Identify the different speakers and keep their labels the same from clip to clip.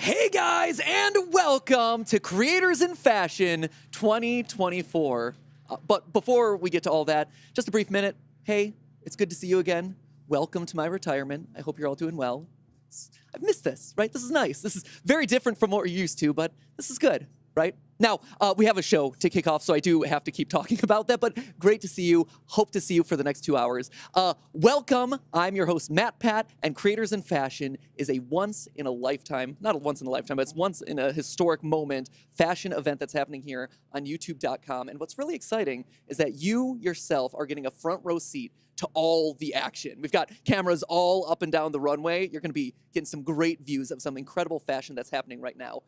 Speaker 1: Hey guys, and welcome to Creators in Fashion 2024. But before we get to all that, just a brief minute. Hey, it's good to see you again. Welcome to my retirement. I hope you're all doing well. I've missed this, right? This is nice. This is very different from what we're used to, but this is good, right? Now, we have a show to kick off, so I do have to keep talking about that, but great to see you. Hope to see you for the next 2 hours. Welcome. I'm your host, MatPat, and Creators in Fashion is a once-in-a-lifetime, not a once-in-a-lifetime, but it's once-in-a-historic moment fashion event that's happening here on YouTube.com. And what's really exciting is that you yourself are getting a front row seat to all the action. We've got cameras all up and down the runway. You're going to be getting some great views of some incredible fashion that's happening right now.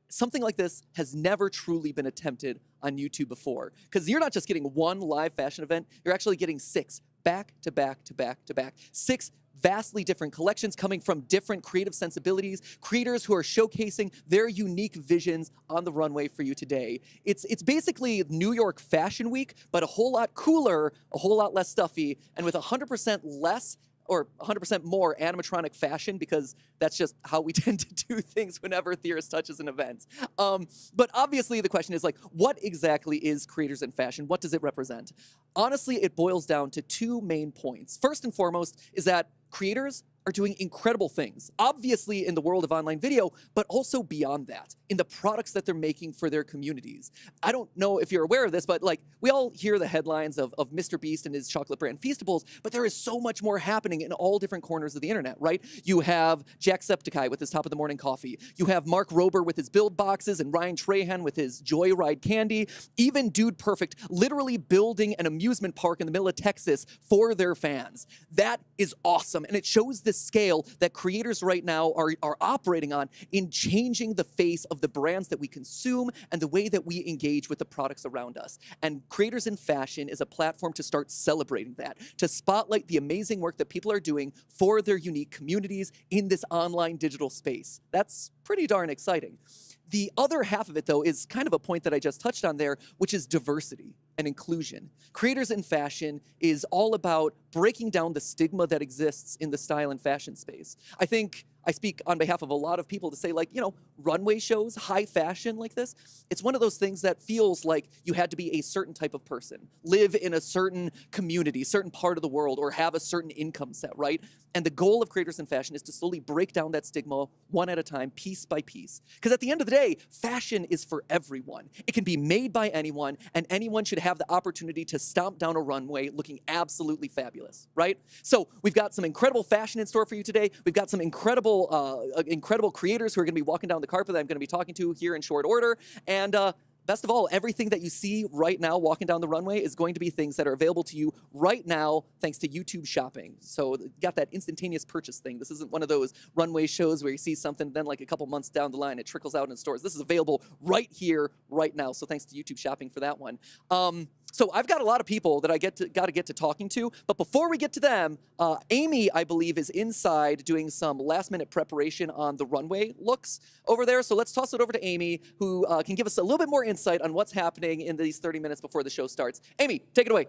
Speaker 1: Something like this has never truly been attempted on YouTube before, because you're not just getting one live fashion event, you're actually getting 6 back to back to back to back. 6 vastly different collections coming from different creative sensibilities, creators who are showcasing their unique visions on the runway for you today. It's basically New York Fashion Week, but a whole lot cooler, a whole lot less stuffy, and with 100% less or 100% more animatronic fashion, because that's just how we tend to do things whenever Theorist touches an event. But obviously the question is, like, what exactly is Creators in Fashion? What does it represent? Honestly, it boils down to 2 main points. First and foremost is that creators are doing incredible things, obviously in the world of online video, but also beyond that, in the products that they're making for their communities. I don't know if you're aware of this, but like, we all hear the headlines of Mr. Beast and his chocolate brand Feastables, but there is so much more happening in all different corners of the internet, right? You have Jacksepticeye with his top of the morning coffee. You have Mark Rober with his build boxes and Ryan Trahan with his Joyride candy. Even Dude Perfect literally building an amusement park in the middle of Texas for their fans. That is awesome, and it shows the scale that creators right now are operating on in changing the face of the brands that we consume and the way that we engage with the products around us. And Creators in Fashion is a platform to start celebrating that, to spotlight the amazing work that people are doing for their unique communities in this online digital space. That's pretty darn exciting. The other half of it, though, is kind of a point that I just touched on there, which is diversity and inclusion. Creators in Fashion is all about breaking down the stigma that exists in the style and fashion space. I think I speak on behalf of a lot of people to say, like, you know, runway shows, high fashion like this, it's one of those things that feels like you had to be a certain type of person, live in a certain community, certain part of the world, or have a certain income set, right? And the goal of Creators in Fashion is to slowly break down that stigma one at a time, piece by piece. Because at the end of the day, fashion is for everyone. It can be made by anyone, and anyone should have the opportunity to stomp down a runway looking absolutely fabulous, right? So we've got some incredible fashion in store for you today. We've got some incredible creators who are going to be walking down the carpet that I'm going to be talking to here in short order. And best of all, everything that you see right now walking down the runway is going to be things that are available to you right now thanks to YouTube shopping. So you got that instantaneous purchase thing. This isn't one of those runway shows where you see something, then like a couple months down the line, it trickles out in stores. This is available right here, right now. So thanks to YouTube shopping for that one. So I've got a lot of people that I got to get to talking to, but before we get to them, Amy, I believe, is inside doing some last-minute preparation on the runway looks over there. So let's toss it over to Amy, who can give us a little bit more insight on what's happening in these 30 minutes before the show starts. Amy, take it away.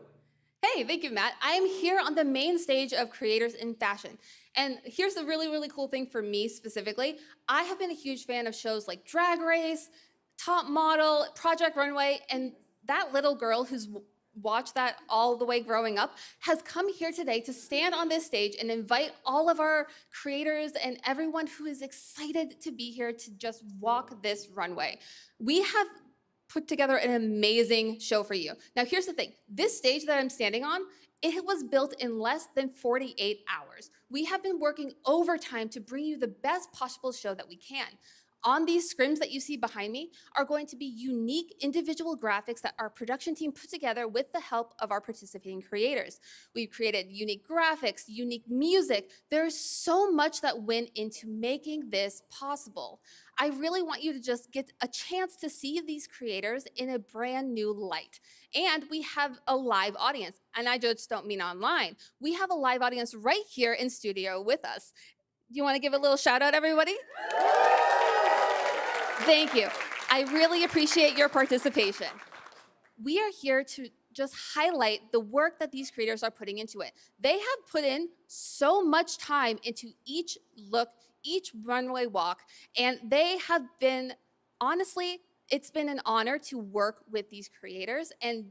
Speaker 2: Hey, thank you, Matt. I am here on the main stage of Creators in Fashion. And here's the really, really cool thing for me specifically. I have been a huge fan of shows like Drag Race, Top Model, Project Runway, and that little girl who's watched that all the way growing up has come here today to stand on this stage and invite all of our creators and everyone who is excited to be here to just walk this runway. We have put together an amazing show for you. Now, here's the thing. This stage that I'm standing on, it was built in less than 48 hours. We have been working overtime to bring you the best possible show that we can. On these scrims that you see behind me are going to be unique individual graphics that our production team put together with the help of our participating creators. We've created unique graphics, unique music. There's so much that went into making this possible. I really want you to just get a chance to see these creators in a brand new light. And we have a live audience, and I just don't mean online. We have a live audience right here in studio with us. Do you want to give a little shout out, everybody? Thank you. I really appreciate your participation. We are here to just highlight the work that these creators are putting into it. They have put in so much time into each look, each runway walk, and they have been, honestly, it's been an honor to work with these creators and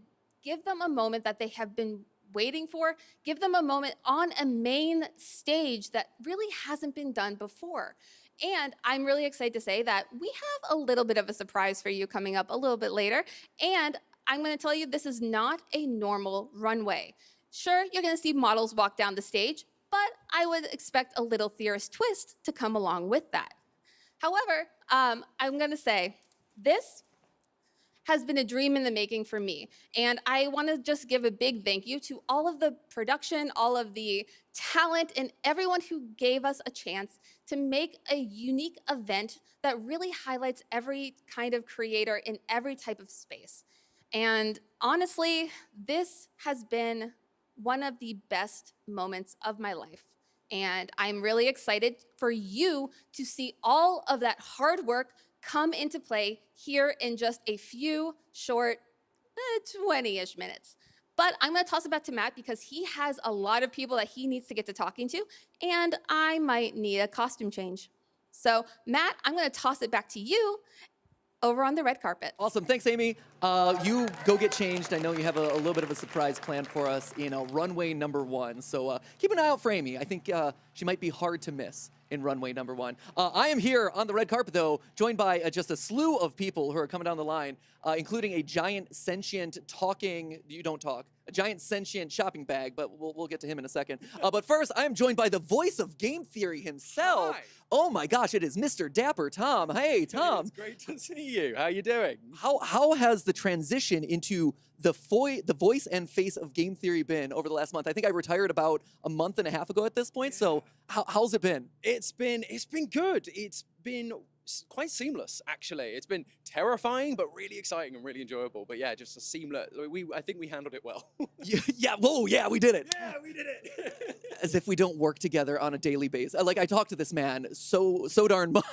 Speaker 2: give them a moment that they have been waiting for, give them a moment on a main stage that really hasn't been done before. And I'm really excited to say that we have a little bit of a surprise for you coming up a little bit later. And I'm going to tell you, this is not a normal runway. Sure, you're going to see models walk down the stage, but I would expect a little Theorist twist to come along with that. However, I'm going to say this has been a dream in the making for me. And I want to just give a big thank you to all of the production, all of the talent, and everyone who gave us a chance to make a unique event that really highlights every kind of creator in every type of space. And honestly, this has been one of the best moments of my life. And I'm really excited for you to see all of that hard work come into play here in just a few short 20-ish minutes. But I'm going to toss it back to Matt because he has a lot of people that he needs to get to talking to, and I might need a costume change. So Matt, I'm going to toss it back to you over on the red carpet.
Speaker 1: Awesome. Thanks, Amy. You go get changed. I know you have a little bit of a surprise planned for us in runway number 1. So keep an eye out for Amy. I think she might be hard to miss in runway number 1. I am here on the red carpet, though, joined by just a slew of people who are coming down the line, including a giant sentient talking, you don't talk, a giant sentient shopping bag, but we'll get to him in a second. But first, I am joined by the voice of game theory himself.
Speaker 3: Hi.
Speaker 1: Oh my gosh, it is Mr. Dapper Tom. Hey, Tom.
Speaker 3: It's great to see you. How you doing?
Speaker 1: How has the transition into the voice and face of game theory been over the last month? I think I retired about a month and a half ago at this point. So how's it been?
Speaker 3: It's been good. It's been quite seamless, actually. It's been terrifying, but really exciting and really enjoyable. But yeah, just a seamless. I think we handled it well.
Speaker 1: Yeah. Whoa. Yeah, we did it.
Speaker 3: Yeah, we did it.
Speaker 1: As if we don't work together on a daily basis. Like I talk to this man so darn much.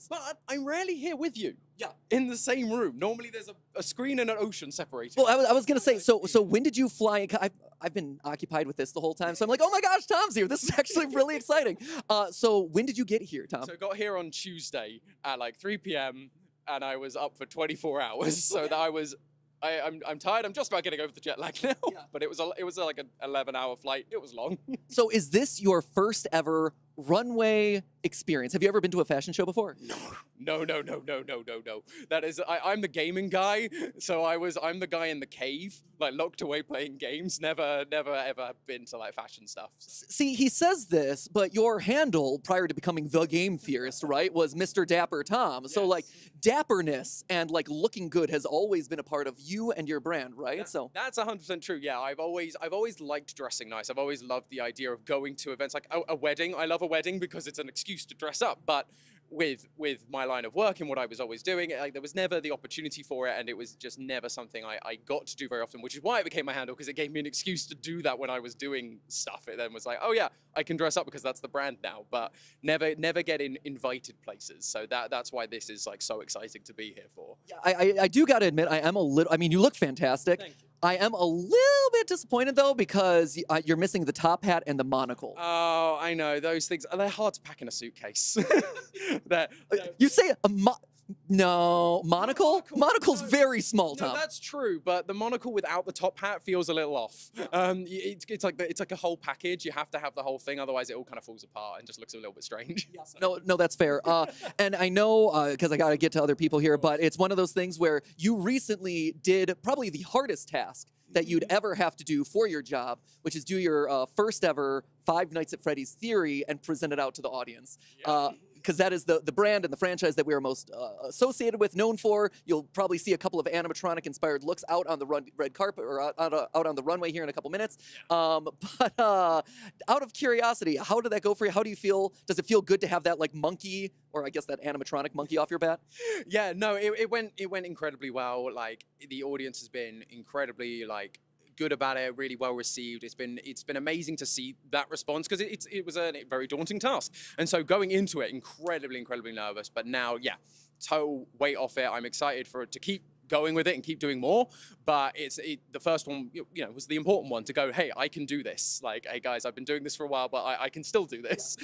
Speaker 3: But I'm rarely here with you.
Speaker 1: Yeah.
Speaker 3: In the same room. Normally there's a screen and an ocean separating.
Speaker 1: Well, I was gonna say. So when did you fly? I've been occupied with this the whole time. So I'm like, oh my gosh, Tom's here. This is actually really exciting. So when did you get here, Tom?
Speaker 3: So I got here on Tuesday at like 3 p.m. and I was up for 24 hours. So that I'm tired. I'm just about getting over the jet lag now.
Speaker 1: Yeah.
Speaker 3: But it was like an 11-hour flight. It was long.
Speaker 1: So is this your first ever runway experience? Have you ever been to a fashion show before?
Speaker 3: No. That is, I'm the gaming guy. So I'm the guy in the cave, like locked away playing games. Never ever been to like fashion stuff. So.
Speaker 1: See, he says this, but your handle prior to becoming the game theorist, right, was Mr. Dapper Tom. So
Speaker 3: Yes.
Speaker 1: like dapperness and like looking good has always been a part of you and your brand, right? So
Speaker 3: That's 100% true. Yeah, I've always liked dressing nice. I've always loved the idea of going to events like a wedding. I love a wedding because it's an excuse to dress up. But with my line of work and what I was always doing, like, there was never the opportunity for it, and it was just never something I got to do very often, which is why it became my handle, because it gave me an excuse to do that when I was doing stuff. It then was like, oh yeah, I can dress up because that's the brand now, but never get invited places. So that's why this is like so exciting to be here for.
Speaker 1: yeah, I do got to admit, I am a little, I mean, you look fantastic.
Speaker 3: Thank you.
Speaker 1: I am a little bit disappointed though, because you're missing the top hat and the monocle.
Speaker 3: Oh, I know, those things, they're hard to pack in a suitcase. They're-
Speaker 1: You say no, monocle? Monocle's
Speaker 3: No.
Speaker 1: very small,
Speaker 3: No,
Speaker 1: Tom.
Speaker 3: that's true, but the monocle without the top hat feels a little off. It's like a whole package. You have to have the whole thing, otherwise it all kind of falls apart and just looks a little bit strange.
Speaker 1: No, that's fair. And I know, because I got to get to other people here, but it's one of those things where you recently did probably the hardest task that you'd ever have to do for your job, which is do your first ever Five Nights at Freddy's theory and present it out to the audience.
Speaker 3: Yeah.
Speaker 1: Because that is the brand and the franchise that we are most associated with, known for. You'll probably see a couple of animatronic-inspired looks out on the red carpet or out on the runway here in a couple minutes. But out of curiosity, how did that go for you? How do you feel? Does it feel good to have that like monkey, or I guess that animatronic monkey off your bat?
Speaker 3: Yeah, no, it went incredibly well. Like, the audience has been incredibly like good about it, really well received. It's been amazing to see that response, because it was a very daunting task. And so going into it, incredibly nervous. But now, yeah, total weight off it. I'm excited for it to keep going with it and keep doing more. But the first one, was the important one to go, hey, I can do this. Like, hey guys, I've been doing this for a while, but I can still do this.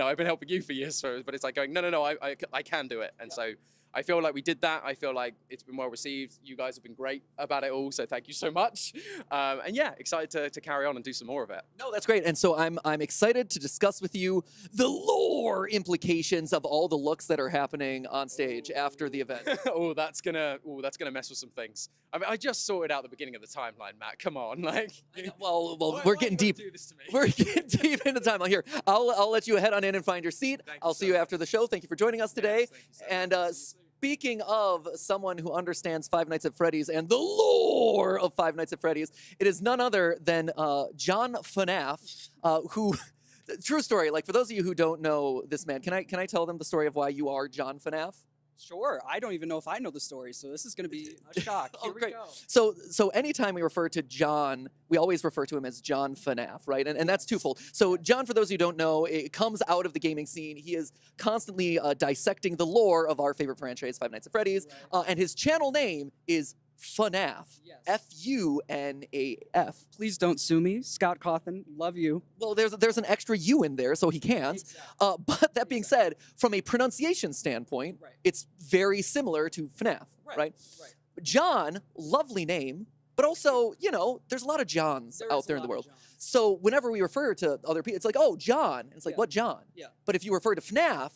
Speaker 3: I've been helping you for years, but it's like going, no, I can do it. And so I feel like we did that. I feel like it's been well received. You guys have been great about it all, so thank you so much. And yeah, excited to carry on and do some more of it.
Speaker 1: No, that's great. And so I'm excited to discuss with you the lore implications of all the looks that are happening on stage after the event.
Speaker 3: That's gonna mess with some things. I mean, I just sorted out the beginning of the timeline, Matt. Come on, like.
Speaker 1: Well, we're getting deep.
Speaker 3: Do this to me?
Speaker 1: We're getting deep into the timeline here. I'll let you head on in and find your seat. I'll see you after the show. Thank you for joining us today. And speaking of someone who understands Five Nights at Freddy's and the lore of Five Nights at Freddy's, it is none other than John FNAF, who, true story, like for those of you who don't know this man, can I tell them the story of why you are John FNAF?
Speaker 4: Sure. I don't even know if I know the story, so this is going to be a shock. Here we
Speaker 1: Great.
Speaker 4: go.
Speaker 1: So anytime we refer to John, we always refer to him as John FNAF, right? And that's twofold. So John, for those who don't know, it comes out of the gaming scene. He is constantly dissecting the lore of our favorite franchise, Five Nights at Freddy's, and his channel name is FNAF.
Speaker 4: Yes.
Speaker 1: FUNAF.
Speaker 4: Please don't sue me. Scott Cawthon, love you.
Speaker 1: Well, there's an extra U in there, so he can't.
Speaker 4: Exactly.
Speaker 1: But that being said, from a pronunciation standpoint,
Speaker 4: Right.
Speaker 1: it's very similar to FNAF, right?
Speaker 4: Right.
Speaker 1: John, lovely name, but also, there's a lot of Johns
Speaker 4: There
Speaker 1: out
Speaker 4: is a
Speaker 1: there in
Speaker 4: lot
Speaker 1: the
Speaker 4: of
Speaker 1: world.
Speaker 4: Johns.
Speaker 1: So whenever we refer to other people, it's like, oh, John. And it's like,
Speaker 4: Yeah.
Speaker 1: what John?
Speaker 4: Yeah.
Speaker 1: But if you refer to FNAF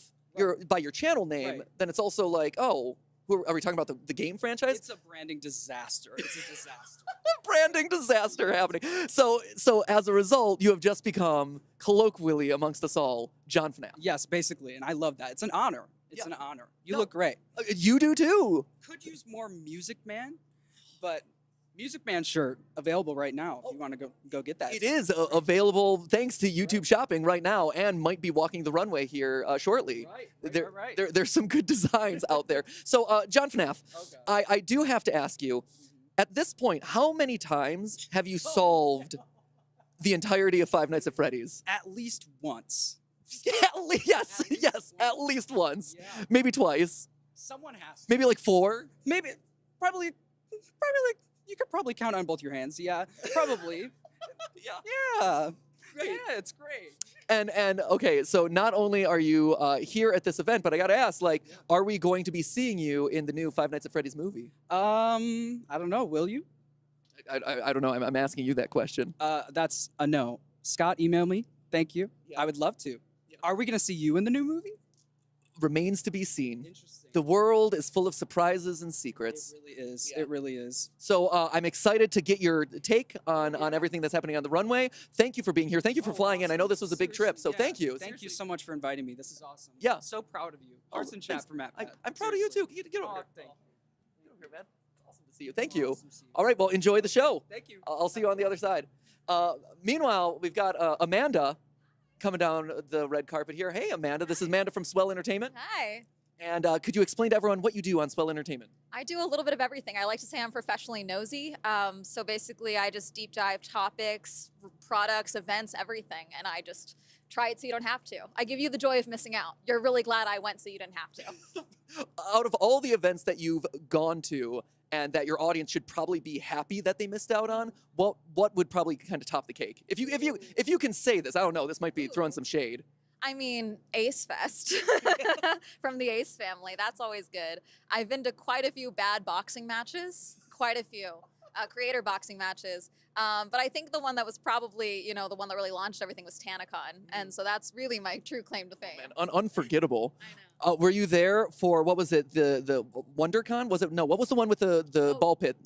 Speaker 1: by your channel name,
Speaker 4: Right.
Speaker 1: then it's also like, oh, are we talking about the game franchise?
Speaker 4: It's a branding disaster. It's a disaster.
Speaker 1: Branding disaster happening. So as a result, you have just become colloquially amongst us all, John FNAF.
Speaker 4: Yes, basically, and I love that. It's an honor. It's an honor. You
Speaker 1: No.
Speaker 4: look great.
Speaker 1: You do too.
Speaker 4: Could use more Music Man, but Music Man shirt available right now if you want to go get that.
Speaker 1: It is available thanks to YouTube Shopping right now, and might be walking the runway here shortly.
Speaker 4: Right.
Speaker 1: There's some good designs out there. So, John FNAF,
Speaker 4: Okay.
Speaker 1: I do have to ask you, at this point, how many times have you solved the entirety of Five Nights at Freddy's?
Speaker 4: At least once.
Speaker 1: Yes, at least once.
Speaker 4: Yeah.
Speaker 1: Maybe twice.
Speaker 4: Someone has to.
Speaker 1: Maybe like 4.
Speaker 4: Maybe, probably like, you could probably count on both your hands. Yeah, probably. Yeah.
Speaker 1: Great.
Speaker 4: Yeah, it's great.
Speaker 1: And okay, so not only are you here at this event, but I gotta ask, like, are we going to be seeing you in the new Five Nights at Freddy's movie?
Speaker 4: I don't know. Will you?
Speaker 1: I don't know. I'm asking you that question.
Speaker 4: That's a no. Scott, email me. Thank you.
Speaker 1: Yeah.
Speaker 4: I would love to. Are we gonna see you in the new movie?
Speaker 1: Remains to be seen.
Speaker 4: Interesting.
Speaker 1: The world is full of surprises and
Speaker 4: It
Speaker 1: secrets.
Speaker 4: really is.
Speaker 1: Yeah.
Speaker 4: It really is.
Speaker 1: So I'm excited to get your take on everything that's happening on the runway. Thank you for being here. Thank you for flying in. I know this was a big trip, so thank you.
Speaker 4: Thank you so much for inviting me. This is awesome.
Speaker 1: Yeah.
Speaker 4: So proud of you.
Speaker 1: Oh,
Speaker 4: Arts and chat
Speaker 1: thanks.
Speaker 4: for MatPat.
Speaker 1: I'm proud of you too. Get over
Speaker 4: Aw,
Speaker 1: here.
Speaker 4: thank you.
Speaker 1: Get over here, man. It's awesome to see you. Thank you.
Speaker 4: Awesome to see you.
Speaker 1: All right, well, enjoy the show.
Speaker 4: Thank you.
Speaker 1: I'll see you on the other side. Meanwhile, we've got Amanda coming down the red carpet here. Hey, Amanda. This is Amanda from Swell Entertainment.
Speaker 5: Hi.
Speaker 1: And could you explain to everyone what you do on Swell Entertainment?
Speaker 5: I do a little bit of everything. I like to say I'm professionally nosy. So basically, I just deep dive topics, products, events, everything. And I just try it so you don't have to. I give you the joy of missing out. You're really glad I went so you didn't have to.
Speaker 1: Out of all the events that you've gone to and that your audience should probably be happy that they missed out on, what would probably kind of top the cake? If you can say this, I don't know, this might be throwing some shade.
Speaker 5: I mean, Ace Fest from the Ace family. That's always good. I've been to quite a few bad boxing matches, quite a few creator boxing matches. But I think the one that was probably, the one that really launched everything was TanaCon. And so that's really my true claim to fame.
Speaker 1: Man, unforgettable.
Speaker 5: I know.
Speaker 1: Were you there for, what was it, the WonderCon? Was it, no, what was the one with the ball pit?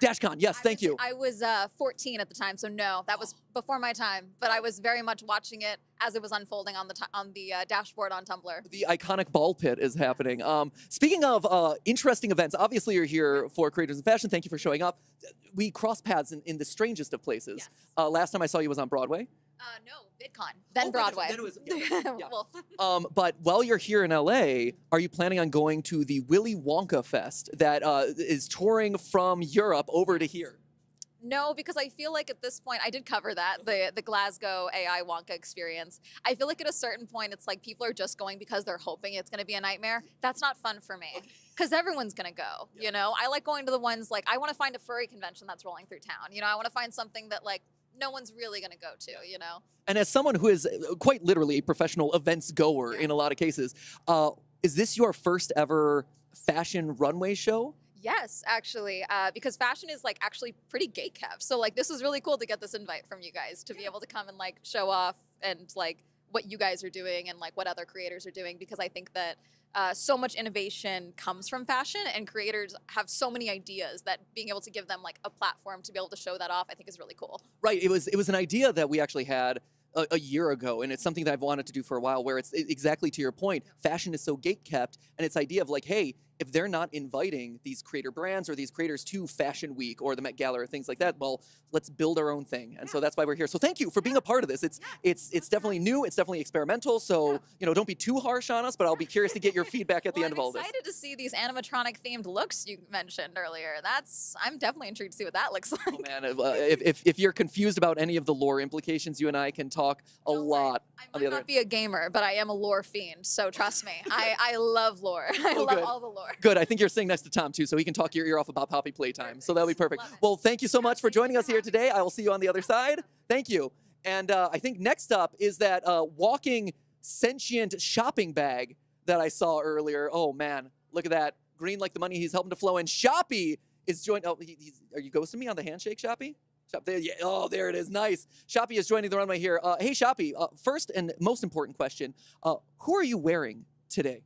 Speaker 1: DashCon, yes, thank you.
Speaker 5: I was 14 at the time, so no, that was before my time. But I was very much watching it as it was unfolding on the dashboard on Tumblr.
Speaker 1: The iconic ball pit is happening. Speaking of interesting events, obviously you're here for Creators in Fashion. Thank you for showing up. We cross paths in the strangest of places.
Speaker 5: Yes.
Speaker 1: Last time I saw you was on Broadway.
Speaker 5: No, VidCon, then Broadway.
Speaker 1: Then it was, yeah.
Speaker 5: Well,
Speaker 1: But while you're here in LA, are you planning on going to the Willy Wonka Fest that is touring from Europe over to here?
Speaker 5: no, because I feel like at this point, I did cover that, the Glasgow AI Wonka experience. I feel like at a certain point, it's like people are just going because they're hoping it's going to be a nightmare. That's not fun for me. because everyone's gonna go. You know, I like going to the ones like I want to find a furry convention that's rolling through town. You know, I want to find something that like no one's really gonna go to. You know.
Speaker 1: And as someone who is quite literally a professional events goer in a lot of cases, is this your first ever fashion runway show?
Speaker 5: Yes, actually, because fashion is like actually pretty gatekept. So like this was really cool to get this invite from you guys to be able to come and like show off and like what you guys are doing and like what other creators are doing, because I think that so much innovation comes from fashion and creators have so many ideas that being able to give them like a platform to be able to show that off, I think is really cool.
Speaker 1: Right. It was an idea that we actually had a year ago, and it's something that I've wanted to do for a while, where it's exactly to your point, fashion is so gatekept, and it's idea of like, hey, if they're not inviting these creator brands or these creators to Fashion Week or the Met Gala or things like that, well, let's build our own thing. And so that's why we're here. So thank you for being a part of this. It's definitely new. It's definitely experimental. So, you know, don't be too harsh on us, but I'll be curious to get your feedback at the end of all this.
Speaker 5: I'm excited to see these animatronic themed looks you mentioned earlier. I'm definitely intrigued to see what that looks like.
Speaker 1: Oh man, if you're confused about any of the lore implications, you and I can talk a lot.
Speaker 5: I might not be a gamer, but I am a lore fiend, so trust me. I love lore. I love
Speaker 1: good.
Speaker 5: all the lore.
Speaker 1: Good. I think you're sitting next to Tom too, so he can talk your ear off about Poppy Playtime. So that'll be perfect. Well, thank you so much for joining us here today. I will see you on the other side. Thank you. And I think next up is that walking sentient shopping bag that I saw earlier. Oh man, look at that. Green like the money he's helping to flow. And Shoppy is joining. Oh, are you ghosting me on the handshake, Shoppy? There, yeah, oh, there it is. Nice. Shoppy is joining the runway here. Hey, Shoppy, first and most important question. Who are you wearing today?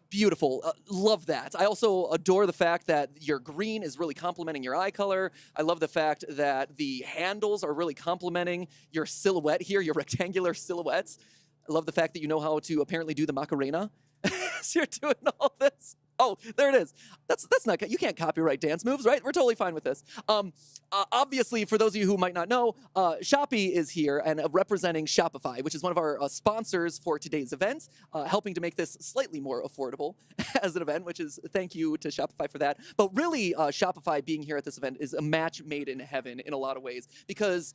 Speaker 1: Beautiful. Love that. I also adore the fact that your green is really complementing your eye color. I love the fact that the handles are really complementing your silhouette here, your rectangular silhouettes. I love the fact that you know how to apparently do the Macarena. So you're doing all this. Oh, there it is. That's not, you can't copyright dance moves, right? We're totally fine with this. Obviously, for those of you who might not know, Shoppy is here and representing Shopify, which is one of our sponsors for today's event, helping to make this slightly more affordable as an event, which is thank you to Shopify for that. But really, Shopify being here at this event is a match made in heaven in a lot of ways, because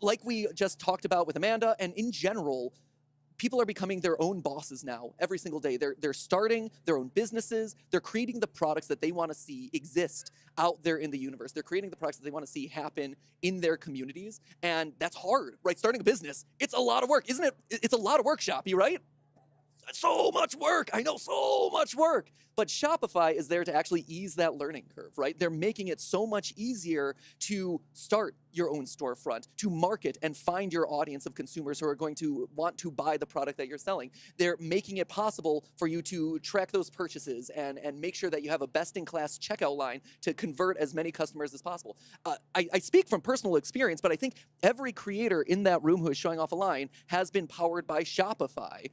Speaker 1: like we just talked about with Amanda, and in general, people are becoming their own bosses now every single day. They're starting their own businesses. They're creating the products that they want to see exist out there in the universe. They're creating the products that they want to see happen in their communities. And that's hard, right? Starting a business, it's a lot of work, isn't it? It's a lot of work, Shoppy, right? So much work. I know, so much work. But Shopify is there to actually ease that learning curve, right? They're making it so much easier to start your own storefront, to market and find your audience of consumers who are going to want to buy the product that you're selling. They're making it possible for you to track those purchases and make sure that you have a best-in-class checkout line to convert as many customers as possible. I speak from personal experience, but I think every creator in that room who is showing off a line has been powered by Shopify,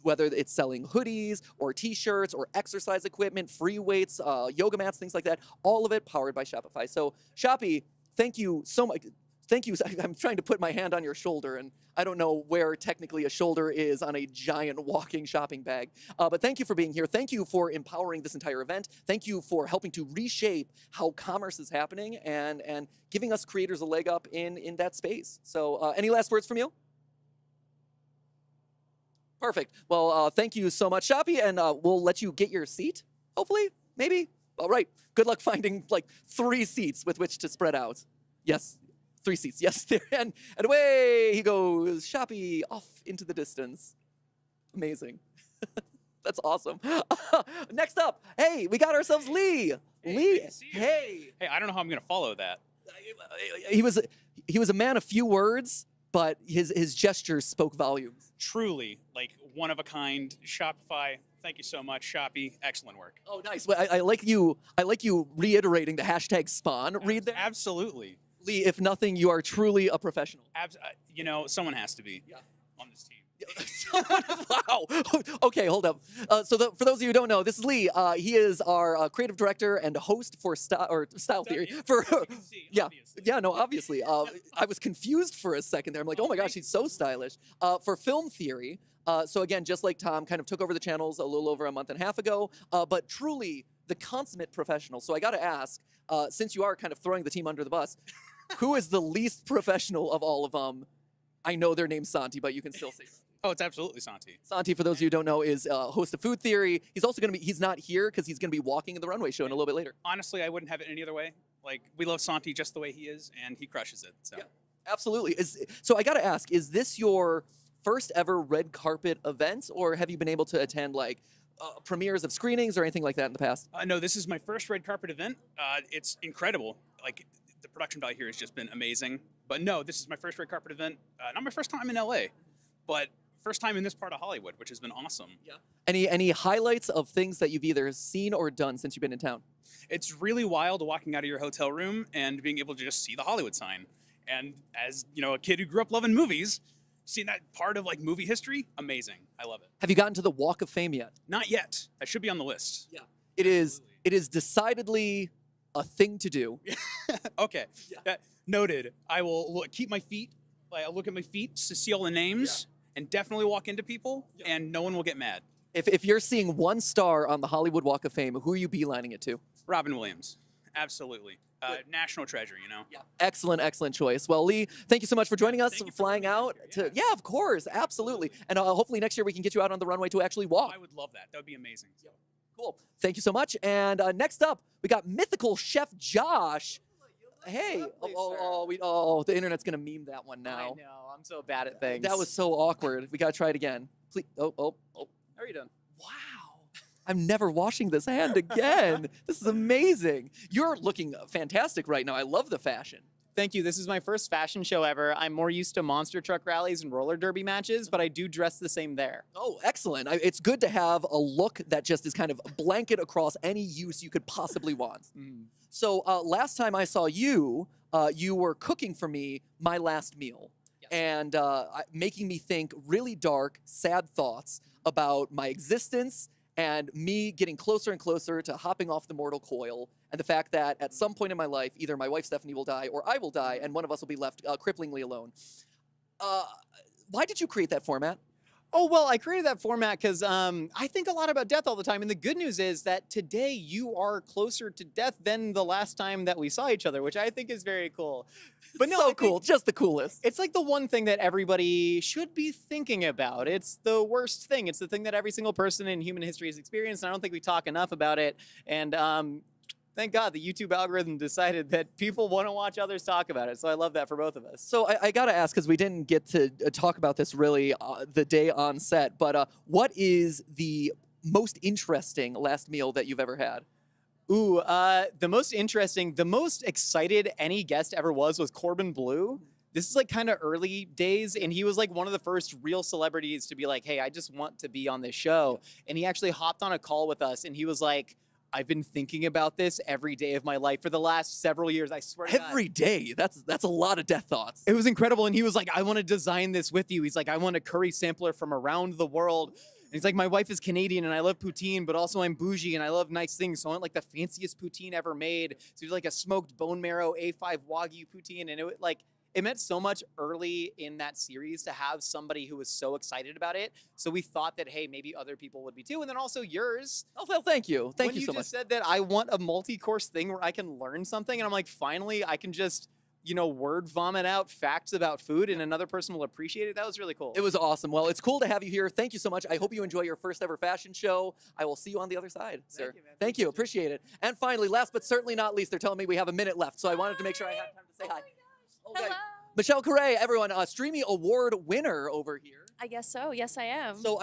Speaker 1: whether it's selling hoodies or t-shirts or exercise equipment, free weights, yoga mats, things like that, all of it powered by Shopify. So Shoppy, thank you so much. Thank you. I'm trying to put my hand on your shoulder, and I don't know where technically a shoulder is on a giant walking shopping bag. But thank you for being here. Thank you for empowering this entire event. Thank you for helping to reshape how commerce is happening and giving us creators a leg up in that space. So any last words from you? Perfect. Well, thank you so much, Shoppy, and we'll let you get your seat, hopefully, maybe. All right. Good luck finding like 3 seats with which to spread out. Yes, 3 seats. Yes, there. And away he goes, Shoppy, off into the distance. Amazing. That's awesome. Next up, hey, we got ourselves Lee.
Speaker 6: Hey,
Speaker 1: Lee,
Speaker 6: good to see you.
Speaker 1: hey.
Speaker 6: Hey, I don't know how I'm going to follow that.
Speaker 1: He was a man of few words, but his gestures spoke volumes.
Speaker 6: Truly, like one of a kind. Shopify, thank you so much. Shoppy, excellent work.
Speaker 1: Oh, nice. Well, I like you reiterating the hashtag spawn. Read there.
Speaker 6: Absolutely.
Speaker 1: Lee, if nothing, you are truly a professional.
Speaker 6: You know, someone has to be on this team.
Speaker 1: Wow. Okay, hold up. For those of you who don't know, this is Lee. He is our creative director and host for Style Theory. Obviously. I was confused for a second there. I'm like, oh my gosh, he's so stylish. For Film Theory. So again, just like Tom, kind of took over the channels a little over a month and a half ago, but truly the consummate professional. So I got to ask, since you are kind of throwing the team under the bus, who is the least professional of all of them? I know their name's Santi, but you can still say Santi.
Speaker 6: Oh, it's absolutely Santi.
Speaker 1: Santi, for those of you who don't know, is host of Food Theory. He's also going to be, he's not here because he's going to be walking in the runway show in a little bit later.
Speaker 6: Honestly, I wouldn't have it any other way. Like, we love Santi just the way he is, and he crushes it. So.
Speaker 1: Yeah, absolutely. So I got to ask, is this your first ever red carpet event, or have you been able to attend like premieres of screenings or anything like that in the past?
Speaker 6: No, this is my first red carpet event. It's incredible. Like, the production value here has just been amazing. But no, this is my first red carpet event. Not my first time in LA, but first time in this part of Hollywood, which has been awesome.
Speaker 1: Yeah. Any highlights of things that you've either seen or done since you've been in town?
Speaker 6: It's really wild walking out of your hotel room and being able to just see the Hollywood sign. And as, you know, a kid who grew up loving movies, seeing that part of like movie history, amazing. I love it.
Speaker 1: Have you gotten to the Walk of Fame yet?
Speaker 6: Not yet. I should be on the list.
Speaker 1: Yeah. It is decidedly a thing to do.
Speaker 6: Okay.
Speaker 1: Yeah.
Speaker 6: Noted. I will keep my feet. I'll look at my feet to see all the names and definitely walk into people, and no one will get mad.
Speaker 1: If you're seeing one star on the Hollywood Walk of Fame, who are you beelining it to?
Speaker 6: Robin Williams. Absolutely. National treasure, you know?
Speaker 1: Yeah. Excellent choice. Well, Lee, thank you so much for joining us,
Speaker 6: Thank you for
Speaker 1: flying
Speaker 6: bringing me
Speaker 1: out.
Speaker 6: out here,
Speaker 1: Yeah, of course. Absolutely. And hopefully next year we can get you out on the runway to actually walk.
Speaker 6: I would love that. That would be amazing.
Speaker 1: Cool. Thank you so much. And next up, we got mythical Chef Josh. Hey. The internet's going to meme that one now.
Speaker 7: I know. I'm so bad at things.
Speaker 1: That was so awkward. We got to try it again. Please. Oh.
Speaker 7: How are you doing?
Speaker 1: Wow. I'm never washing this hand again. This is amazing. You're looking fantastic right now. I love the fashion.
Speaker 7: Thank you. This is my first fashion show ever. I'm more used to monster truck rallies and roller derby matches, but I do dress the same there.
Speaker 1: Oh, excellent. It's good to have a look that just is kind of blanket across any use you could possibly want. So last time I saw you, you were cooking for me my last meal.
Speaker 7: Yes.
Speaker 1: And making me think really dark, sad thoughts about my existence and me getting closer and closer to hopping off the mortal coil, and the fact that at some point in my life, either my wife Stephanie will die or I will die, and one of us will be left cripplingly alone. Why did you create that format?
Speaker 7: Oh, well, I created that format because I think a lot about death all the time. And the good news is that today you are closer to death than the last time that we saw each other, which I think is very cool. But no,
Speaker 1: So cool, just the coolest.
Speaker 7: It's like the one thing that everybody should be thinking about. It's the worst thing. It's the thing that every single person in human history has experienced. And I don't think we talk enough about it. And thank God the YouTube algorithm decided that people want to watch others talk about it. So I love that for both of us.
Speaker 1: So I got to ask, because we didn't get to talk about this really the day on set, but what is the most interesting last meal that you've ever had?
Speaker 7: Ooh, the most interesting, the most excited any guest ever was Corbin Bleu. This is like kind of early days, and he was like one of the first real celebrities to be like, hey, I just want to be on this show. And he actually hopped on a call with us, and he was like, I've been thinking about this every day of my life for the last several years. I swear to God.
Speaker 1: Every day? That's a lot of death thoughts.
Speaker 7: It was incredible. And he was like, I want to design this with you. He's like, I want a curry sampler from around the world. And he's like, my wife is Canadian and I love poutine, but also I'm bougie and I love nice things. So I want like the fanciest poutine ever made. So he was like a smoked bone marrow A5 Wagyu poutine. And it meant so much early in that series to have somebody who was so excited about it. So we thought that, hey, maybe other people would be too. And then also yours.
Speaker 1: Oh, well, thank you. Thank you so
Speaker 7: When you
Speaker 1: much.
Speaker 7: just said that I want a multi-course thing where I can learn something. And I'm like, finally, I can just, word vomit out facts about food and another person will appreciate it. That was really cool.
Speaker 1: It was awesome. Well, it's cool to have you here. Thank you so much. I hope you enjoy your first ever fashion show. I will see you on the other side, sir.
Speaker 7: you, man.
Speaker 1: Thank you. Appreciate it. And finally, last but certainly not least, they're telling me we have a minute left, so I wanted to make sure I had time to say hi. Okay.
Speaker 5: Hello.
Speaker 1: Michelle Correa, everyone, Streamy Award winner over here.
Speaker 8: I guess so. Yes, I am.
Speaker 1: So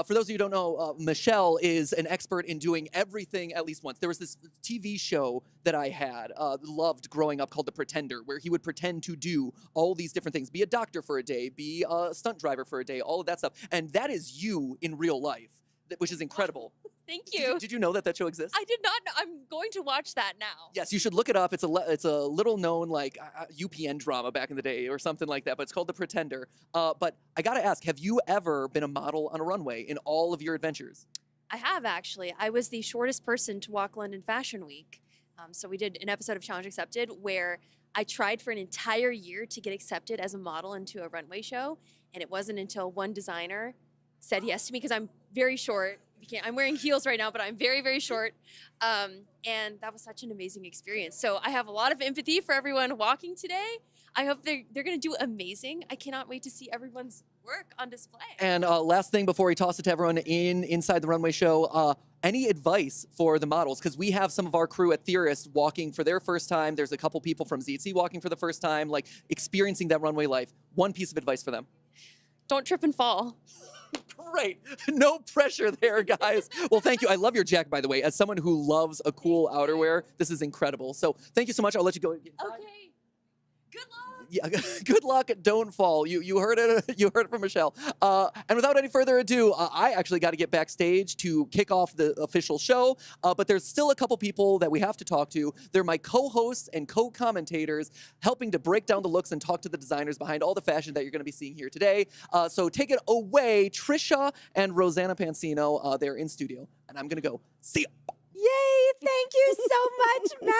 Speaker 1: for those of you who don't know, Michelle is an expert in doing everything at least once. There was this TV show that I had loved growing up called The Pretender, where he would pretend to do all these different things, be a doctor for a day, be a stunt driver for a day, all of that stuff. And that is you in real life, which is incredible.
Speaker 8: Thank you.
Speaker 1: Did you know that show exists?
Speaker 8: I did not know. I'm going to watch that now.
Speaker 1: Yes, you should look it up. It's a little known like UPN drama back in the day or something like that, but it's called The Pretender. But I got to ask, have you ever been a model on a runway in all of your adventures?
Speaker 8: I have, actually. I was the shortest person to walk London Fashion Week. So we did an episode of Challenge Accepted where I tried for an entire year to get accepted as a model into a runway show. And it wasn't until one designer said yes to me because I'm very short. I'm wearing heels right now, but I'm very, very short. And that was such an amazing experience. So I have a lot of empathy for everyone walking today. I hope they're going to do amazing. I cannot wait to see everyone's work on display.
Speaker 1: And last thing before we toss it to everyone inside the runway show, any advice for the models? Because we have some of our crew at Theorist walking for their first time. There's a couple people from ZHC walking for the first time, like experiencing that runway life. One piece of advice for them.
Speaker 8: Don't trip and fall.
Speaker 1: Great. No pressure there, guys. Well, thank you. I love your jacket, by the way. As someone who loves a cool outerwear, this is incredible. So thank you so much. I'll let you go.
Speaker 8: Okay. Good luck.
Speaker 1: Yeah, good luck. Don't fall. You heard it. You heard it from Michelle. And without any further ado, I actually got to get backstage to kick off the official show. But there's still a couple people that we have to talk to. They're my co-hosts and co-commentators, helping to break down the looks and talk to the designers behind all the fashion that you're going to be seeing here today. So take it away, Trisha and Rosanna Pansino. They're in studio, and I'm going to go see ya.
Speaker 9: Yay! Thank you so much,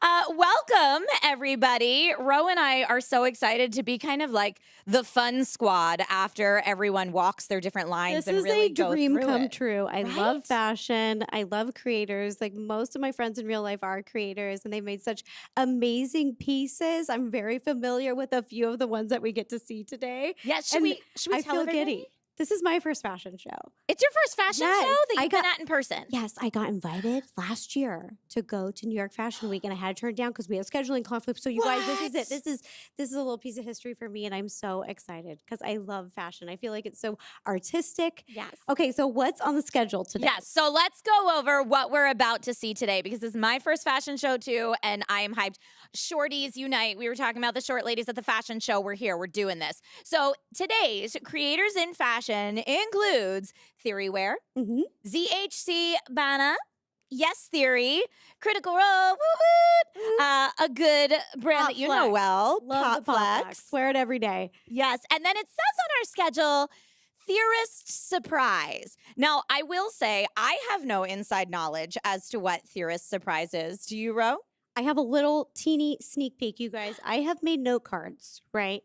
Speaker 9: Matt. Welcome, everybody. Ro and I are so excited to be kind of like the fun squad after everyone walks their different lines
Speaker 10: This
Speaker 9: and
Speaker 10: is
Speaker 9: really
Speaker 10: a
Speaker 9: go
Speaker 10: dream
Speaker 9: through
Speaker 10: come
Speaker 9: it.
Speaker 10: true. I love
Speaker 9: Right?
Speaker 10: fashion. I love creators. Like most of my friends in real life are creators, and they've made such amazing pieces. I'm very familiar with a few of the ones that we get to see today.
Speaker 9: Yeah, should
Speaker 10: And
Speaker 9: we
Speaker 10: I
Speaker 9: tell
Speaker 10: feel
Speaker 9: everybody?
Speaker 10: giddy. This is my first fashion show.
Speaker 9: It's your first fashion
Speaker 10: Yes,
Speaker 9: show that
Speaker 10: I
Speaker 9: you've been
Speaker 10: got-
Speaker 9: at in person.
Speaker 10: Yes, I got invited last year to go to New York Fashion Week, and I had to turn it down because we had scheduling conflicts. So you guys, this is it.
Speaker 9: What?
Speaker 10: This is a little piece of history for me, and I'm so excited because I love fashion. I feel like it's so artistic.
Speaker 9: Yes.
Speaker 10: Okay, so what's on the schedule today?
Speaker 9: Yes, so let's go over what we're about to see today because this is my first fashion show too, and I am hyped. Shorties unite. We were talking about the short ladies at the fashion show. We're here. We're doing this. So today's Creators in Fashion includes Theory Wear,
Speaker 10: Mm-hmm.
Speaker 9: ZHC Bana, Yes Theory, Critical Role, woo woo, a good brand that you know
Speaker 10: PopFlex.
Speaker 9: well,
Speaker 10: Love the
Speaker 9: PopFlex.
Speaker 10: PopFlex. Wear it every day.
Speaker 9: Yes, and then it says on our schedule, Theorist Surprise. Now, I will say I have no inside knowledge as to what Theorist Surprise is. Do you, Ro?
Speaker 10: I have a little teeny sneak peek, you guys. I have made note cards, right?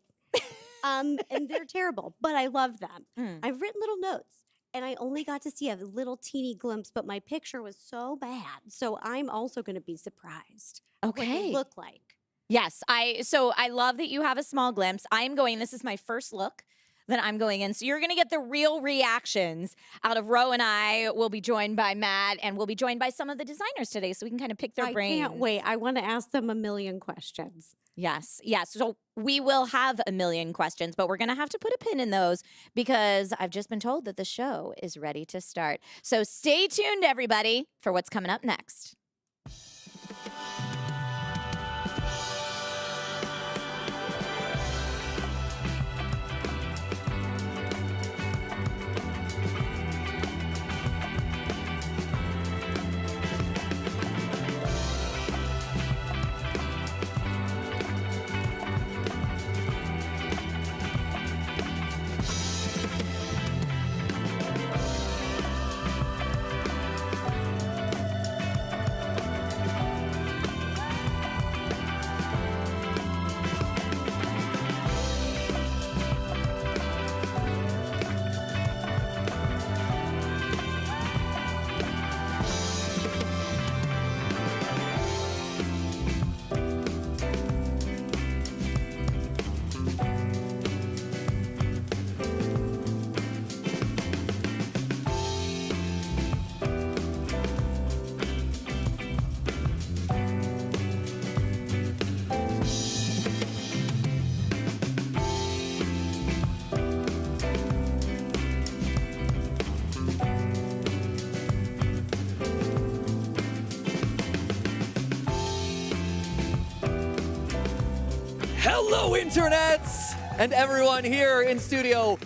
Speaker 10: And they're terrible, but I love them.
Speaker 9: Mm.
Speaker 10: I've written little notes, and I only got to see a little teeny glimpse, but my picture was so bad. So I'm also going to be surprised what they look like.
Speaker 9: Yes, I love that you have a small glimpse. This is my first look that I'm going in. So you're going to get the real reactions out of Ro, and I will be joined by Matt, and we'll be joined by some of the designers today so we can kind of pick their
Speaker 10: I
Speaker 9: brains.
Speaker 10: can't wait. I want to ask them a million questions.
Speaker 9: Yes. So we will have a million questions, but we're going to have to put a pin in those because I've just been told that the show is ready to start. So stay tuned, everybody, for what's coming up next.
Speaker 1: Hello, internets, and everyone here in studio.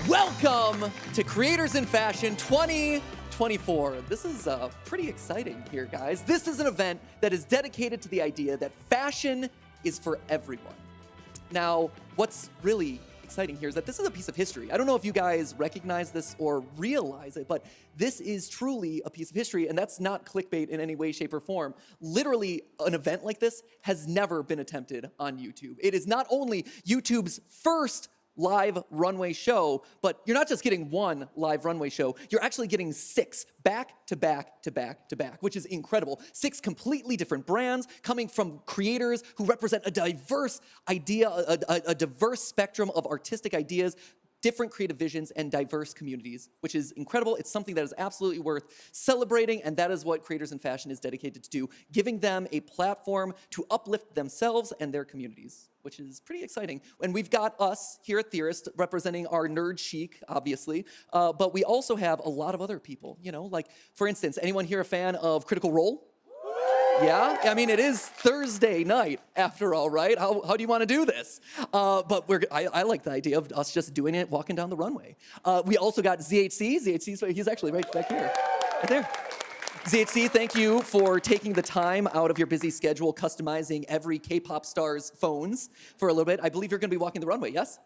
Speaker 1: Welcome to Creators in Fashion 2024. This is pretty exciting here, guys. This is an event that is dedicated to the idea that fashion is for everyone. Now, what's really exciting here is that this is a piece of history. I don't know if you guys recognize this or realize it, but this is truly a piece of history, and that's not clickbait in any way, shape, or form. Literally, an event like this has never been attempted on YouTube. It is not only YouTube's first live runway show, but you're not just getting one live runway show, you're actually getting 6 back to back to back to back, which is incredible. 6 completely different brands coming from creators who represent a diverse idea, a diverse spectrum of artistic ideas, different creative visions, and diverse communities, which is incredible. It's something that is absolutely worth celebrating, and that is what Creators in Fashion is dedicated to do, giving them a platform to uplift themselves and their communities, which is pretty exciting. And we've got us here at Theorist representing our nerd chic, obviously, but we also have a lot of other people, like, for instance, anyone here a fan of Critical Role? Yeah, I mean, it is Thursday night after all, right? How do you want to do this? But I like the idea of us just doing it, walking down the runway. We also got ZHC. He's actually right back here, right there. ZHC, thank you for taking the time out of your busy schedule, customizing every K-pop star's phones for a little bit. I believe you're going to be walking the runway, yes?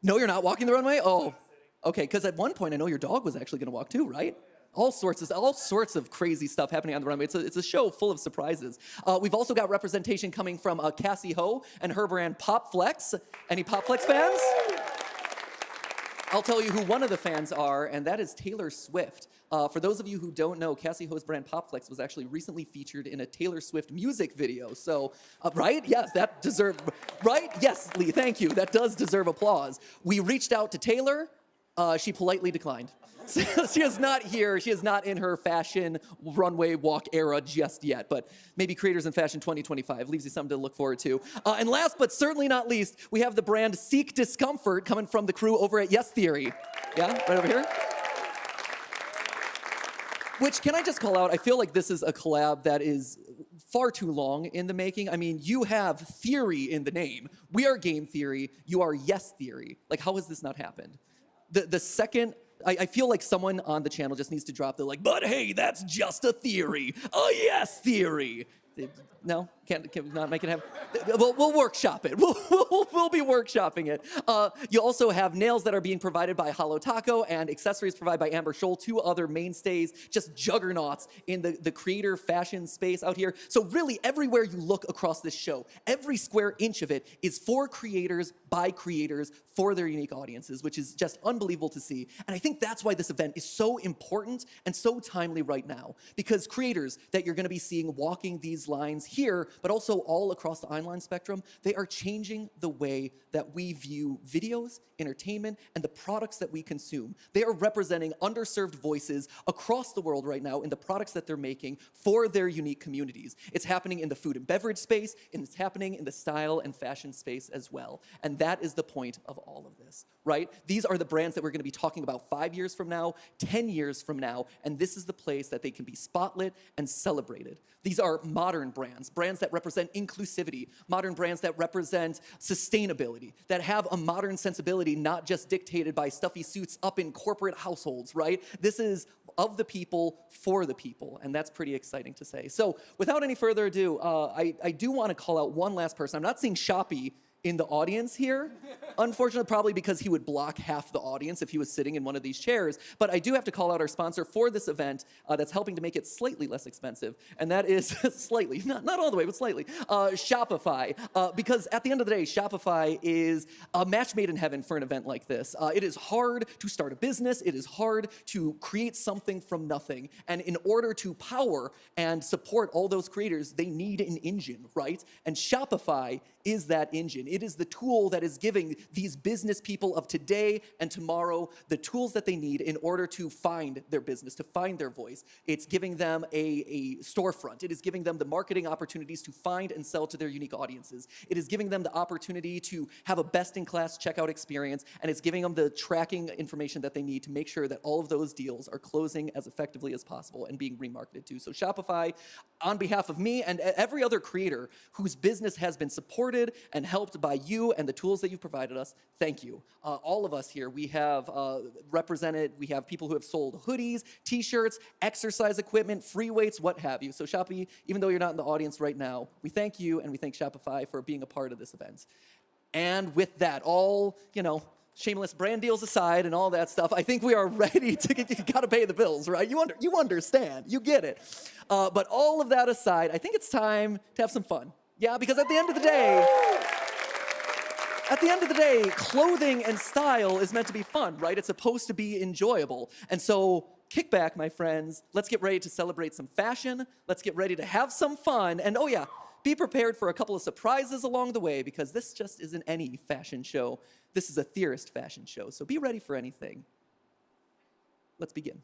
Speaker 1: No, you're not walking the runway? Oh, okay, because at one point I know your dog was actually going to walk too, right? All sorts of crazy stuff happening on the runway. It's a show full of surprises. We've also got representation coming from Cassey Ho and her brand PopFlex. Any PopFlex fans? I'll tell you who one of the fans are, and that is Taylor Swift. For those of you who don't know, Cassey Ho's brand PopFlex was actually recently featured in a Taylor Swift music video. So, right? Yes, that deserved, right? Yes, Lee, thank you. That does deserve applause. We reached out to Taylor. She politely declined. She is not here. She is not in her fashion runway walk era just yet, but maybe Creators in Fashion 2025 leaves you something to look forward to. And last but certainly not least, we have the brand Seek Discomfort coming from the crew over at Yes Theory. Yeah, right over here. Which, can I just call out, I feel like this is a collab that is far too long in the making. I mean, you have theory in the name. We are Game Theory. You are Yes Theory. Like, how has this not happened? The second, I feel like someone on the channel just needs to drop the but hey, that's just a theory. A yes theory. No, can't not make it happen. We'll workshop it. We'll be workshopping it. You also have nails that are being provided by Hollow Taco and accessories provided by Amber Scholl, 2 other mainstays, just juggernauts in the creator fashion space out here. So really, everywhere you look across this show, every square inch of it is for creators, by creators, for their unique audiences, which is just unbelievable to see. And I think that's why this event is so important and so timely right now, because creators that you're going to be seeing walking these lines here, but also all across the online spectrum, they are changing the way that we view videos, entertainment, and the products that we consume. They are representing underserved voices across the world right now in the products that they're making for their unique communities. It's happening in the food and beverage space, and it's happening in the style and fashion space as well. And that is the point of all of this, right? These are the brands that we're going to be talking about 5 years from now, 10 years from now, and this is the place that they can be spotlit and celebrated. These are modern brands that represent inclusivity, modern brands that represent sustainability, that have a modern sensibility, not just dictated by stuffy suits up in corporate households, right? This is of the people, for the people, and that's pretty exciting to say. So without any further ado, I do want to call out one last person. I'm not seeing Shoppy in the audience here. Unfortunately, probably because he would block half the audience if he was sitting in one of these chairs. But I do have to call out our sponsor for this event that's helping to make it slightly less expensive, and that is slightly, not all the way, but slightly, Shopify. Because at the end of the day, Shopify is a match made in heaven for an event like this. It is hard to start a business. It is hard to create something from nothing. And in order to power and support all those creators, they need an engine, right? And Shopify is that engine. It is the tool that is giving these business people of today and tomorrow the tools that they need in order to find their business, to find their voice. It's giving them a storefront. It is giving them the marketing opportunities to find and sell to their unique audiences. It is giving them the opportunity to have a best-in-class checkout experience, and it's giving them the tracking information that they need to make sure that all of those deals are closing as effectively as possible and being remarketed to. So Shopify, on behalf of me and every other creator whose business has been supported and helped by you and the tools that you've provided us, thank you. All of us here, we have we have people who have sold hoodies, t-shirts, exercise equipment, free weights, what have you. So Shopee, even though you're not in the audience right now, we thank you and we thank Shopify for being a part of this event. And with that, all, shameless brand deals aside and all that stuff, I think we are ready to you gotta pay the bills, right? You understand, you get it. But all of that aside, I think it's time to have some fun. Yeah, because at the end of the day, at the end of the day, clothing and style is meant to be fun, right? It's supposed to be enjoyable. And so, kick back, my friends. Let's get ready to celebrate some fashion. Let's get ready to have some fun. And oh yeah, be prepared for a couple of surprises along the way, because this just isn't any fashion show. This is a Theorist fashion show, so be ready for anything. Let's begin.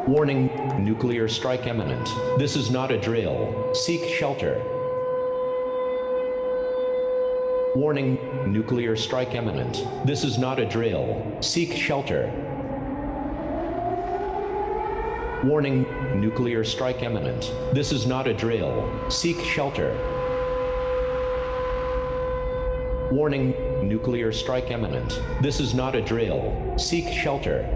Speaker 11: Warning, nuclear strike imminent. This is not a drill. Seek shelter. Warning, nuclear strike imminent. This is not a drill. Seek shelter. Warning, nuclear strike imminent. This is not a drill. Seek shelter. Warning, nuclear strike imminent. This is not a drill. Seek shelter.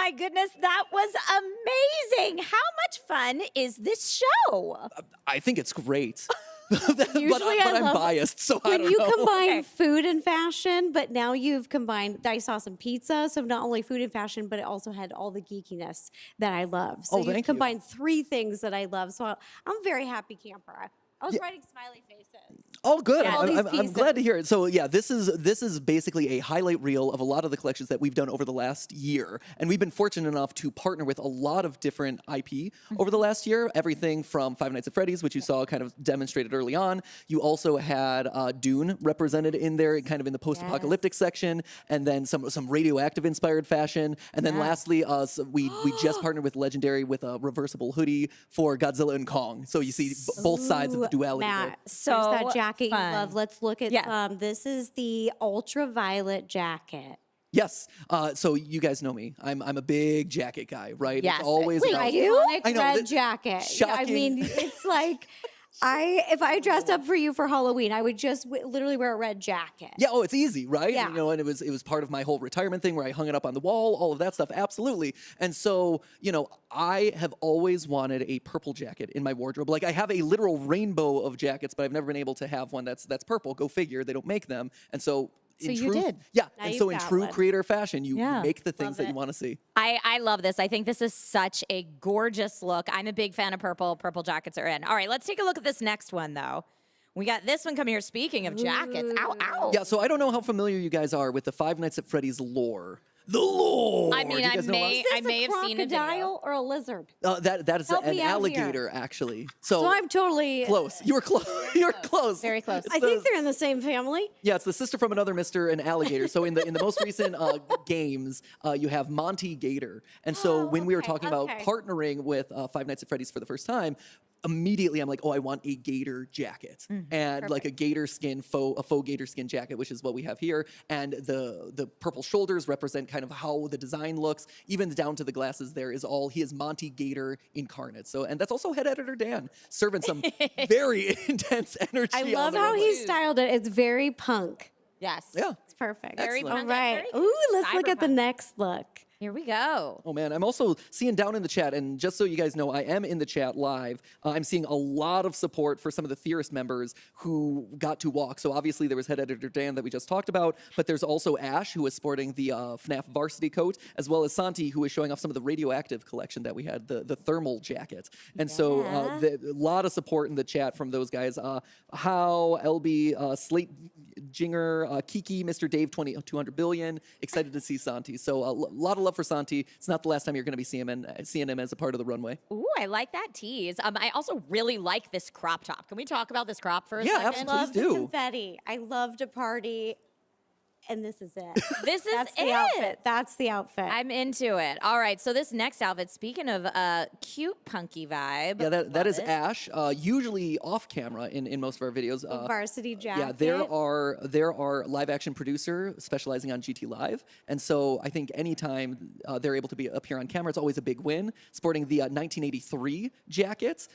Speaker 9: my goodness, that was amazing. How much fun is this show?
Speaker 1: I think it's great.
Speaker 10: Usually
Speaker 1: but I'm
Speaker 10: love
Speaker 1: biased, so I
Speaker 10: when
Speaker 1: don't
Speaker 10: you
Speaker 1: know.
Speaker 10: combine
Speaker 9: Okay.
Speaker 10: food and fashion, but now you've combined. I saw some pizza, so not only food and fashion, but it also had all the geekiness that I love. So
Speaker 1: Oh,
Speaker 10: you've
Speaker 1: thank you.
Speaker 10: combined three things that I love. So I'm a very happy camper. I was writing smiley faces.
Speaker 1: Oh, good.
Speaker 10: All these
Speaker 1: I'm glad to
Speaker 10: pieces.
Speaker 1: hear it. So yeah, this is basically a highlight reel of a lot of the collections that we've done over the last year, and we've been fortunate enough to partner with a lot of different IP over the last year. Everything from Five Nights at Freddy's, which you saw kind of demonstrated early on. You also had Dune represented in there, kind of in the post-apocalyptic section, and then some radioactive inspired fashion, and then lastly, we just partnered with Legendary with a reversible hoodie for Godzilla and Kong. So you see both sides of the duality there.
Speaker 10: Matt,
Speaker 9: So
Speaker 10: there's that jacket
Speaker 9: fun.
Speaker 10: you love. Let's look at this is the ultraviolet jacket.
Speaker 1: Yes. So you guys know me. I'm a big jacket guy, right?
Speaker 9: Yes.
Speaker 1: It's always
Speaker 10: Wait,
Speaker 1: about
Speaker 10: iconic
Speaker 1: I know,
Speaker 10: red
Speaker 1: that-
Speaker 10: jacket. Yeah, I
Speaker 1: shocking.
Speaker 10: mean, it's like if I dressed up for you for Halloween, I would just literally wear a red jacket.
Speaker 1: Yeah, oh, it's easy, right?
Speaker 10: Yeah.
Speaker 1: You know, and it was part of my whole retirement thing where I hung it up on the wall, all of that stuff, absolutely. And so, you know, I have always wanted a purple jacket in my wardrobe. Like I have a literal rainbow of jackets, but I've never been able to have one that's purple. Go figure, they don't make them. And so
Speaker 9: So
Speaker 1: in
Speaker 9: you
Speaker 1: true,
Speaker 9: did.
Speaker 1: Yeah.
Speaker 10: Now
Speaker 1: and
Speaker 10: you've
Speaker 1: so in
Speaker 10: got
Speaker 1: true
Speaker 10: one.
Speaker 1: creator fashion, you
Speaker 9: Yeah.
Speaker 1: make the things
Speaker 10: Love
Speaker 1: that you
Speaker 10: it.
Speaker 1: want to see.
Speaker 9: I love this. I think this is such a gorgeous look. I'm a big fan of purple. Purple jackets are in. All right, let's take a look at this next one, though. We got this one coming here. Speaking of jackets, ow, ow.
Speaker 1: Yeah, so I don't know how familiar you guys are with the Five Nights at Freddy's lore. The lore.
Speaker 9: I mean,
Speaker 1: Do you
Speaker 9: I
Speaker 1: guys know about
Speaker 9: may,
Speaker 1: it?
Speaker 9: I may
Speaker 10: Is
Speaker 9: have
Speaker 10: this a
Speaker 9: seen a video.
Speaker 10: crocodile or a lizard?
Speaker 1: That is
Speaker 10: Help
Speaker 1: an
Speaker 10: me out here.
Speaker 1: alligator, actually. So,
Speaker 10: So I'm totally
Speaker 1: close. You were close. You were close.
Speaker 9: Very close.
Speaker 1: It's
Speaker 10: I think
Speaker 1: the-
Speaker 10: they're in the same family.
Speaker 1: Yeah, it's the sister from another Mister and alligator. So in the most recent games, you have Monty Gator. And so when we were
Speaker 10: okay,
Speaker 1: talking
Speaker 10: okay.
Speaker 1: about partnering with Five Nights at Freddy's for the first time, immediately I'm like, oh, I want a gator jacket and like a gator skin a faux gator skin jacket, which is what we have here. And the purple shoulders represent kind of how the design looks. Even down to the glasses, he is Monty Gator incarnate. So and that's also head editor Dan serving some very intense energy.
Speaker 10: I
Speaker 1: on
Speaker 10: love
Speaker 1: the
Speaker 10: how
Speaker 1: runway.
Speaker 10: he styled it. It's very punk.
Speaker 9: Yes.
Speaker 1: Yeah.
Speaker 10: It's perfect.
Speaker 9: Very
Speaker 1: Excellent.
Speaker 10: All
Speaker 9: punk,
Speaker 10: right.
Speaker 9: very
Speaker 10: Ooh, let's look at the
Speaker 9: cyberpunk.
Speaker 10: next look.
Speaker 9: Here we go.
Speaker 1: Oh man, I'm also seeing down in the chat, and just so you guys know, I am in the chat live. I'm seeing a lot of support for some of the Theorist members who got to walk. So obviously there was head editor Dan that we just talked about, but there's also Ash who is sporting the FNAF varsity coat, as well as Santi who is showing off some of the radioactive collection that we had, the thermal jacket. And so a lot of support in the chat from those guys. How, LB, Slate Jinger, Kiki, Mr. Dave, 200 billion. Excited to see Santi. So a lot of love for Santi. It's not the last time you're going to be seeing him as a part of the runway.
Speaker 9: Ooh, I like that tease. I also really like this crop top. Can we talk about this crop for a
Speaker 1: Yeah,
Speaker 9: second?
Speaker 1: absolutely.
Speaker 10: Love
Speaker 1: Please
Speaker 10: the
Speaker 1: do.
Speaker 10: confetti. I love to party. And this is it.
Speaker 9: This is
Speaker 10: That's
Speaker 9: it.
Speaker 10: the outfit. That's the outfit.
Speaker 9: I'm into it. All right, so this next outfit, speaking of cute punky vibe.
Speaker 1: Yeah, that is
Speaker 9: love it.
Speaker 1: Ash. Usually off camera in most of our videos.
Speaker 10: The varsity jacket.
Speaker 1: Yeah, there are live action producer specializing on GT Live, and so I think anytime they're able to appear on camera, it's always a big win. Sporting the 1983 jackets,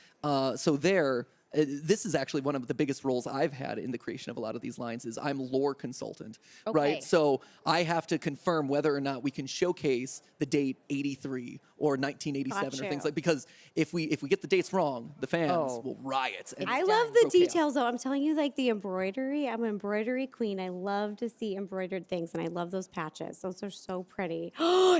Speaker 1: this is actually one of the biggest roles I've had in the creation of a lot of these lines is I'm lore consultant,
Speaker 9: Okay.
Speaker 1: right? So I have to confirm whether or not we can showcase the date 83 or 1987
Speaker 10: Got
Speaker 1: or things
Speaker 10: you.
Speaker 1: like, because if we get the dates wrong, the fans
Speaker 9: Oh.
Speaker 1: will riot. And
Speaker 10: I
Speaker 1: it's
Speaker 10: love the
Speaker 1: so chaos.
Speaker 10: details though. I'm telling you, like the embroidery. I'm an embroidery queen. I love to see embroidered things, and I love those patches. Those are so pretty.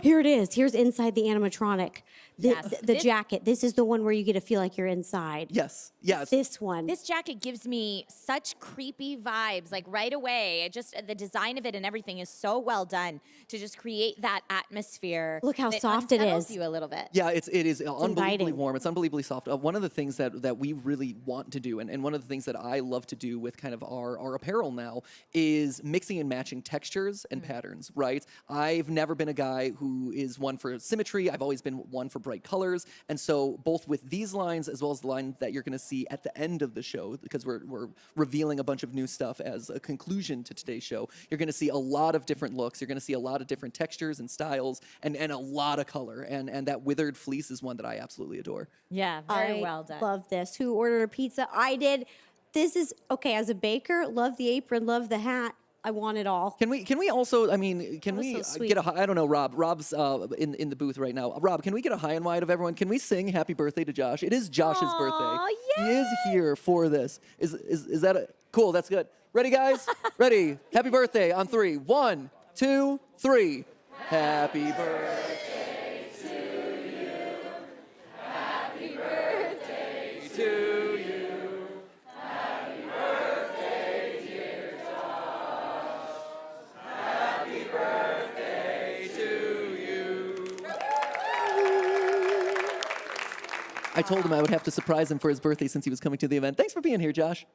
Speaker 10: Here it is. Here's inside the animatronic.
Speaker 9: Yes.
Speaker 10: The
Speaker 9: This-
Speaker 10: jacket. This is the one where you get to feel like you're inside.
Speaker 1: Yes, yes.
Speaker 10: This one.
Speaker 9: This jacket gives me such creepy vibes, like right away. The design of it and everything is so well done to just create that atmosphere.
Speaker 10: Look how
Speaker 9: that
Speaker 10: soft it
Speaker 9: unsettles
Speaker 10: is.
Speaker 9: you a little bit.
Speaker 1: Yeah, it is unbelievably
Speaker 10: inviting.
Speaker 1: warm. It's unbelievably soft. One of the things that we really want to do, and one of the things that I love to do with kind of our apparel now, is mixing and matching textures and patterns, right? I've never been a guy who is one for symmetry. I've always been one for bright colors. And so both with these lines as well as the line that you're going to see at the end of the show, because we're revealing a bunch of new stuff as a conclusion to today's show, you're going to see a lot of different looks. You're going to see a lot of different textures and styles and a lot of color. And that withered fleece is one that I absolutely adore.
Speaker 9: Yeah, very
Speaker 10: I
Speaker 9: well done.
Speaker 10: love this. Who ordered a pizza? I did. This is okay. As a baker, love the apron, love the hat. I want it all.
Speaker 1: Can we also? I mean, can
Speaker 10: That was
Speaker 1: we
Speaker 10: so
Speaker 1: get a?
Speaker 10: sweet.
Speaker 1: I don't know, Rob. Rob's in the booth right now. Rob, can we get a high and wide of everyone? Can we sing "Happy Birthday" to Josh? It is Josh's birthday.
Speaker 9: Aw,
Speaker 1: He is here for this. Is that cool? That's good. Ready, guys? Ready? Happy birthday on 3. 1, 2, 3. Happy birthday to you. Happy birthday to you. Happy birthday, dear Josh. Happy birthday to you. I told him I would have to surprise him for his birthday since he was coming to the event. Thanks for being here, Josh.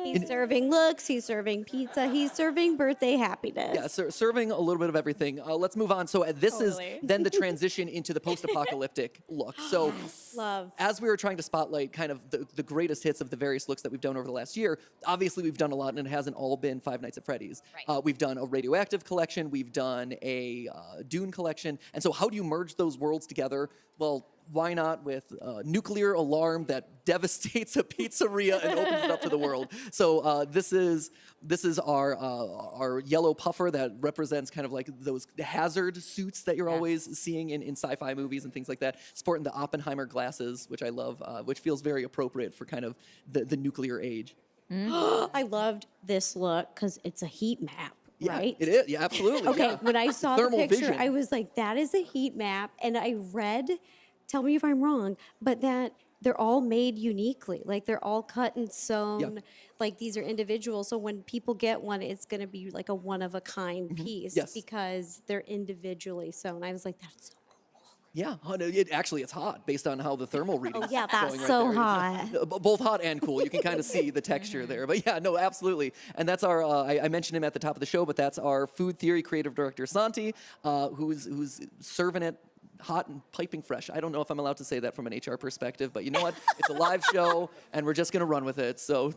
Speaker 10: He's serving looks, he's serving pizza, he's serving birthday happiness.
Speaker 1: Yeah, serving a little bit of everything. Let's move on. So this is then the transition into the post-apocalyptic look. So
Speaker 10: Love.
Speaker 1: as we were trying to spotlight kind of the greatest hits of the various looks that we've done over the last year, obviously we've done a lot, and it hasn't all been Five Nights at Freddy's.
Speaker 9: Right.
Speaker 1: We've done a radioactive collection, we've done a Dune collection, and so how do you merge those worlds together? Well, why not with a nuclear alarm that devastates a pizzeria and opens it up to the world? So this is our yellow puffer that represents kind of like those hazard suits that you're always seeing in sci-fi movies and things like that. Sporting the Oppenheimer glasses, which I love, which feels very appropriate for kind of the nuclear age.
Speaker 10: I loved this look because it's a heat map,
Speaker 1: Yeah,
Speaker 10: right?
Speaker 1: it is. Yeah, absolutely.
Speaker 10: Okay,
Speaker 1: yeah.
Speaker 10: when I saw the
Speaker 1: Thermal
Speaker 10: picture,
Speaker 1: vision.
Speaker 10: I was like, that is a heat map. And I read, tell me if I'm wrong, but that they're all made uniquely. Like they're all cut and sewn. Like these are individual. So when people get one, it's going to be like a one of a kind piece
Speaker 1: Yes.
Speaker 10: because they're individually sewn. I was like, that's so
Speaker 1: Yeah, it's hot based on how the thermal reading.
Speaker 10: yeah, that's
Speaker 1: going right
Speaker 10: so
Speaker 1: there.
Speaker 10: hot.
Speaker 1: Both hot and cool. You can kind of see the texture there. But yeah, no, absolutely. And that's our. I mentioned him at the top of the show, but that's our food theory creative director Santi, who's serving it hot and piping fresh. I don't know if I'm allowed to say that from an HR perspective, but you know what? It's a live show, and we're just gonna run with it. So.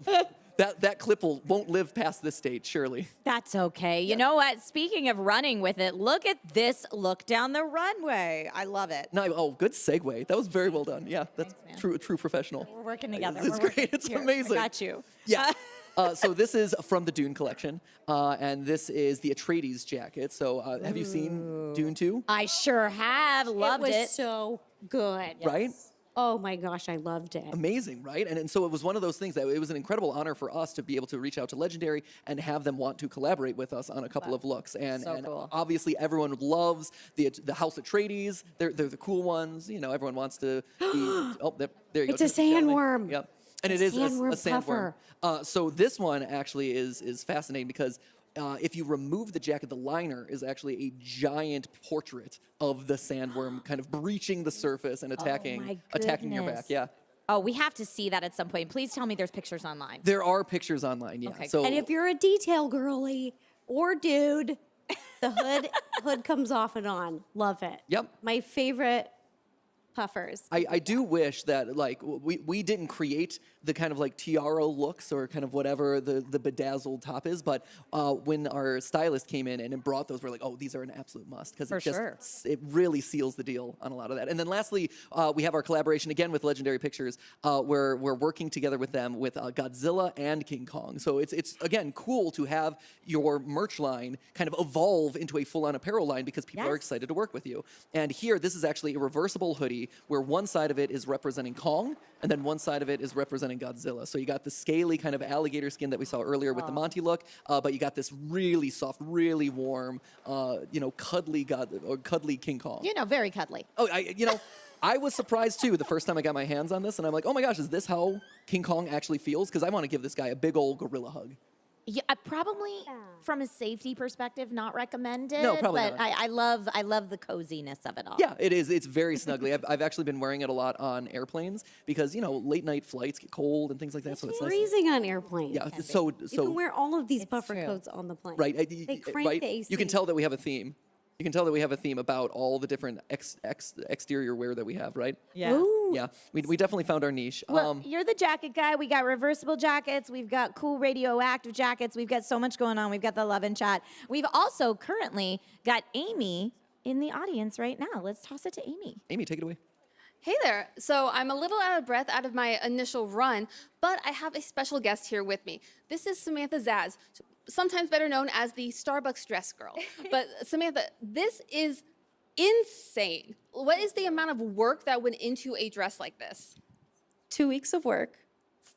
Speaker 1: That clip won't live past this stage, surely.
Speaker 9: That's okay. You know what? Speaking of running with it, look at this look down the runway. I love it.
Speaker 1: No, good segue. That was very well done. Yeah, that's
Speaker 9: Thanks, man.
Speaker 1: true professional.
Speaker 9: We're working together.
Speaker 1: It's
Speaker 9: We're
Speaker 1: great.
Speaker 9: working-
Speaker 1: It's
Speaker 9: Here,
Speaker 1: amazing.
Speaker 9: I got you.
Speaker 1: Yeah. So this is from the Dune collection, and this is the Atreides jacket. So have you seen Dune 2?
Speaker 9: I sure have. Loved
Speaker 10: it
Speaker 9: it.
Speaker 10: was so good.
Speaker 1: Right?
Speaker 10: Oh my gosh, I loved it.
Speaker 1: Amazing, right? And so it was one of those things that it was an incredible honor for us to be able to reach out to Legendary and have them want to collaborate with us on a couple of looks. And,
Speaker 9: So
Speaker 1: and
Speaker 9: cool.
Speaker 1: obviously everyone loves the House Atreides. They're the cool ones. You know, everyone wants to be. Oh, there you go.
Speaker 10: It's a
Speaker 1: Just showing.
Speaker 10: sandworm.
Speaker 1: Yep. And it is a sandworm. So this one actually is fascinating because if you remove the jacket, the liner is actually a giant portrait of the sandworm kind of breaching the surface and attacking
Speaker 9: my
Speaker 1: your back.
Speaker 9: goodness.
Speaker 1: Yeah.
Speaker 9: Oh, we have to see that at some point. Please tell me there's pictures online.
Speaker 1: There are pictures online, yeah.
Speaker 9: Okay,
Speaker 1: So
Speaker 10: And if you're a detail girly or dude, the hood comes off and on. Love it.
Speaker 1: Yep.
Speaker 10: My favorite puffers.
Speaker 1: I do wish that like we didn't create the kind of like tiara looks or kind of whatever the bedazzled top is, but when our stylist came in and brought those, we're like, oh, these are an absolute must because
Speaker 9: For
Speaker 1: it just
Speaker 9: sure.
Speaker 1: it really seals the deal on a lot of that. And then lastly, we have our collaboration again with Legendary Pictures. Where we're working together with them with Godzilla and King Kong. So it's again cool to have your merch line kind of evolve into a full-on apparel line because people are
Speaker 9: Yes.
Speaker 1: excited to work with you. And here, this is actually a reversible hoodie where one side of it is representing Kong and then one side of it is representing Godzilla. So you got the scaly kind of alligator skin that we saw earlier with the Monty look, but you got this really soft, really warm, cuddly cuddly King Kong.
Speaker 9: You know, very cuddly.
Speaker 1: Oh, I was surprised too the first time I got my hands on this, and I'm like, oh my gosh, is this how King Kong actually feels? Because I want to give this guy a big old gorilla hug.
Speaker 9: Yeah, probably from a safety perspective, not recommended.
Speaker 1: No, probably
Speaker 9: but
Speaker 1: not.
Speaker 9: I love the coziness of it all.
Speaker 1: Yeah, it is. It's very snuggly. I've actually been wearing it a lot on airplanes because late night flights get cold and things like that. So it's nice.
Speaker 10: Freezing on airplanes.
Speaker 1: Yeah,
Speaker 10: You can wear all of these puffer
Speaker 9: true.
Speaker 10: coats on the plane.
Speaker 1: right.
Speaker 10: They crank
Speaker 1: right.
Speaker 10: the AC.
Speaker 1: You can tell that we have a theme. You can tell that we have a theme about all the different exterior wear that we have, right?
Speaker 9: Yeah.
Speaker 10: Ooh.
Speaker 1: Yeah, we definitely found our niche.
Speaker 9: Well, you're the jacket guy. We got reversible jackets. We've got cool radioactive jackets. We've got so much going on. We've got the love and chat. We've also currently got Amy in the audience right now. Let's toss it to Amy.
Speaker 1: Amy, take it away.
Speaker 2: Hey there. So I'm a little out of breath out of my initial run, but I have a special guest here with me. This is Samantha Zaz, sometimes better known as the Starbucks dress girl. But Samantha, this is insane. What is the amount of work that went into a dress like this?
Speaker 12: 2 weeks of work,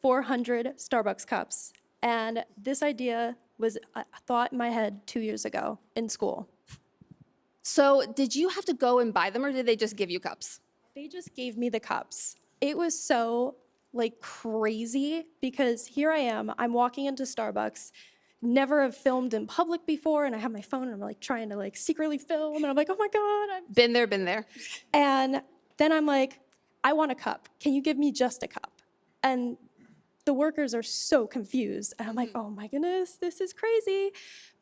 Speaker 12: 400 Starbucks cups. And this idea was a thought in my head 2 years ago in school.
Speaker 2: So did you have to go and buy them, or did they just give you cups?
Speaker 12: They just gave me the cups. It was so like crazy because here I am, I'm walking into Starbucks, never have filmed in public before, and I have my phone and I'm like trying to like secretly film, and I'm like, oh my God.
Speaker 2: Been there.
Speaker 12: And then I'm like, I want a cup. Can you give me just a cup? And the workers are so confused. And I'm like, oh my goodness, this is crazy.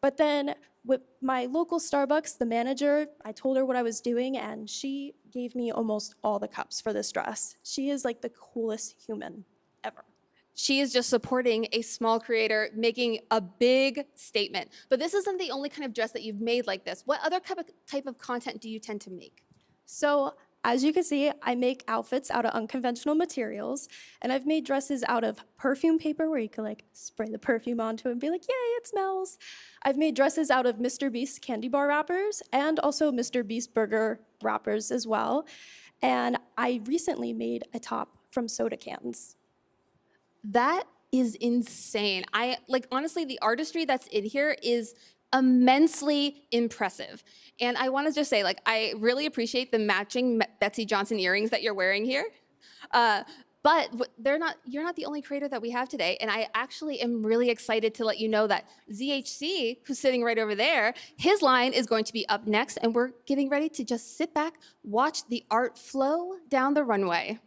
Speaker 12: But then with my local Starbucks, the manager, I told her what I was doing, and she gave me almost all the cups for this dress. She is like the coolest human ever.
Speaker 2: She is just supporting a small creator, making a big statement. But this isn't the only kind of dress that you've made like this. What other type of content do you tend to make?
Speaker 12: So as you can see, I make outfits out of unconventional materials, and I've made dresses out of perfume paper where you can like spray the perfume onto it and be like, yay, it smells. I've made dresses out of Mr. Beast candy bar wrappers and also Mr. Beast burger wrappers as well. And I recently made a top from soda cans.
Speaker 2: That is insane. Honestly, the artistry that's in here is immensely impressive. And I want to just say, I really appreciate the matching Betsy Johnson earrings that you're wearing here. But you're not the only creator that we have today. And I actually am really excited to let you know that ZHC, who's sitting right over there, his line is going to be up next. And we're getting ready to just sit back, watch the art flow down the runway.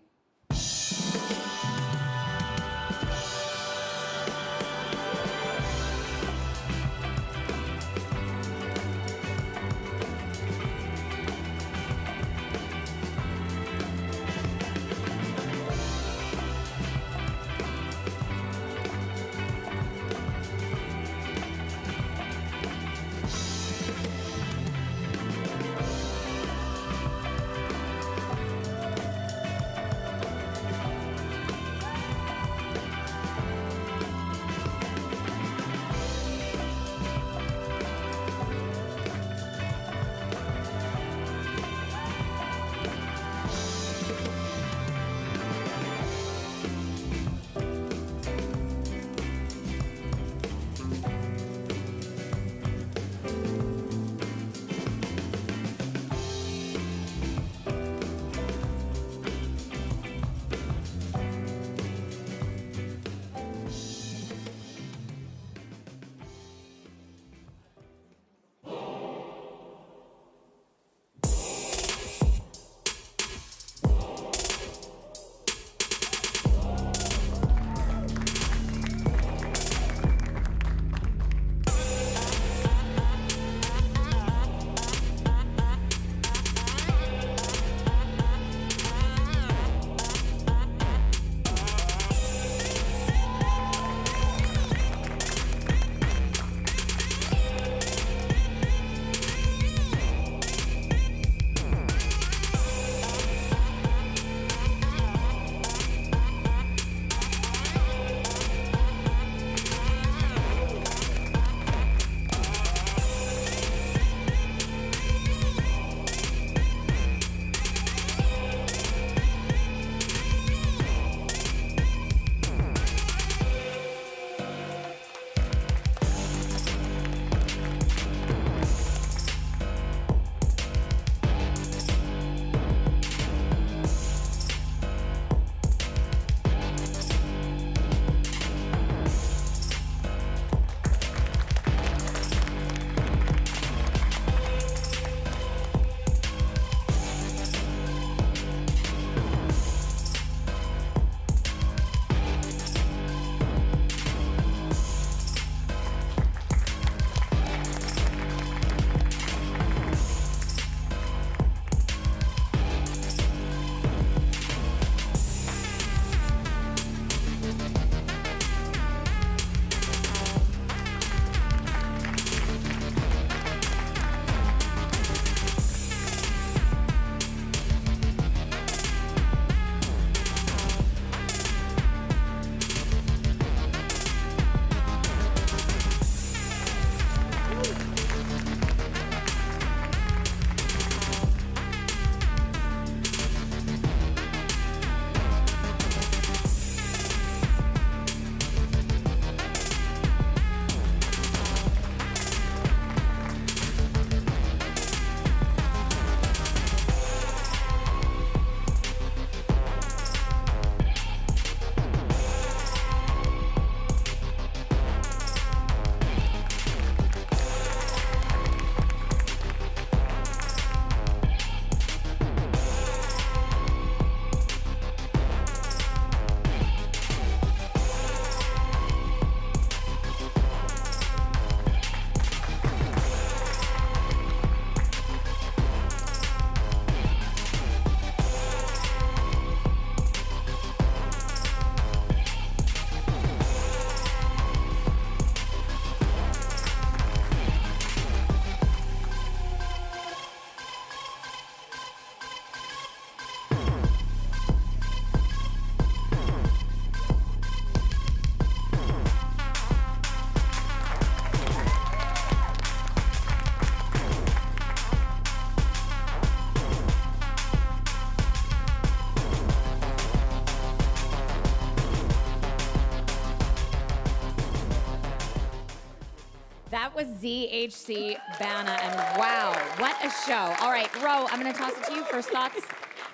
Speaker 9: That was ZHC Banna, and wow, what a show. All right, Ro, I'm going to toss it to you. First thoughts?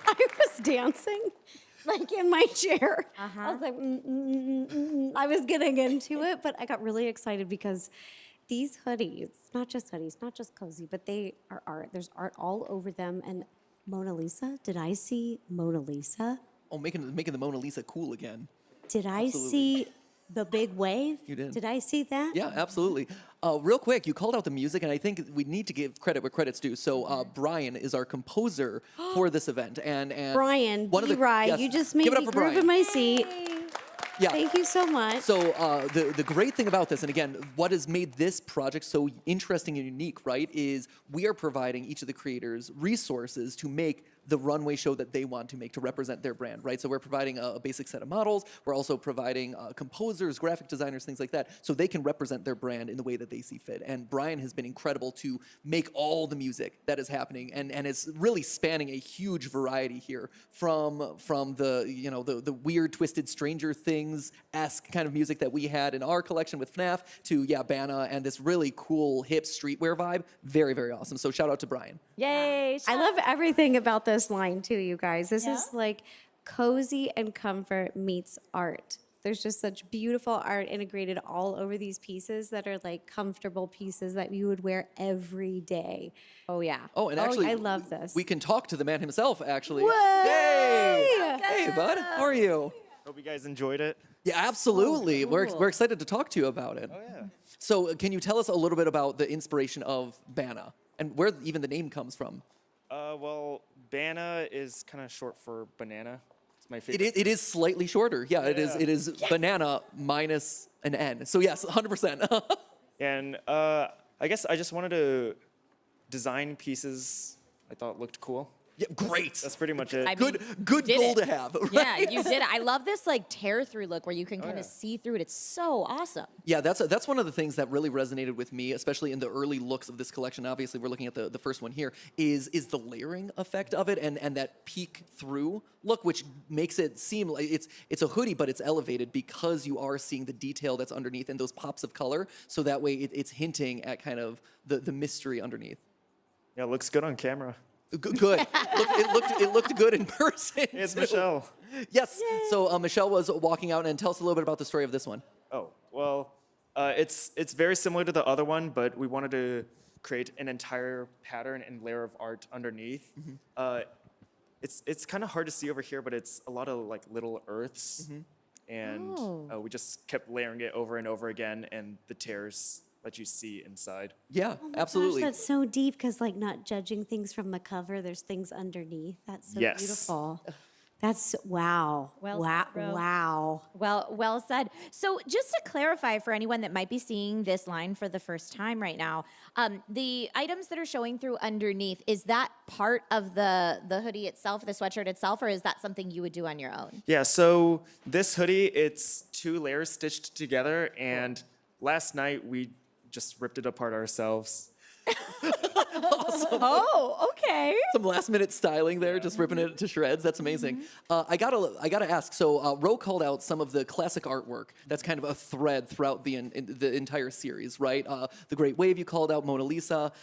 Speaker 10: I was dancing, like in my chair.
Speaker 9: Uh-huh.
Speaker 10: I was like, I was getting into it, but I got really excited because these hoodies, not just hoodies, not just cozy, but they are art. There's art all over them. And Mona Lisa, did I see Mona Lisa?
Speaker 1: Oh, making the Mona Lisa cool again.
Speaker 10: Did I
Speaker 1: Absolutely.
Speaker 10: see the big wave?
Speaker 1: You did.
Speaker 10: Did I see that?
Speaker 1: Yeah, absolutely. Real quick, you called out the music, and I think we need to give credit where credit's due. So Brian is our composer for this event, and
Speaker 10: Brian,
Speaker 1: one of the
Speaker 10: right,
Speaker 1: yes,
Speaker 10: you just made
Speaker 1: give it up
Speaker 10: me
Speaker 1: for
Speaker 10: groove
Speaker 1: Brian.
Speaker 10: in my seat.
Speaker 1: Yeah.
Speaker 10: Thank you so much.
Speaker 1: So the great thing about this, and again, what has made this project so interesting and unique, right, is we are providing each of the creators resources to make the runway show that they want to make to represent their brand, right? So we're providing a basic set of models. We're also providing composers, graphic designers, things like that, so they can represent their brand in the way that they see fit. And Brian has been incredible to make all the music that is happening, and it's really spanning a huge variety here from the weird, twisted Stranger Things-esque kind of music that we had in our collection with FNAF to Banna and this really cool hip streetwear vibe. Very, very awesome. So shout out to Brian.
Speaker 9: Yay.
Speaker 10: I love everything about this line too, you guys. This is like cozy and comfort meets art. There's just such beautiful art integrated all over these pieces that are like comfortable pieces that you would wear every day. Oh yeah.
Speaker 1: Oh, and actually,
Speaker 10: I love this.
Speaker 1: We can talk to the man himself, actually.
Speaker 10: Whoa!
Speaker 1: Yay! Hey, bud. How are you?
Speaker 13: Hope you guys enjoyed it.
Speaker 1: Yeah, absolutely.
Speaker 10: Oh,
Speaker 1: We're
Speaker 10: cool.
Speaker 1: excited to talk to you about it.
Speaker 13: Oh, yeah.
Speaker 1: So, can you tell us a little bit about the inspiration of Banna and where even the name comes from?
Speaker 13: Well, Banna is kind of short for banana. It's my favorite.
Speaker 1: It is slightly shorter. Yeah, it is.
Speaker 13: Yeah.
Speaker 1: It is banana minus an N. So yes, 100%.
Speaker 13: And I guess I just wanted to design pieces I thought looked cool.
Speaker 1: Yeah, great.
Speaker 13: That's pretty much it.
Speaker 9: I mean,
Speaker 1: Good
Speaker 9: did
Speaker 1: goal
Speaker 9: it.
Speaker 1: to have.
Speaker 9: Yeah,
Speaker 1: right?
Speaker 9: you did it. I love this like tear through look where you can kind
Speaker 13: yeah.
Speaker 9: of see through it. It's so awesome.
Speaker 1: Yeah, that's one of the things that really resonated with me, especially in the early looks of this collection. Obviously, we're looking at the first one here, is the layering effect of it and that peek through look, which makes it seem like it's a hoodie, but it's elevated because you are seeing the detail that's underneath and those pops of color. So that way it's hinting at kind of the mystery underneath.
Speaker 13: Yeah, it looks good on camera.
Speaker 1: Good. It looked good in person.
Speaker 13: It's
Speaker 1: too.
Speaker 13: Michelle.
Speaker 1: Yes. So Michelle was walking out, and tell us a little bit about the story of this one.
Speaker 13: Oh, well, it's very similar to the other one, but we wanted to create an entire pattern and layer of art underneath. It's kind of hard to see over here, but it's a lot of like little earths, and we just kept layering it over and over again, and the tears that you see inside.
Speaker 1: Yeah,
Speaker 10: Oh my
Speaker 1: absolutely.
Speaker 10: Gosh, that's so deep because like not judging things from the cover, there's things underneath. That's so
Speaker 13: Yes.
Speaker 10: beautiful. That's wow.
Speaker 9: Well
Speaker 10: wow.
Speaker 9: said, Ro.
Speaker 10: Wow.
Speaker 9: Well said. So just to clarify for anyone that might be seeing this line for the first time right now, the items that are showing through underneath, is that part of the hoodie itself, the sweatshirt itself, or is that something you would do on your own?
Speaker 13: Yeah, so this hoodie, it's 2 layers stitched together, and last night we just ripped it apart ourselves.
Speaker 9: Oh, okay.
Speaker 1: Some last minute styling there, just ripping it to shreds. That's amazing. I gotta ask. So Ro called out some of the classic artwork that's kind of a thread throughout the entire series, right? The Great Wave you called out, Mona Lisa.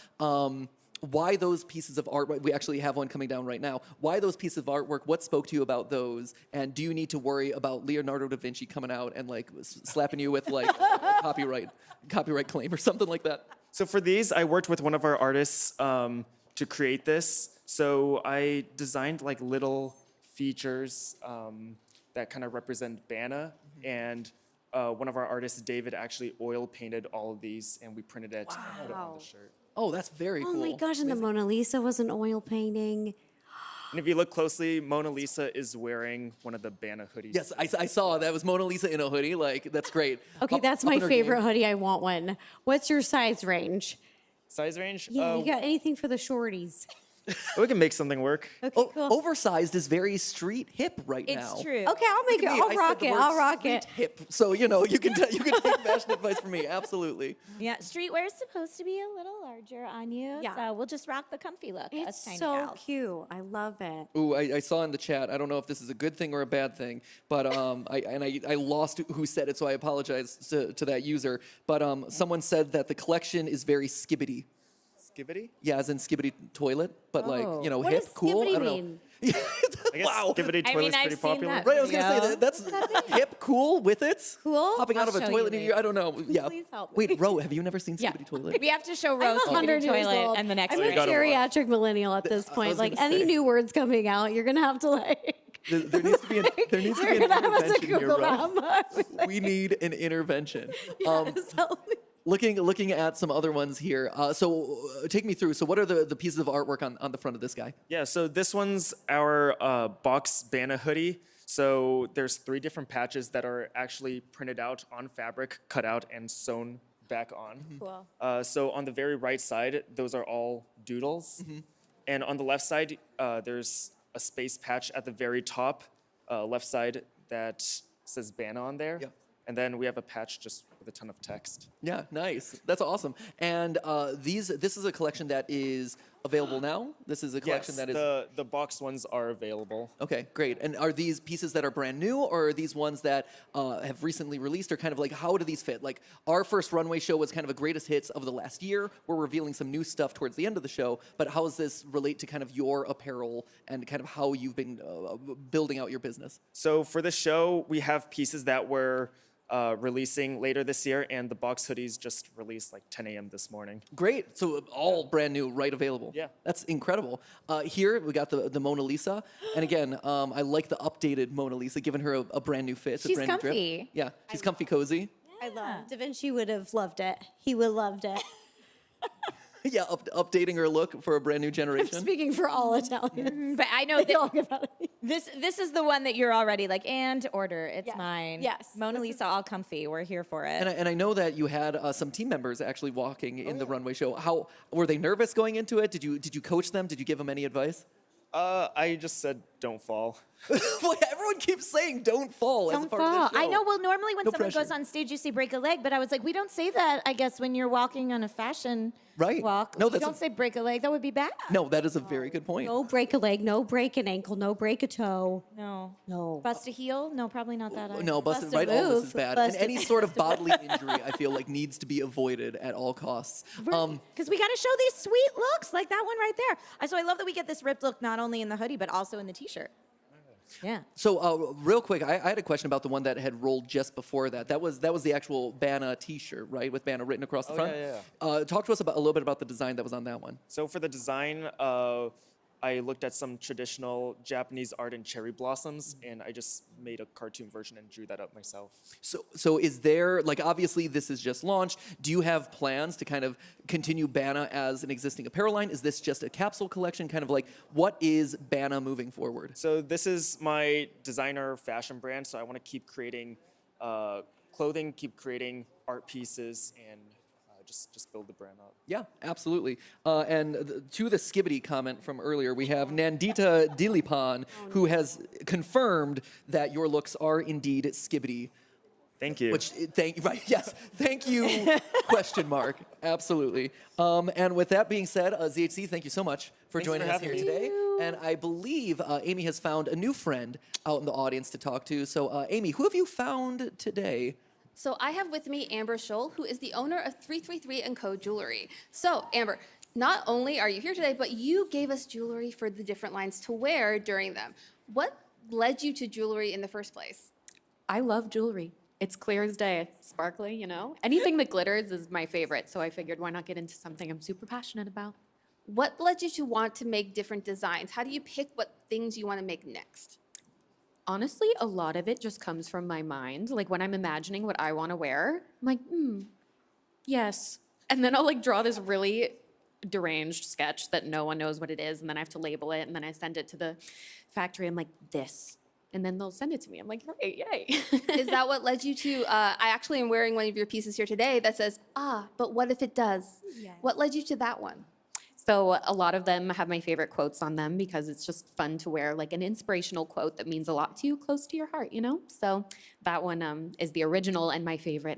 Speaker 1: Why those pieces of art? We actually have one coming down right now. Why those pieces of artwork? What spoke to you about those? And do you need to worry about Leonardo da Vinci coming out and like slapping you with like a copyright claim or something like that?
Speaker 13: So for these, I worked with one of our artists to create this. So I designed like little features that kind of represent Banna, and one of our artists, David, actually oil painted all of these, and we printed it and put it on the shirt.
Speaker 1: Oh, that's very
Speaker 10: Oh
Speaker 1: cool.
Speaker 10: my gosh, and the Mona Lisa was an oil painting.
Speaker 13: And if you look closely, Mona Lisa is wearing one of the Banna hoodies.
Speaker 1: Yes, I saw that was Mona Lisa in a hoodie. Like, that's great.
Speaker 10: Okay, that's
Speaker 1: Up
Speaker 10: my
Speaker 1: in her
Speaker 10: favorite
Speaker 1: game.
Speaker 10: hoodie. I want one. What's your size range?
Speaker 13: Size range?
Speaker 10: Yeah, you got anything for the shorties?
Speaker 13: we can make something work.
Speaker 10: Okay, cool.
Speaker 1: Oversized is very street hip right now.
Speaker 9: It's true.
Speaker 10: Okay, I'll make it.
Speaker 1: Me, I
Speaker 10: I'll
Speaker 1: said
Speaker 10: rock
Speaker 1: the
Speaker 10: it.
Speaker 1: word
Speaker 10: I'll rock
Speaker 1: street
Speaker 10: it.
Speaker 1: Hip, so you know you can take fashion advice from me. Absolutely.
Speaker 9: Yeah, streetwear is supposed to be a little larger on you.
Speaker 10: Yeah.
Speaker 9: So we'll just rock the comfy look.
Speaker 10: It's
Speaker 9: us tiny
Speaker 10: so
Speaker 9: gals.
Speaker 10: cute. I love it.
Speaker 1: Ooh, I saw in the chat. I don't know if this is a good thing or a bad thing, but I lost who said it, so I apologize to that user. But someone said that the collection is very skibbity.
Speaker 13: Skibbity?
Speaker 1: Yeah, as in skibbity toilet, but
Speaker 9: Oh.
Speaker 1: like you know,
Speaker 10: What
Speaker 1: hip,
Speaker 10: does
Speaker 1: cool.
Speaker 10: skibbity
Speaker 1: I don't know.
Speaker 10: mean?
Speaker 13: I guess
Speaker 1: Wow.
Speaker 13: Skibbity
Speaker 9: I mean,
Speaker 13: toilet's
Speaker 9: I've
Speaker 13: pretty
Speaker 9: seen
Speaker 13: popular.
Speaker 9: that.
Speaker 1: Right, I was gonna say
Speaker 9: Yeah.
Speaker 1: that's hip, cool with it.
Speaker 10: Cool?
Speaker 1: Hopping out
Speaker 9: I'll
Speaker 1: of a
Speaker 9: show
Speaker 1: toilet
Speaker 9: you,
Speaker 1: near you. I don't know. Yeah.
Speaker 10: Please help me.
Speaker 1: Wait, Ro, have you never seen
Speaker 9: Yeah.
Speaker 1: skibbity toilet?
Speaker 9: We have to show
Speaker 10: I'm
Speaker 9: Rose
Speaker 10: 100
Speaker 9: skibbity
Speaker 10: years
Speaker 9: toilet
Speaker 10: old.
Speaker 9: and the next
Speaker 10: I'm
Speaker 13: you
Speaker 10: a
Speaker 9: one.
Speaker 13: gotta watch.
Speaker 10: geriatric millennial at this
Speaker 1: I
Speaker 10: point.
Speaker 1: was
Speaker 10: Like
Speaker 1: gonna
Speaker 10: any
Speaker 1: say.
Speaker 10: new words coming out, you're gonna have to like.
Speaker 1: There needs to be an
Speaker 10: You're gonna have us
Speaker 1: intervention here,
Speaker 10: Google
Speaker 1: Ro.
Speaker 10: that.
Speaker 1: We need an intervention.
Speaker 10: Yes, help me.
Speaker 1: Looking at some other ones here. Take me through. So what are the pieces of artwork on the front of this guy?
Speaker 13: Yeah, so this one's our box Bana hoodie. So there's 3 different patches that are actually printed out on fabric, cut out, and sewn back on.
Speaker 10: Cool.
Speaker 13: So on the very right side, those are all doodles. And on the left side, there's a space patch at the very top left side that says Bana on there.
Speaker 1: Yeah.
Speaker 13: And then we have a patch just with a ton of text.
Speaker 1: Yeah, nice. That's awesome. And this is a collection that is available now. This is a collection
Speaker 13: Yes,
Speaker 1: that is
Speaker 13: the box ones are available.
Speaker 1: okay. Great. And are these pieces that are brand new, or are these ones that have recently released, or kind of like how do these fit? Like our first runway show was kind of a greatest hits of the last year. We're revealing some new stuff towards the end of the show. But how does this relate to kind of your apparel and kind of how you've been building out your business?
Speaker 13: So for the show, we have pieces that we're releasing later this year, and the box hoodies just released like 10 a.m. this morning.
Speaker 1: Great. So all brand new, right available.
Speaker 13: Yeah.
Speaker 1: That's incredible. Here we got the Mona Lisa. And again, I like the updated Mona Lisa, giving her a brand new fit.
Speaker 9: She's
Speaker 1: a brand new
Speaker 9: comfy.
Speaker 1: drip. Yeah, she's comfy cozy.
Speaker 10: I love. Da Vinci would have loved it. He would have loved it.
Speaker 1: Yeah, updating her look for a brand new
Speaker 10: I'm
Speaker 1: generation.
Speaker 10: speaking for all Italians.
Speaker 9: But I know
Speaker 10: They all
Speaker 9: that
Speaker 10: give out a-
Speaker 9: this is the one that you're already like, and order, it's
Speaker 10: Yes.
Speaker 9: mine.
Speaker 10: Yes.
Speaker 9: Mona Lisa, all comfy. We're here for it.
Speaker 1: And I know that you had some team members actually walking in the runway show. How were they nervous going into it? Did you coach them? Did you give them any advice?
Speaker 13: I just said don't fall.
Speaker 1: Well, everyone keeps saying don't fall as a
Speaker 9: Don't
Speaker 1: part
Speaker 9: fall.
Speaker 1: of the show.
Speaker 9: I know. Well, normally when
Speaker 1: No
Speaker 9: someone
Speaker 1: pressure.
Speaker 9: goes on stage, you say break a leg, but I was like, we don't say that. I guess when you're walking on a fashion
Speaker 1: Right.
Speaker 9: walk,
Speaker 1: No,
Speaker 9: you
Speaker 1: that's
Speaker 9: don't say break a leg. That would be bad.
Speaker 1: No, that is a very good point.
Speaker 10: No break a leg, no break an ankle, no break a toe.
Speaker 9: No.
Speaker 10: No.
Speaker 9: Bust a heel? No, probably not that. either.
Speaker 1: No, busted
Speaker 10: Bust a
Speaker 1: right. All this
Speaker 10: move.
Speaker 1: is bad.
Speaker 10: Bust
Speaker 1: And
Speaker 10: a-
Speaker 1: any sort of bodily injury, I feel like needs to be avoided at all costs.
Speaker 9: Because we got to show these sweet looks, like that one right there. So I love that we get this ripped look not only in the hoodie but also in the t-shirt. Yeah.
Speaker 1: So real quick, I had a question about the one that had rolled just before that. That was the actual Bana T-shirt, right, with Bana written across the
Speaker 13: Oh,
Speaker 1: front.
Speaker 13: yeah.
Speaker 1: Talk to us about a little bit about the design that was on that one.
Speaker 13: So for the design, I looked at some traditional Japanese art and cherry blossoms, and I just made a cartoon version and drew that up myself.
Speaker 1: So is there, like, obviously this is just launched. Do you have plans to kind of continue Bana as an existing apparel line? Is this just a capsule collection? Kind of like, what is Bana moving forward?
Speaker 13: So this is my designer fashion brand, so I want to keep creating clothing, keep creating art pieces, and just build the brand up.
Speaker 1: Yeah, absolutely. To the skibbity comment from earlier, we have Nandita Dilipan, who has confirmed that your looks are indeed skibbity.
Speaker 13: Thank you.
Speaker 1: Thank you, question mark. Absolutely. And with that being said, ZHC, thank you so much for
Speaker 13: Thanks
Speaker 1: joining
Speaker 13: for
Speaker 1: us here
Speaker 13: having me.
Speaker 1: today. And I believe Amy has found a new friend out in the audience to talk to. So Amy, who have you found today?
Speaker 2: So I have with me Amber Scholl, who is the owner of 333 & Co. Jewelry. So Amber, not only are you here today, but you gave us jewelry for the different lines to wear during them. What led you to jewelry in the first place?
Speaker 14: I love jewelry. It's clear as day, sparkly, you know. Anything that glitters is my favorite, so I figured why not get into something I'm super passionate about.
Speaker 2: What led you to want to make different designs? How do you pick what things you want to make next?
Speaker 14: Honestly, a lot of it just comes from my mind. Like when I'm imagining what I want to wear, I'm like, yes. And then I'll like draw this really deranged sketch that no one knows what it is, and then I have to label it, and then I send it to the factory. I'm like, this. And then they'll send it to me. I'm like, great, yay.
Speaker 2: Is that what led you to, I actually am wearing one of your pieces here today that says, but what if it does?
Speaker 14: Yes.
Speaker 2: What led you to that one?
Speaker 14: So a lot of them have my favorite quotes on them because it's just fun to wear like an inspirational quote that means a lot to you, close to your heart, you know? So that one is the original and my favorite.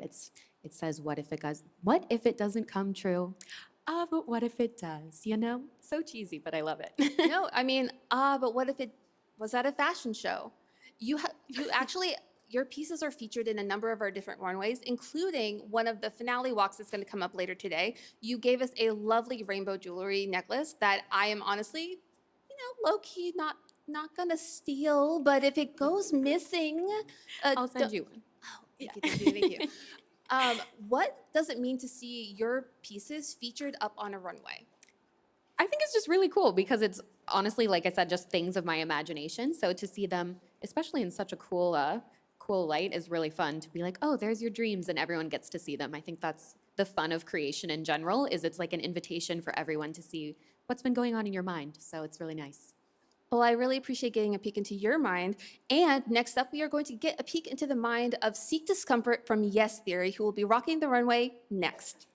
Speaker 14: It says, what if it doesn't come true? Ah, but what if it does, you know? So cheesy, but I love it.
Speaker 2: No, I mean, but what if it was at a fashion show? You actually, your pieces are featured in a number of our different runways, including one of the finale walks that's going to come up later today. You gave us a lovely rainbow jewelry necklace that I am honestly, low-key not going to steal, but if it goes missing,
Speaker 14: I'll send you one.
Speaker 2: Oh, thank you. What does it mean to see your pieces featured up on a runway?
Speaker 14: I think it's just really cool because it's honestly, like I said, just things of my imagination. So to see them, especially in such a cool light, is really fun to be like, oh, there's your dreams, and everyone gets to see them. I think that's the fun of creation in general, is it's like an invitation for everyone to see what's been going on in your mind. So it's really nice.
Speaker 2: Well, I really appreciate getting a peek into your mind. And next up, we are going to get a peek into the mind of Seek Discomfort from Yes Theory, who will be rocking the runway next.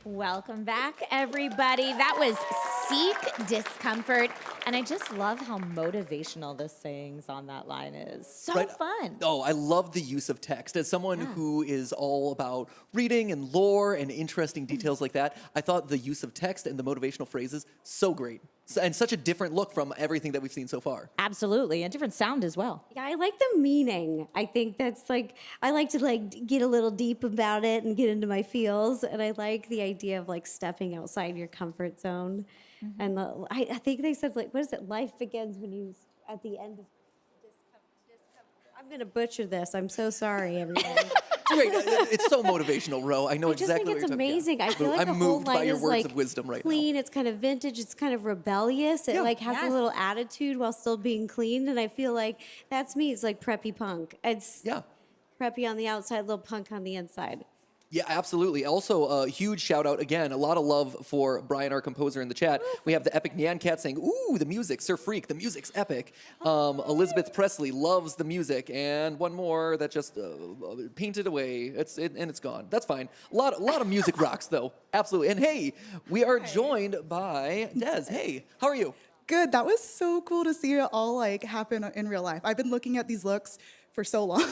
Speaker 9: Welcome back, everybody. That was Seek Discomfort And I just love how motivational the sayings on that line is. So
Speaker 1: Right.
Speaker 9: fun.
Speaker 1: Oh, I love the use of text. As someone who is all about reading and lore and interesting details like that, I thought the use of text and the motivational phrases so great. And such a different look from everything that we've seen so far.
Speaker 9: Absolutely. A different sound as well.
Speaker 10: Yeah, I like the meaning. I think that's like, I like to like get a little deep about it and get into my feels. And I like the idea of like stepping outside your comfort zone. And I think they said like, what is it? Life begins when you, at the end of discomfort. I'm going to butcher this. I'm so sorry, everybody.
Speaker 1: Great. It's so motivational, Ro. I know
Speaker 10: I just
Speaker 1: exactly
Speaker 10: think it's
Speaker 1: what you're
Speaker 10: amazing.
Speaker 1: talking
Speaker 10: I feel like
Speaker 1: I'm
Speaker 10: the whole
Speaker 1: moved by
Speaker 10: line
Speaker 1: your
Speaker 10: is
Speaker 1: words
Speaker 10: like
Speaker 1: of wisdom right now.
Speaker 10: clean. It's kind of vintage. It's kind of rebellious. It like has
Speaker 9: Yes.
Speaker 10: a little attitude while still being clean. And I feel like that's me. It's like preppy punk. It's preppy on the outside, little punk on the inside.
Speaker 1: Yeah, absolutely. Also, a huge shout out again. A lot of love for Brian, our composer, in the chat. We have the Epic Nyan Cat saying, "Ooh, the music, Sir Freak, the music's epic." Elizabeth Presley loves the music, and one more that just painted away. And it's gone. That's fine. A lot of music rocks though. Absolutely. And hey, we are joined by Des. Hey, how are you?
Speaker 15: Good. That was so cool to see it all like happen in real life. I've been looking at these looks for so long,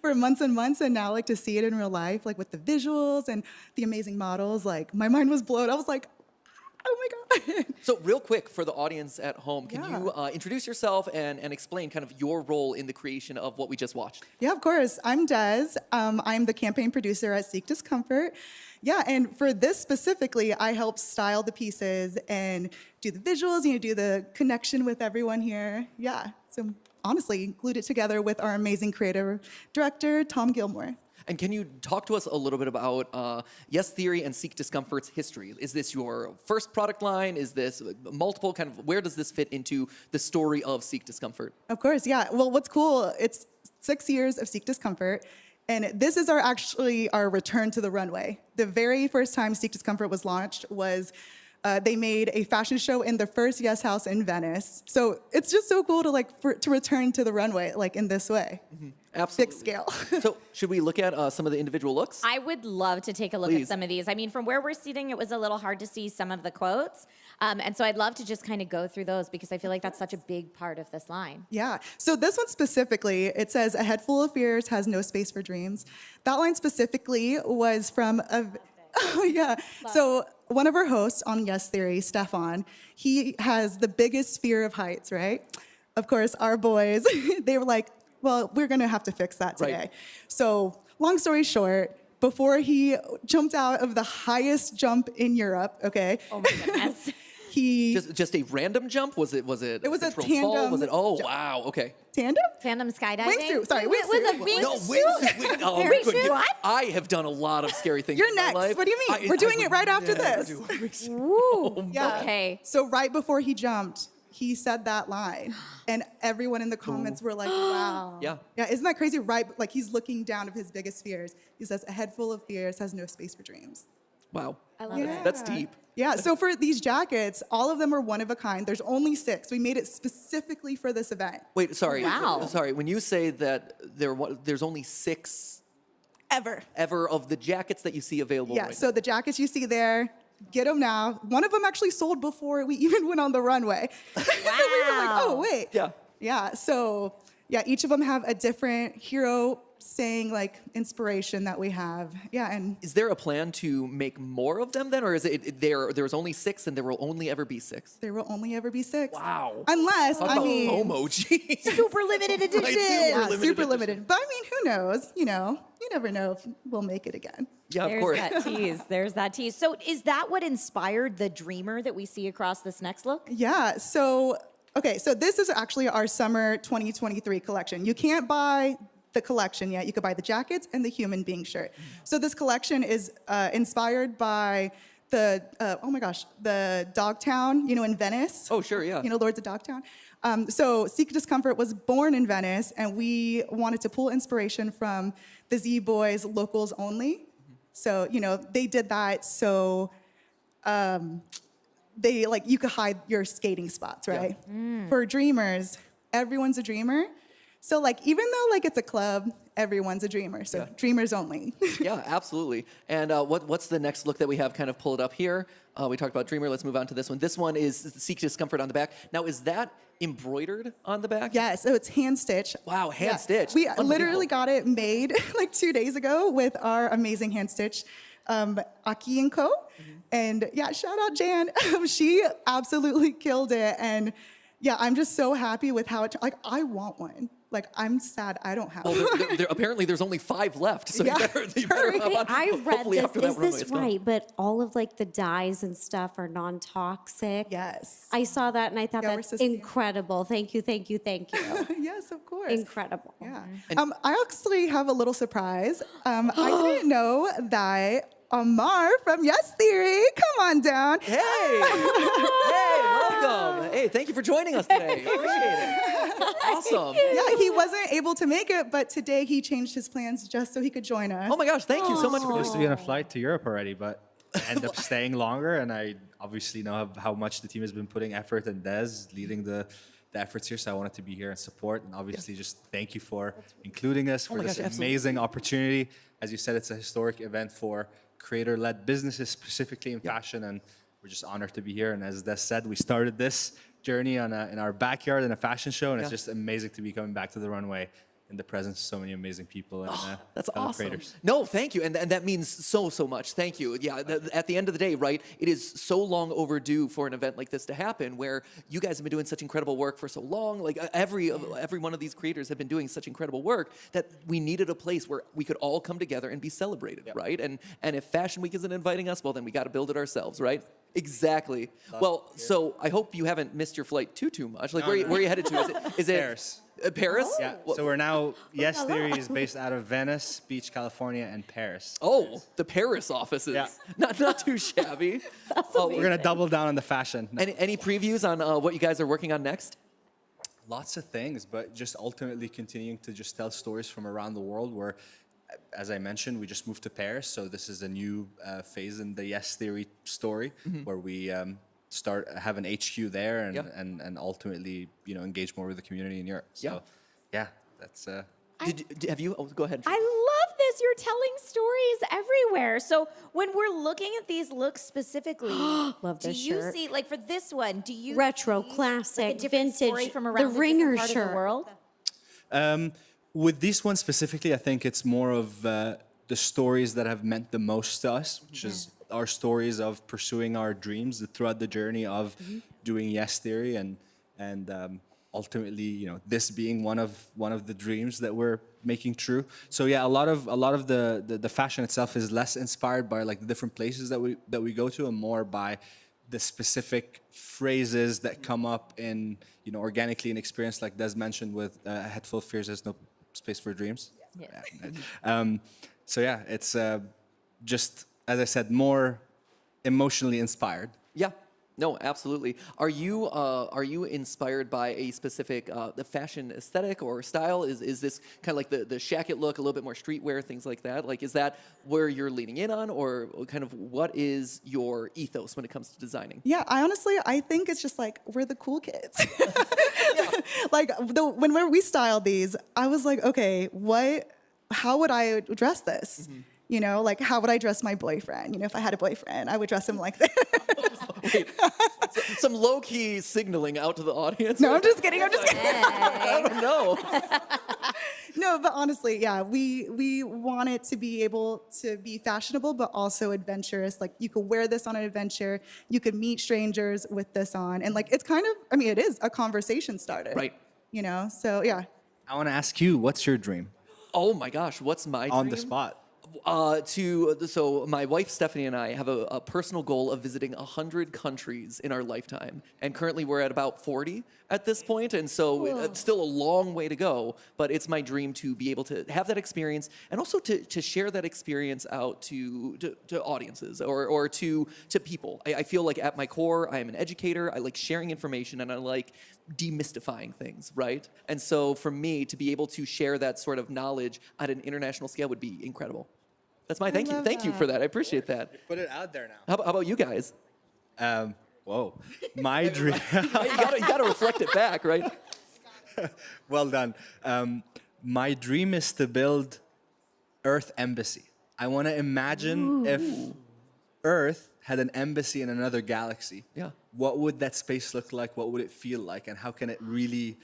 Speaker 15: for months and months, and now like to see it in real life, like with the visuals and the amazing models, like my mind was blown. I was like, oh my God.
Speaker 1: So real quick for the audience at home, can you introduce yourself and explain kind of your role in the creation of what we just watched?
Speaker 15: Yeah, of course. I'm Des. I'm the campaign producer at Seek Discomfort. Yeah, and for this specifically, I help style the pieces and do the visuals, do the connection with everyone here. Yeah, so honestly, glued it together with our amazing creative director, Tom Gilmore.
Speaker 1: And can you talk to us a little bit about Yes Theory and Seek Discomfort's history? Is this your first product line? Is this multiple? Kind of where does this fit into the story of Seek Discomfort?
Speaker 15: Of course, yeah. Well, what's cool, it's 6 years of Seek Discomfort, and this is actually our return to the runway. The very first time Seek Discomfort was launched was they made a fashion show in the first Yes House in Venice. So it's just so cool to to return to the runway like in this way.
Speaker 1: Absolutely.
Speaker 15: Big scale.
Speaker 1: So should we look at some of the individual looks?
Speaker 9: I would love to take a look
Speaker 1: Please.
Speaker 9: at some of these. I mean, from where we're sitting, it was a little hard to see some of the quotes. And so I'd love to just kind of go through those because I feel like that's such a big part of this line.
Speaker 15: Yeah. So this one specifically, it says, "A head full of fears has no space for dreams." That line specifically was from a... Oh, yeah. So one of our hosts on Yes Theory, Stefan, he has the biggest fear of heights, right? Of course, our boys, they were like, well, we're going to have to fix that today.
Speaker 1: Right.
Speaker 15: So long story short, before he jumped out of the highest jump in Europe, okay?
Speaker 9: Oh, my goodness.
Speaker 15: He...
Speaker 1: Just a random jump? Was it?
Speaker 15: It was a
Speaker 1: controlled
Speaker 15: tandem
Speaker 1: fall? Was it? Oh,
Speaker 15: jump.
Speaker 1: wow. Okay.
Speaker 15: Tandem?
Speaker 9: Tandem skydiving?
Speaker 15: Wingsuit. Sorry,
Speaker 9: With
Speaker 15: wingsuit.
Speaker 9: a wingsuit?
Speaker 1: No, wingsuit. Oh, we
Speaker 9: Parachute?
Speaker 1: couldn't get-
Speaker 9: What?
Speaker 1: I have done a lot of scary things
Speaker 15: You're
Speaker 1: in my
Speaker 15: next.
Speaker 1: life.
Speaker 15: What do you mean? We're doing it right after this.
Speaker 9: Ooh.
Speaker 15: Yeah.
Speaker 9: Okay.
Speaker 15: So right before he jumped, he said that line, and everyone in the comments were like, "Wow,
Speaker 1: Yeah.
Speaker 15: yeah, isn't that crazy?" Right, like he's looking down of his biggest fears. He says, "A head full of fears has no space for dreams."
Speaker 1: Wow.
Speaker 10: I love
Speaker 15: Yeah.
Speaker 10: it.
Speaker 1: That's deep.
Speaker 15: Yeah. So for these jackets, all of them are one of a kind. There's only 6. We made it specifically for this event.
Speaker 1: Wait, sorry.
Speaker 9: Wow.
Speaker 1: Sorry. When you say that there's only 6
Speaker 15: Ever.
Speaker 1: of the jackets that you see available
Speaker 15: Yeah.
Speaker 1: right
Speaker 15: So the jackets you see there. Get them now. One of them actually sold before we even went on the runway. So we were like, oh, wait.
Speaker 1: Yeah.
Speaker 15: Yeah, so yeah, each of them have a different hero saying like inspiration that we have. Yeah, and
Speaker 1: Is there a plan to make more of them then, or is it there's only 6 and there will only ever be 6?
Speaker 15: there will only ever be 6.
Speaker 1: Wow.
Speaker 15: Unless,
Speaker 1: Talk
Speaker 15: I
Speaker 1: about
Speaker 15: mean,
Speaker 1: FOMO, geez.
Speaker 9: Super limited edition.
Speaker 15: yeah,
Speaker 1: limited
Speaker 15: super
Speaker 1: edition.
Speaker 15: limited. But I mean, who knows? You never know if we'll make it again.
Speaker 1: Yeah, of
Speaker 9: There's
Speaker 1: course.
Speaker 9: that tease. There's that tease. So is that what inspired the dreamer that we see across this next look?
Speaker 15: Yeah, so, okay, so this is actually our summer 2023 collection. You can't buy the collection yet. You could buy the jackets and the human being shirt. So this collection is inspired by the, the Dogtown, in Venice.
Speaker 1: Oh, sure, yeah.
Speaker 15: Lords of Dogtown. So Seek Discomfort was born in Venice, and we wanted to pull inspiration from the Z Boys Locals Only. So, they did that so you could hide your skating spots, right? For dreamers, everyone's a dreamer. So even though it's a club everyone's a dreamer. So dreamers only.
Speaker 1: Yeah, absolutely. And what's the next look that we have kind of pulled up here? We talked about Dreamer. Let's move on to this one. This one is Seek Discomfort on the back. Now, is that embroidered on the back?
Speaker 15: Yeah, so it's hand stitched.
Speaker 1: Wow, hand stitched.
Speaker 15: We literally got it made like 2 days ago with our amazing hand stitch, Aki and Co. And yeah, shout out Jan. She absolutely killed it. And yeah, I'm just so happy with how it, like, I want one. Like, I'm sad I don't have
Speaker 1: Well,
Speaker 15: one.
Speaker 1: apparently there's only 5 left, so
Speaker 15: Yeah.
Speaker 1: you better hop on.
Speaker 10: I read
Speaker 1: Hopefully
Speaker 10: this.
Speaker 1: after that
Speaker 10: Is
Speaker 1: runway
Speaker 10: this
Speaker 1: is gone.
Speaker 10: right? But all of like the dyes and stuff are non-toxic.
Speaker 15: Yes.
Speaker 10: I saw that and I thought
Speaker 15: Yeah, we're
Speaker 10: that's
Speaker 15: sustainable.
Speaker 10: incredible. Thank you, thank you, thank you.
Speaker 15: Yes, of course.
Speaker 10: Incredible.
Speaker 15: Yeah. I actually have a little surprise. I didn't know that Amar from Yes Theory, come on down.
Speaker 1: Hey! Hey, welcome. Hey, thank you for joining us today. Appreciate it. Awesome.
Speaker 15: Yeah, he wasn't able to make it, but today he changed his plans just so he could join us.
Speaker 1: Oh my gosh, thank you so much for
Speaker 16: Supposed to
Speaker 1: doing
Speaker 16: be on a flight to Europe already, but I ended up staying longer, and I obviously know how much the team has been putting effort, and Des leading the efforts here, so I wanted to be here and support, and obviously just thank you for including us for
Speaker 1: my
Speaker 16: this
Speaker 1: gosh, absolutely.
Speaker 16: amazing opportunity. As you said, it's a historic event for creator-led businesses, specifically in fashion, and we're just honored to be here. And as Des said, we started this journey in our backyard in a fashion show, and it's just amazing to be coming back to the runway in the presence of so many amazing people and
Speaker 1: That's
Speaker 16: fellow
Speaker 1: awesome.
Speaker 16: creators.
Speaker 1: No, thank you. And that means so much. Thank you. Yeah, at the end of the day, right, it is so long overdue for an event like this to happen where you guys have been doing such incredible work for so long. Like every one of these creators have been doing such incredible work that we needed a place where we could all come together and be celebrated, right? And if Fashion Week isn't inviting us, well, then we got to build it ourselves, right? Exactly. Well, so I hope you haven't missed your flight too much. Like, where are you headed to? Is it
Speaker 16: Paris.
Speaker 1: Paris?
Speaker 16: Yeah, so we're now, Yes Theory is based out of Venice Beach, California, and Paris.
Speaker 1: Oh, the Paris offices.
Speaker 16: Yeah.
Speaker 1: Not too shabby.
Speaker 16: We're going to double down on the fashion.
Speaker 1: Any previews on what you guys are working on next?
Speaker 16: Lots of things, but just ultimately continuing to just tell stories from around the world where, as I mentioned, we just moved to Paris. So this is a new phase in the Yes Theory story where we have an HQ there and ultimately, engage more with the community in Europe. So yeah, that's...
Speaker 1: have you? Oh, go ahead.
Speaker 9: I love this. You're telling stories everywhere. So when we're looking at these looks specifically,
Speaker 10: Love
Speaker 9: do
Speaker 10: this
Speaker 9: you
Speaker 10: shirt.
Speaker 9: see, like for this one, do you
Speaker 10: Retro,
Speaker 9: see,
Speaker 10: classic,
Speaker 9: like, a different
Speaker 10: vintage,
Speaker 9: story from
Speaker 10: the
Speaker 9: around
Speaker 10: ringer
Speaker 9: different part
Speaker 10: shirt.
Speaker 9: of the world?
Speaker 16: With this one specifically, I think it's more of the stories that have meant the most to us, which is our stories of pursuing our dreams throughout the journey of doing Yes Theory and ultimately, this being one of the dreams that we're making true. So yeah, a lot of the fashion itself is less inspired by like the different places that we go to and more by the specific phrases that come up in organically in experience, like Des mentioned with a head full of fears, there's no space for dreams. Yeah. So yeah, it's just, as I said, more emotionally inspired.
Speaker 1: Yeah. No, absolutely. Are you inspired by a specific the fashion aesthetic or style? Is this kind of like the shacket look, a little bit more streetwear, things like that? Like, is that where you're leaning in on, or kind of what is your ethos when it comes to designing?
Speaker 15: Yeah, I think it's just like we're the cool kids. Like when we styled these, I was like, okay, how would I dress this? Like how would I dress my boyfriend? If I had a boyfriend, I would dress him like this.
Speaker 1: Wait, some low-key signaling out to the audience.
Speaker 15: No, I'm just kidding.
Speaker 1: I don't know.
Speaker 15: No, but honestly, yeah, we want it to be able to be fashionable, but also adventurous. Like you could wear this on an adventure. You could meet strangers with this on. And like, it's kind of, it is a conversation starter.
Speaker 1: Right.
Speaker 15: So yeah.
Speaker 16: I want to ask you, what's your dream?
Speaker 1: Oh my gosh, what's my dream?
Speaker 16: On the spot.
Speaker 1: So my wife Stephanie and I have a personal goal of visiting 100 countries in our lifetime, and currently we're at about 40 at this point, and so it's still a long way to go. But it's my dream to be able to have that experience, and also to share that experience out to audiences or to people. I feel like at my core I am an educator. I like sharing information, and I like demystifying things, right? And so for me to be able to share that sort of knowledge at an international scale would be incredible. That's my thank you. Thank you for that. I appreciate that.
Speaker 16: Put it out there now.
Speaker 1: How about you guys?
Speaker 16: Whoa, my dream.
Speaker 1: You gotta reflect it back, right?
Speaker 16: Well done. My dream is to build Earth Embassy. I want to imagine if Earth had an embassy in another galaxy.
Speaker 1: Yeah.
Speaker 16: What would that space look like? What would it feel like? And how can it really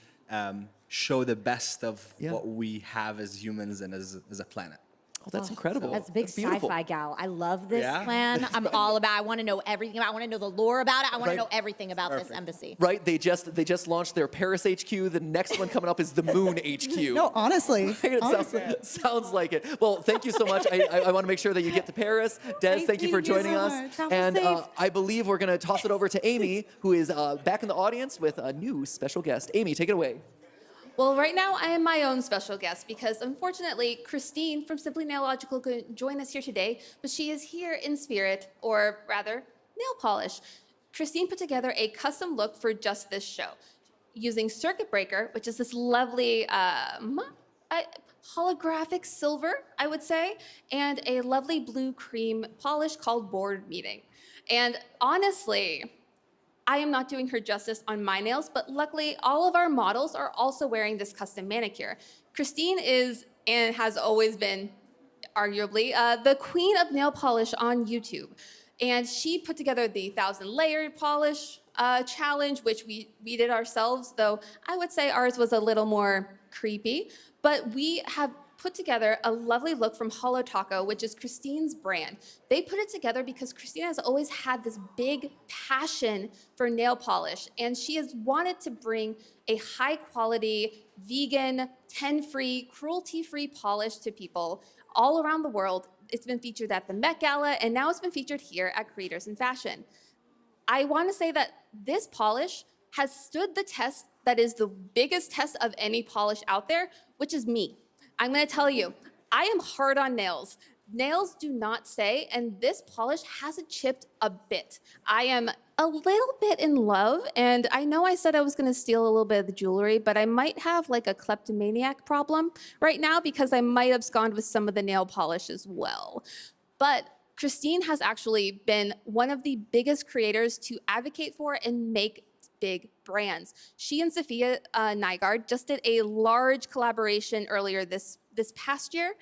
Speaker 16: show the best of what we have as humans and as a planet?
Speaker 1: Oh, that's incredible.
Speaker 9: That's a big
Speaker 1: beautiful.
Speaker 9: sci-fi gal. I love this
Speaker 16: Yeah?
Speaker 9: plan. I'm all about. I want to know everything about. I want to know the lore about it. I want
Speaker 1: Right.
Speaker 9: to know everything about this embassy.
Speaker 1: Right, they just launched their Paris HQ. The next one coming up is the Moon HQ.
Speaker 15: No, honestly.
Speaker 1: It sounds like it. Well, thank you so much. I want to make sure that you get to Paris. Des, thank you for joining us.
Speaker 10: Travel
Speaker 1: And
Speaker 10: safe.
Speaker 1: I believe we're going to toss it over to Amy, who is back in the audience with a new special guest. Amy, take it away.
Speaker 2: Well, right now I am my own special guest because unfortunately Christine from Simply Nailogical couldn't join us here today, but she is here in spirit, or rather, nail polish. Christine put together a custom look for just this show using Circuit Breaker, which is this lovely holographic silver, I would say, and a lovely blue cream polish called Board Meeting. And honestly, I am not doing her justice on my nails, but luckily all of our models are also wearing this custom manicure. Christine is, and has always been, arguably, the queen of nail polish on YouTube. And she put together the 1,000 layered polish challenge, which we did ourselves, though I would say ours was a little more creepy. But we have put together a lovely look from Holo Taco, which is Christine's brand. They put it together because Christine has always had this big passion for nail polish, and she has wanted to bring a high quality, vegan, 10-free, cruelty-free polish to people all around the world. It's been featured at the Met Gala, and now it's been featured here at Creators in Fashion. I want to say that this polish has stood the test that is the biggest test of any polish out there, which is me. I'm going to tell you, I am hard on nails. Nails do not stay, and this polish hasn't chipped a bit. I am a little bit in love, and I know I said I was going to steal a little bit of the jewelry, but I might have like a kleptomaniac problem right now because I might abscond with some of the nail polish as well. But Christine has actually been one of the biggest creators to advocate for and make big brands. She and Sophia Nygaard just did a large collaboration earlier this past year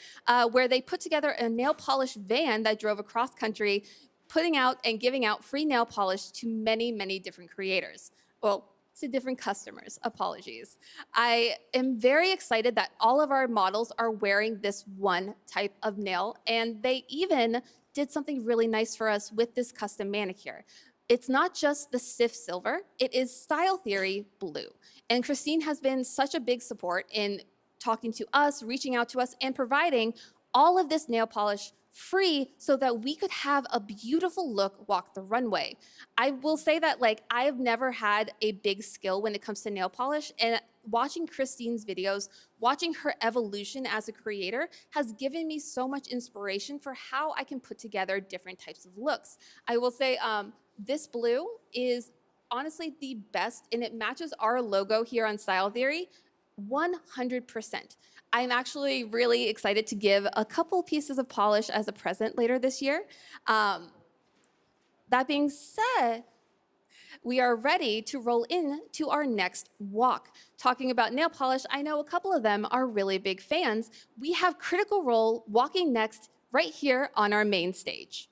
Speaker 2: where they put together a nail polish van that drove across country, putting out and giving out free nail polish to many, many different creators. Well, to different customers, apologies. I am very excited that all of our models are wearing this one type of nail, and they even did something really nice for us with this custom manicure. It's not just the stiff silver, it is Style Theory blue. And Christine has been such a big support in talking to us, reaching out to us, and providing all of this nail polish free so that we could have a beautiful look walk the runway. I will say that I have never had a big skill when it comes to nail polish, and watching Christine's videos, watching her evolution as a creator has given me so much inspiration for how I can put together different types of looks. I will say, this blue is honestly the best, and it matches our logo here on Style Theory 100%. I'm actually really excited to give a couple pieces of polish as a present later this year. That being said, we are ready to roll in to our next walk. Talking about nail polish, I know a couple of them are really big fans. We have Critical Role walking next right here on our main stage.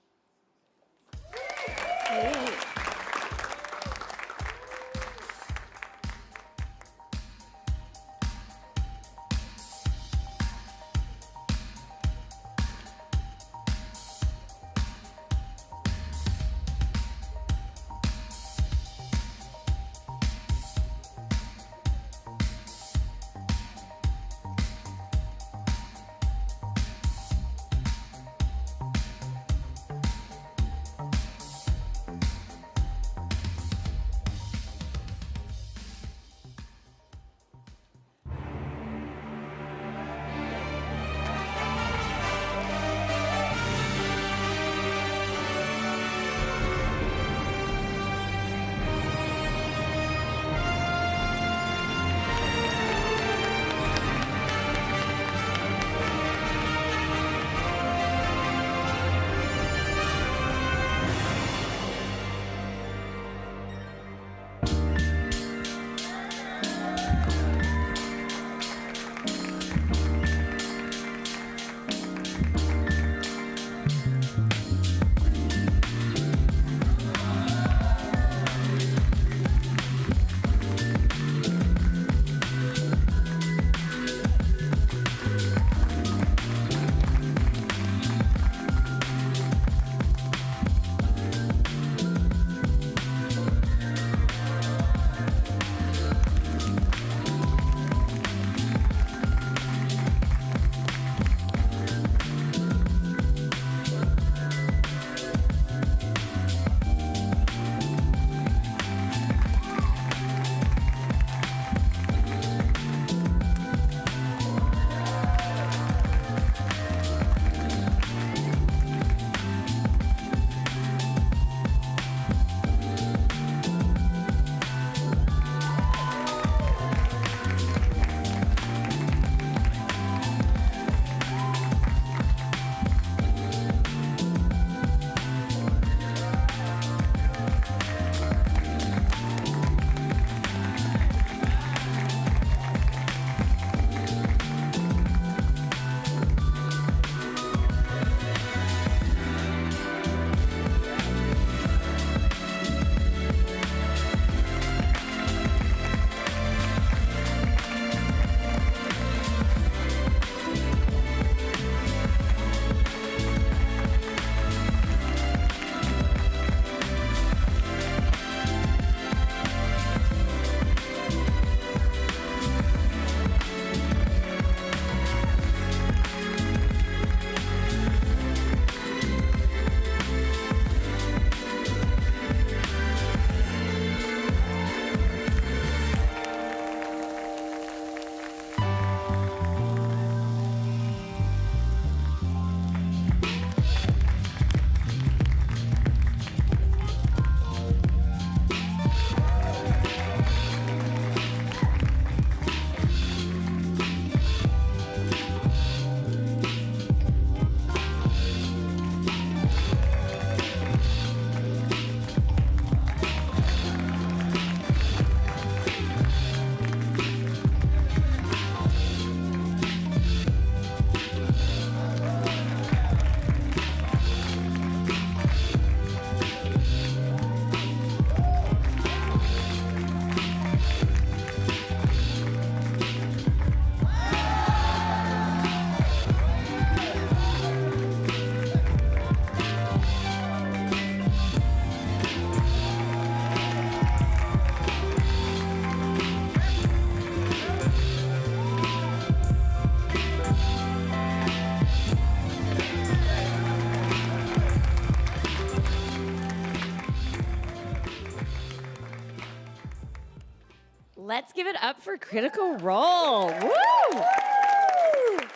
Speaker 9: Let's give it up for Critical Role. Woo!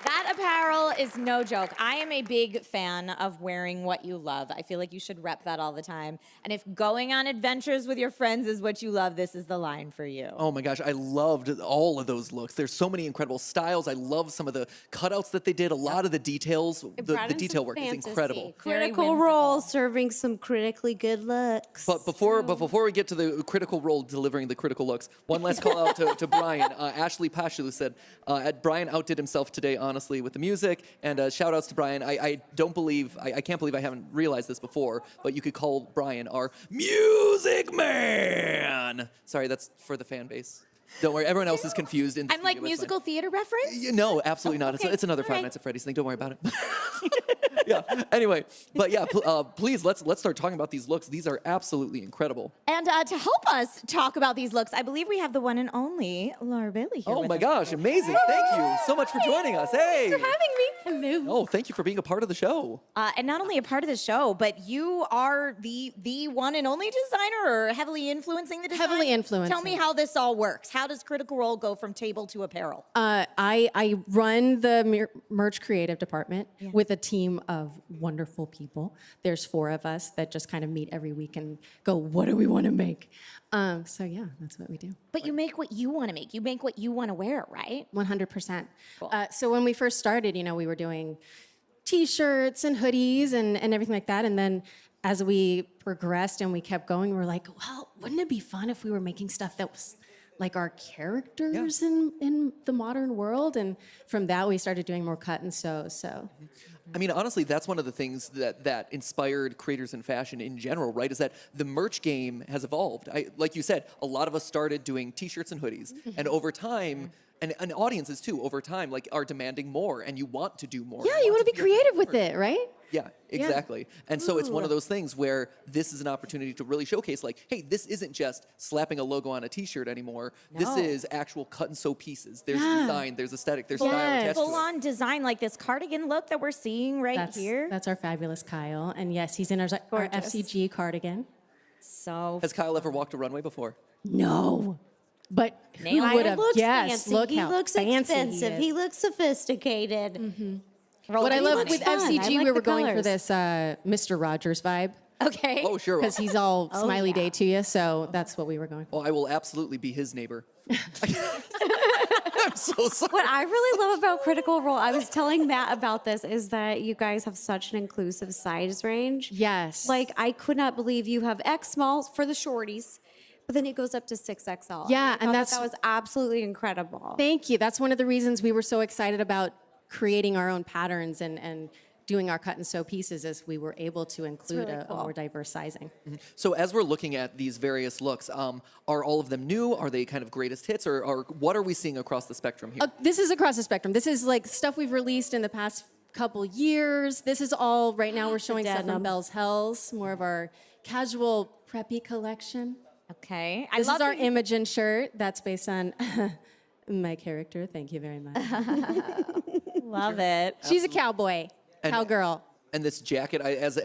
Speaker 9: That apparel is no joke. I am a big fan of wearing what you love. I feel like you should rep that all the time. And if going on adventures with your friends is what you love, this is the line for you.
Speaker 1: Oh my gosh, I loved all of those looks. There's so many incredible styles. I love some of the cutouts that they did. A lot of the details, the detail work is incredible.
Speaker 10: Critical Role serving some critically good looks.
Speaker 1: But before we get to the Critical Role delivering the critical looks, one last call out to Brian. Ashley Pashu said, Brian outdid himself today, honestly, with the music. And shout outs to Brian. I can't believe I haven't realized this before, but you could call Brian our music man. Sorry, that's for the fan base. Don't worry, everyone else is confused.
Speaker 9: I'm like musical theater reference?
Speaker 1: No, absolutely not. It's another Five Nights at Freddy's thing. Don't worry about it. Yeah. Anyway, but yeah, please let's start talking about these looks. These are absolutely incredible.
Speaker 9: And to help us talk about these looks, I believe we have the one and only Laura Bailey here.
Speaker 1: Oh
Speaker 9: with
Speaker 1: my
Speaker 9: us.
Speaker 1: gosh, amazing! Thank you so much for joining us. Hey,
Speaker 9: Thanks for having me. Hello.
Speaker 1: Oh, thank you for being a part of the show.
Speaker 9: And not only a part of the show, but you are the one and only designer, or heavily influencing the design.
Speaker 17: Heavily influencing.
Speaker 9: Tell me how this all works. How does Critical Role go from table to apparel?
Speaker 17: I run the merch creative department with a team of wonderful people. There's 4 of us that just kind of meet every week and go, what do we want to make? So yeah, that's what we do.
Speaker 9: But you make what you want to make. You make what you want to wear, right?
Speaker 17: 100%. So when we first started, we were doing T-shirts and hoodies and everything like that. And then as we progressed and we kept going, we were like, well, wouldn't it be fun if we were making stuff that was like our characters in the modern world? And from that, we started doing more cut and sew. So,
Speaker 1: I mean, honestly, that's one of the things that inspired creators in fashion in general, right? Is that the merch game has evolved. Like you said, a lot of us started doing T-shirts and hoodies, and over time, and audiences too, over time, like are demanding more, and you want to do more.
Speaker 17: yeah, you want to be creative with it, right?
Speaker 1: Yeah, exactly. And so it's one of those things where this is an opportunity to really showcase, like, hey, this isn't just slapping a logo on a T-shirt anymore. This is actual cut and sew pieces. There's design, there's aesthetic, there's style attached to it.
Speaker 9: Full-on design, like this cardigan look that we're seeing here.
Speaker 17: That's our fabulous Kyle. And yes, he's in our FCG cardigan.
Speaker 9: So
Speaker 1: Has Kyle ever walked a runway before?
Speaker 17: No. But who
Speaker 10: Kyle
Speaker 17: would have
Speaker 10: looks
Speaker 17: guessed?
Speaker 10: fancy.
Speaker 17: Look
Speaker 10: He
Speaker 17: how
Speaker 10: looks
Speaker 17: fancy
Speaker 10: expensive.
Speaker 17: He
Speaker 10: He
Speaker 17: is.
Speaker 10: looks sophisticated.
Speaker 17: What I love with
Speaker 10: fun. I
Speaker 17: FCG,
Speaker 10: like
Speaker 17: we
Speaker 10: the
Speaker 17: were going for
Speaker 10: colors.
Speaker 17: this Mr. Rogers vibe.
Speaker 9: Okay.
Speaker 1: Oh, sure.
Speaker 17: Because he's all
Speaker 10: Oh,
Speaker 17: smiley
Speaker 10: yeah.
Speaker 17: day to you, so that's what we were going for.
Speaker 1: Oh, I will absolutely be his neighbor. I'm so sorry.
Speaker 10: What I really love about Critical Role, I was telling Matt about this, is that you guys have such an inclusive size range.
Speaker 17: Yes.
Speaker 10: Like, I could not believe you have X small for the shorties, but then it goes up to 6XL.
Speaker 17: Yeah, and
Speaker 10: that
Speaker 17: that's-
Speaker 10: was absolutely incredible.
Speaker 17: Thank you. That's one of the reasons we were so excited about creating our own patterns and doing our cut and sew pieces, as we were able to include
Speaker 10: really
Speaker 17: a
Speaker 10: cool.
Speaker 17: more diverse sizing.
Speaker 1: So as we're looking at these various looks, are all of them new? Are they kind of greatest hits, or what are we seeing across the spectrum here?
Speaker 17: This is across the spectrum. This is like stuff we've released in the past couple years. This is all right now. We're showing stuff
Speaker 10: denim.
Speaker 17: from Bell's Hells, more of our casual preppy collection.
Speaker 9: Okay.
Speaker 17: This is our Imogen shirt. That's based on my character. Thank you very much.
Speaker 9: Love it.
Speaker 17: She's a cowboy,
Speaker 1: And-
Speaker 17: cowgirl.
Speaker 1: And this jacket, as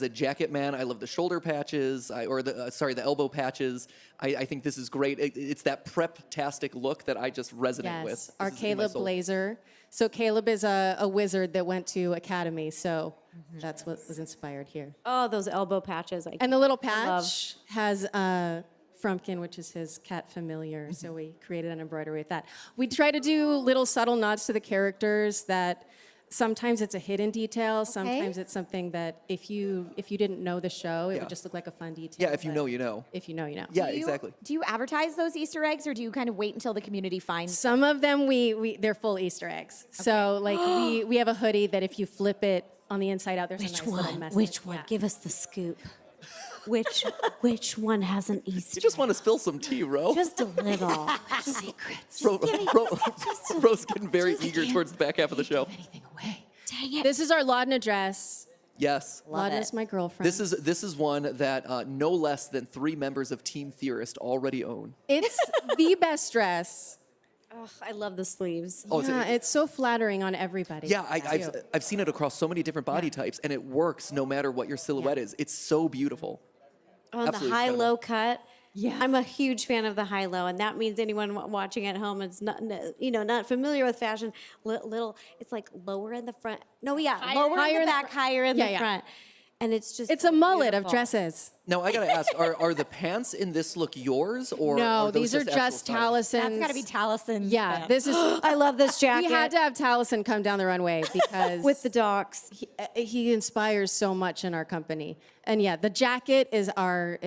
Speaker 1: a jacket man, I love the shoulder patches, the elbow patches. I think this is great. It's that prep-tastic look that I just resonate with.
Speaker 17: Yes,
Speaker 1: This
Speaker 17: our
Speaker 1: is in my
Speaker 17: Caleb
Speaker 1: soul.
Speaker 17: blazer. So Caleb is a wizard that went to academy, so that's what was inspired here.
Speaker 10: Oh, those elbow patches.
Speaker 17: And the little
Speaker 10: I love.
Speaker 17: patch has Frumpkin, which is his cat familiar, so we created an embroidery with that. We try to do little subtle nods to the characters that sometimes it's a hidden detail, sometimes it's something that if you didn't know the show, it
Speaker 1: Yeah.
Speaker 17: would just look like a fun detail.
Speaker 1: Yeah, if you
Speaker 17: but
Speaker 1: know, you know.
Speaker 17: If you know, you know.
Speaker 1: Yeah,
Speaker 9: Do you-
Speaker 1: exactly.
Speaker 9: Do you advertise those Easter eggs, or do you kind of wait until the community finds
Speaker 17: Some of them they're full Easter eggs. So like we have a hoodie that if you flip it on the inside out, there's a nice little message.
Speaker 10: Which one?
Speaker 17: Yeah.
Speaker 10: Give us the scoop. Which one has an Easter?
Speaker 1: You just want to spill some tea, Ro.
Speaker 10: Just a little. Secrets.
Speaker 1: Ro's getting very eager towards the back half of the show.
Speaker 10: Dang it.
Speaker 17: This is our Laudna dress.
Speaker 1: Yes.
Speaker 17: Laudna's my girlfriend.
Speaker 1: This is one that no less than 3 members of Team Theorist already own.
Speaker 17: It's the best dress.
Speaker 10: Ugh, I love the sleeves.
Speaker 1: Oh,
Speaker 17: Yeah, it's so flattering on everybody.
Speaker 1: Yeah, I've seen it across so many different body types, and it works no matter what your silhouette is. It's so beautiful.
Speaker 10: On the
Speaker 1: Absolutely
Speaker 10: high
Speaker 1: incredible.
Speaker 10: low cut, Yeah, I'm a huge fan of the high-low, and that means anyone watching at home is not familiar with fashion. Little, it's like lower in the front. No, yeah, lower in the back, higher in the front, and it's just
Speaker 17: It's a mullet of
Speaker 10: beautiful.
Speaker 17: dresses.
Speaker 1: Now I gotta ask: are the pants in this look yours, or
Speaker 17: No,
Speaker 1: are those
Speaker 17: these are
Speaker 1: actual
Speaker 17: just
Speaker 1: styles?
Speaker 17: Taliesin's.
Speaker 9: That's got to be Taliesin.
Speaker 17: Yeah, this is.
Speaker 10: I love this jacket.
Speaker 17: We had to have Taliesin come down the runway because
Speaker 10: with the docs.
Speaker 17: He inspires so much in our company. And yeah, the jacket is our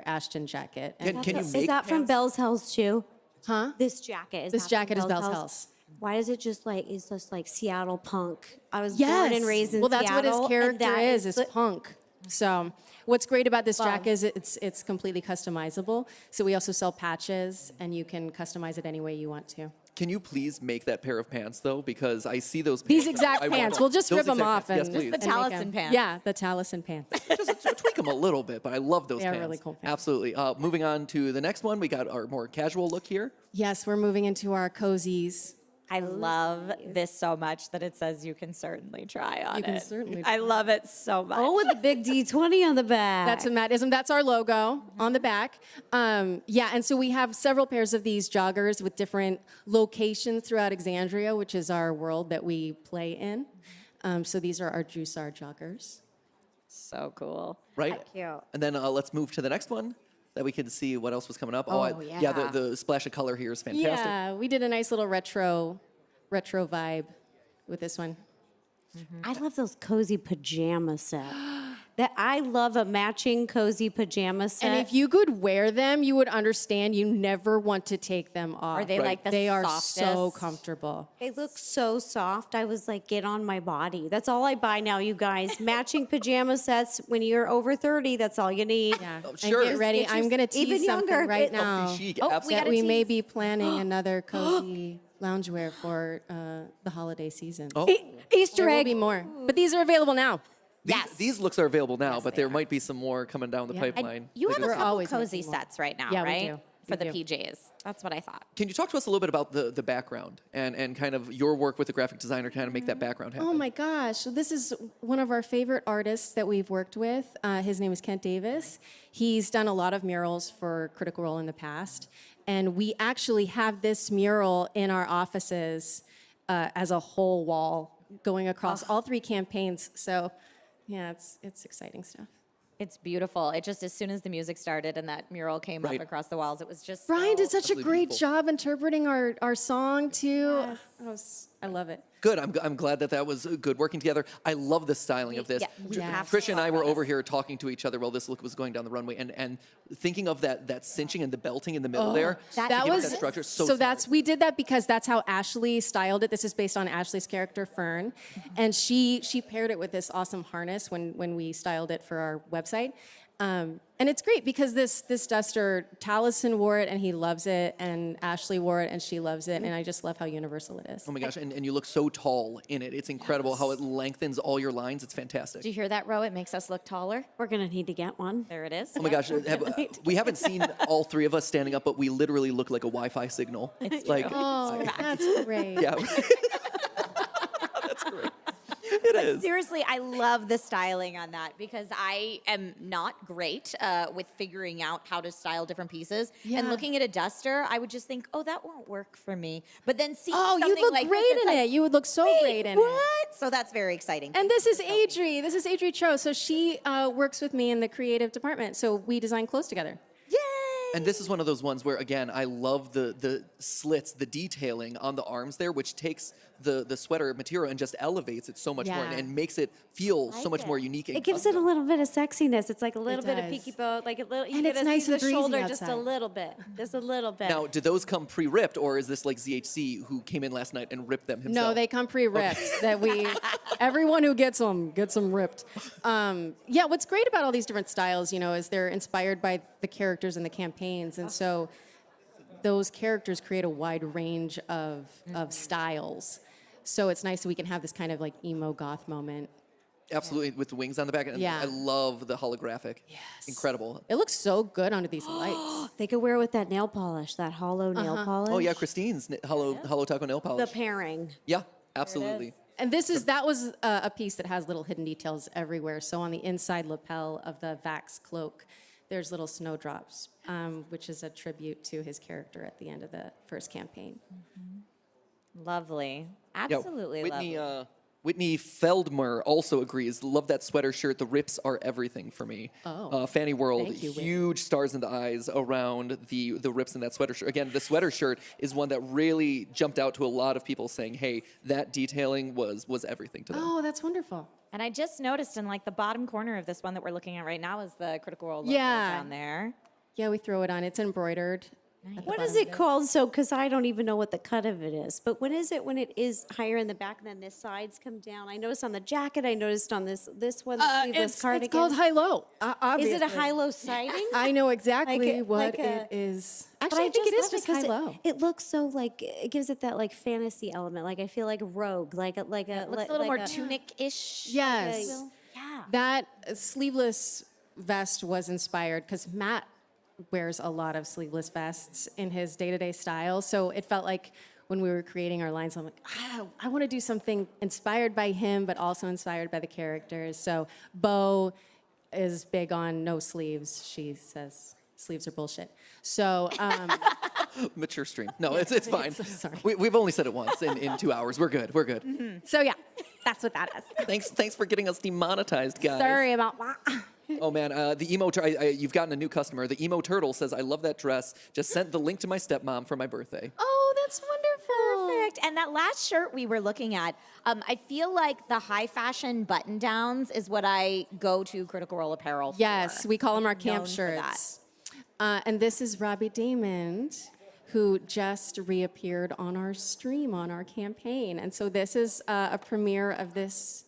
Speaker 17: Ashton jacket. And
Speaker 1: Can you
Speaker 10: Is
Speaker 1: make
Speaker 10: that from
Speaker 1: pants?
Speaker 10: Bell's House too?
Speaker 17: Huh?
Speaker 10: This jacket is.
Speaker 17: This
Speaker 10: that
Speaker 17: jacket
Speaker 10: from
Speaker 17: is Bell's House.
Speaker 10: Why is it just like it's just like Seattle punk? I was
Speaker 17: Yes.
Speaker 10: born and raised in
Speaker 17: well, that's
Speaker 10: Seattle.
Speaker 17: what his
Speaker 10: and
Speaker 17: character
Speaker 10: that
Speaker 17: is punk. So what's great about this
Speaker 10: Love.
Speaker 17: jacket is it's completely customizable. So we also sell patches, and you can customize it any way you want to.
Speaker 1: Can you please make that pair of pants though? Because I see those.
Speaker 17: These
Speaker 1: pants,
Speaker 17: exact
Speaker 1: I want
Speaker 17: pants.
Speaker 1: them.
Speaker 17: We'll just
Speaker 1: Those
Speaker 17: rip them
Speaker 1: exact
Speaker 17: off
Speaker 1: pants.
Speaker 17: and
Speaker 1: Yes, please.
Speaker 9: The
Speaker 17: and make
Speaker 9: Taliesin
Speaker 17: 'em.
Speaker 9: pants.
Speaker 17: Yeah, the Taliesin pants.
Speaker 1: Just tweak them a little bit, but I love those
Speaker 17: They are
Speaker 1: pants.
Speaker 17: really cool pants.
Speaker 1: Absolutely. Moving on to the next one, we got our more casual look here.
Speaker 17: Yes, we're moving into our cozies.
Speaker 9: I love this so much that it says you can certainly try on
Speaker 17: You can
Speaker 9: it.
Speaker 17: certainly
Speaker 9: I love it so much.
Speaker 10: Oh, with the big D20 on the back.
Speaker 17: That's a Matism. That's our logo on the back. Yeah, and so we have several pairs of these joggers with different locations throughout Exandria, which is our world that we play in. So these are our Jussar joggers.
Speaker 9: So cool.
Speaker 1: Right?
Speaker 10: Cute.
Speaker 1: And then let's move to the next one that we can see what else was coming up.
Speaker 10: Oh,
Speaker 1: yeah. The splash of color here is fantastic.
Speaker 17: Yeah, we did a nice little retro vibe with this one.
Speaker 10: I love those cozy pajama sets. That I love a matching cozy pajama set.
Speaker 17: And if you could wear them, you would understand you never want to take them off.
Speaker 9: Are they like the
Speaker 17: They are so
Speaker 9: softest?
Speaker 17: comfortable.
Speaker 10: they look so soft. I was like, get on my body. That's all I buy now, you guys. Matching pajama sets. When you're over 30, that's all you need.
Speaker 17: Yeah.
Speaker 1: Oh,
Speaker 17: And
Speaker 1: sure.
Speaker 17: get ready.
Speaker 10: Get
Speaker 17: I'm going to tease
Speaker 10: even
Speaker 17: something
Speaker 10: younger.
Speaker 17: right
Speaker 10: It-
Speaker 17: now.
Speaker 1: chic,
Speaker 10: Oh, we
Speaker 1: absolutely.
Speaker 10: gotta
Speaker 17: That we may
Speaker 10: tease.
Speaker 17: be planning another cozy loungewear for the holiday season.
Speaker 1: Oh.
Speaker 10: Easter
Speaker 17: There will
Speaker 10: egg.
Speaker 17: be more, but these are available now.
Speaker 1: These looks are available now, but there might be some more coming down the
Speaker 17: Yeah.
Speaker 1: pipeline.
Speaker 9: You have a
Speaker 17: We're
Speaker 9: couple
Speaker 17: always
Speaker 9: cozy
Speaker 17: making more.
Speaker 9: sets right now,
Speaker 17: Yeah, we
Speaker 9: right?
Speaker 17: do.
Speaker 9: For
Speaker 17: We
Speaker 9: the
Speaker 17: do.
Speaker 9: PJs. That's what I thought.
Speaker 1: Can you talk to us a little bit about the background and kind of your work with the graphic designer to kind of make that background happen?
Speaker 17: Oh my gosh. So this is one of our favorite artists that we've worked with. His name is Kent Davis. He's done a lot of murals for Critical Role in the past. And we actually have this mural in our offices as a whole wall going across all three campaigns. So yeah, it's exciting stuff.
Speaker 9: It's beautiful. It just, as soon as the music started and that mural came
Speaker 1: Right.
Speaker 9: up across the walls, it was just
Speaker 17: Brian did
Speaker 9: so-
Speaker 17: such a
Speaker 1: Absolutely
Speaker 17: great
Speaker 1: beautiful.
Speaker 17: job interpreting our song too. I love it.
Speaker 1: Good. I'm glad that was good working together. I love the styling of this.
Speaker 9: we have
Speaker 1: Trish
Speaker 9: to
Speaker 1: and I
Speaker 9: talk
Speaker 1: were
Speaker 9: about
Speaker 1: over here talking to each other while this look was going down the runway, and thinking of that cinching and the belting in the middle there.
Speaker 17: That
Speaker 1: to give it
Speaker 17: was
Speaker 1: that structure. So,
Speaker 17: that's we did that because that's how Ashley styled it. This is based on Ashley's character Fern, and she paired it with this awesome harness when we styled it for our website. And it's great because this duster, Taliesin wore it and he loves it, and Ashley wore it and she loves it, and I just love how universal it is.
Speaker 1: Oh my gosh, and you look so tall in it. It's incredible how it lengthens all your lines. It's fantastic.
Speaker 9: Do you hear that, Ro? It makes us look taller.
Speaker 10: We're going to need to get one.
Speaker 9: There it is.
Speaker 1: Oh my gosh, we haven't seen all three of us standing up, but we literally look like a Wi-Fi signal.
Speaker 9: It's
Speaker 1: like,
Speaker 9: true.
Speaker 17: Oh, that's great.
Speaker 1: yeah. That's great. It is.
Speaker 9: Seriously, I love the styling on that because I am not great with figuring out how to style different pieces.
Speaker 17: Yeah.
Speaker 9: And looking at a duster, I would just think, oh, that won't work for me. But then seeing
Speaker 17: Oh,
Speaker 9: something
Speaker 17: you'd look
Speaker 9: like
Speaker 17: great
Speaker 9: this, it's
Speaker 17: in
Speaker 9: like,
Speaker 17: it. You would look so great in it.
Speaker 9: what? So that's very exciting.
Speaker 17: And this is Adri. This is Adri Cho. So she works with me in the creative department. So we design clothes together.
Speaker 1: And this is one of those ones where, again, I love the slits, the detailing on the arms there, which takes the sweater material and just elevates it so much more
Speaker 17: Yeah.
Speaker 1: and makes it feel so much more unique. And
Speaker 10: It gives it a
Speaker 1: custom.
Speaker 10: little bit of sexiness. It's like a little bit of
Speaker 17: does.
Speaker 10: peaky boat, like a little. You
Speaker 17: And
Speaker 10: get
Speaker 17: it's
Speaker 10: to
Speaker 17: nice
Speaker 10: see
Speaker 17: and
Speaker 10: the
Speaker 17: breezy
Speaker 10: shoulder just a
Speaker 17: outside.
Speaker 10: little bit, just a little bit.
Speaker 1: Now, do those come pre-ripped, or is this like ZHC who came in last night and ripped them himself?
Speaker 17: No, they come pre-ripped. That we, everyone who gets them ripped. Yeah, what's great about all these different styles, is they're inspired by the characters and the campaigns, and so those characters create a wide range of styles. So it's nice that we can have this kind of like emo goth moment.
Speaker 1: Absolutely, with the wings on the back. And
Speaker 17: Yeah.
Speaker 1: I love the holographic. Yes. Incredible.
Speaker 17: It looks so good under these lights.
Speaker 10: They could wear it with that nail polish, that hollow nail polish.
Speaker 1: Oh, yeah, Christine's hollow taco nail
Speaker 10: The
Speaker 1: polish.
Speaker 10: pairing.
Speaker 1: Yeah, absolutely.
Speaker 17: And that was a piece that has little hidden details everywhere. So on the inside lapel of the Vax cloak, there's little snowdrops, which is a tribute to his character at the end of the first campaign.
Speaker 9: Lovely.
Speaker 1: Yeah,
Speaker 9: Absolutely lovely.
Speaker 1: Whitney Feldmer also agrees. Love that sweater shirt. The rips are everything for me.
Speaker 17: Oh,
Speaker 1: Fanny World,
Speaker 17: thank you, Whitney.
Speaker 1: huge stars in the eyes around the rips in that sweater shirt. Again, the sweater shirt is one that really jumped out to a lot of people saying, hey, that detailing was everything to them.
Speaker 17: Oh, that's wonderful.
Speaker 9: And I just noticed in like the bottom corner of this one that we're looking at right now is the Critical Role logo
Speaker 17: Yeah.
Speaker 9: down there.
Speaker 17: Yeah, we throw it on. It's embroidered.
Speaker 10: What is it called? So, because I don't even know what the cut of it is. But what is it when it is higher in the back and then the sides come down? I noticed on the jacket. I noticed on this one.
Speaker 17: It's called high-low.
Speaker 10: Is it a high-low siding?
Speaker 17: I know exactly
Speaker 10: Like
Speaker 17: what
Speaker 10: a-
Speaker 17: it is.
Speaker 10: But
Speaker 17: Actually, I think it is
Speaker 10: love
Speaker 17: just
Speaker 10: 'cause
Speaker 17: high-low.
Speaker 10: It looks so like it gives it that like fantasy element. Like I feel like Rogue, like a
Speaker 9: It looks a little more tunic-ish.
Speaker 17: Yes.
Speaker 10: Yeah.
Speaker 17: That sleeveless vest was inspired because Matt wears a lot of sleeveless vests in his day-to-day style. So it felt like when we were creating our lines, I'm like, I want to do something inspired by him, but also inspired by the characters. So Bo is big on no sleeves. She says sleeves are bullshit. So
Speaker 1: Mature stream. No, it's fine.
Speaker 17: So sorry.
Speaker 1: We've only said it once in 2 hours. We're good. We're good.
Speaker 17: so yeah, that's what that is.
Speaker 1: Thanks for getting us demonetized, guys.
Speaker 17: Sorry about that.
Speaker 1: Oh man, the emo. You've gotten a new customer. The emo turtle says, "I love that dress. Just sent the link to my stepmom for my birthday."
Speaker 9: Oh, that's wonderful. Perfect. And that last shirt we were looking at, I feel like the high fashion button downs is what I go to Critical Role Apparel for.
Speaker 17: Yes, we call them our camp
Speaker 9: Known for that.
Speaker 17: shirts. And this is Robbie Damon, who just reappeared on our stream on our campaign. And so this is a premiere of this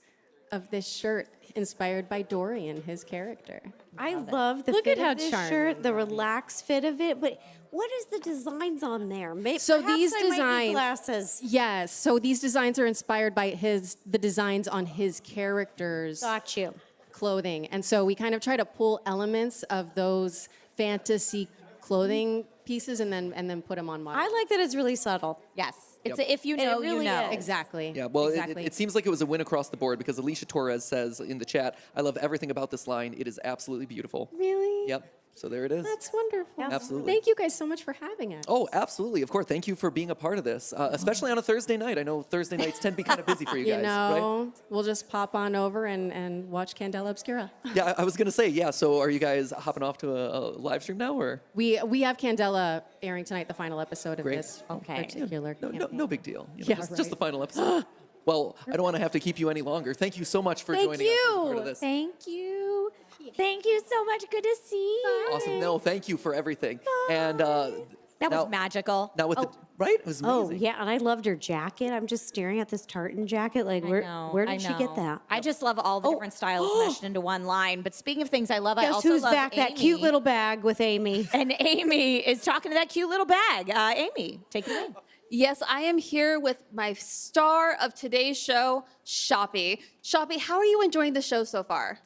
Speaker 17: shirt inspired by Dorian, his character.
Speaker 10: I love the
Speaker 17: Look
Speaker 10: fit
Speaker 17: at how
Speaker 10: of this
Speaker 17: charming
Speaker 10: shirt, the relaxed fit of it. But what is the designs on there?
Speaker 17: So
Speaker 10: Perhaps
Speaker 17: these
Speaker 10: I might need
Speaker 17: designs,
Speaker 10: glasses.
Speaker 17: yes. So these designs are inspired by the designs on his characters'
Speaker 10: Got you.
Speaker 17: clothing, and so we kind of try to pull elements of those fantasy clothing pieces and then put them on model.
Speaker 10: I like that it's really subtle.
Speaker 9: Yes. It's
Speaker 1: Yep.
Speaker 9: if you
Speaker 10: And it
Speaker 9: know, you
Speaker 10: really
Speaker 9: know.
Speaker 10: is.
Speaker 17: Exactly.
Speaker 1: Yeah, well,
Speaker 17: exactly.
Speaker 1: it seems like it was a win across the board because Alicia Torres says in the chat, "I love everything about this line. It is absolutely beautiful."
Speaker 17: Really?
Speaker 1: Yep. So there it is.
Speaker 17: That's wonderful.
Speaker 1: Absolutely.
Speaker 17: Thank you guys so much for having us.
Speaker 1: Oh, absolutely. Of course. Thank you for being a part of this, especially on a Thursday night. I know Thursday nights tend to be kind of busy for you guys, right?
Speaker 17: We'll just pop on over and watch Candela Obscura.
Speaker 1: Yeah, I was going to say, yeah. So are you guys hopping off to a live stream now or?
Speaker 17: We have Candela airing tonight, the final episode of
Speaker 1: Great.
Speaker 17: this
Speaker 9: Okay.
Speaker 17: particular
Speaker 1: No big deal. You know,
Speaker 17: Yeah,
Speaker 1: just the
Speaker 17: right.
Speaker 1: final episode. Well, I don't want to have to keep you any longer. Thank you so much for
Speaker 9: Thank
Speaker 1: joining us as a part
Speaker 9: you.
Speaker 1: of this.
Speaker 9: Thank you. Thank you so much. Good to see you.
Speaker 1: Awesome. No, thank you for everything. And
Speaker 9: That
Speaker 1: now-
Speaker 9: was magical.
Speaker 1: now with the right, it was
Speaker 10: Oh
Speaker 1: amazing.
Speaker 10: yeah, and I loved her jacket. I'm just staring at this tartan jacket. Like, where did she get that?
Speaker 9: I just love all the different styles meshed into one line. But speaking of things I love, I
Speaker 10: Guess
Speaker 9: also
Speaker 10: who's
Speaker 9: love
Speaker 10: back? That cute
Speaker 9: Amy.
Speaker 10: little bag with Amy.
Speaker 9: And Amy is talking to that cute little bag. Amy, take it away.
Speaker 2: Yes, I am here with my star of today's show, Shoppy. Shoppy, how are you enjoying the show so far?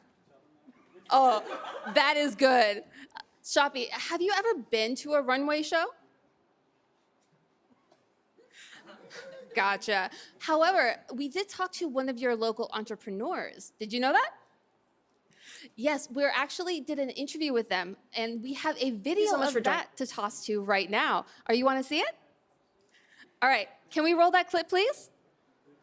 Speaker 2: Oh, that is good. Shoppy, have you ever been to a runway show? Gotcha. However, we did talk to one of your local entrepreneurs. Did you know that? Yes, we actually did an interview with them, and we have a video
Speaker 12: so much
Speaker 2: of
Speaker 12: for joining.
Speaker 2: that to toss to right now. You want to see it? All right, can we roll that clip, please?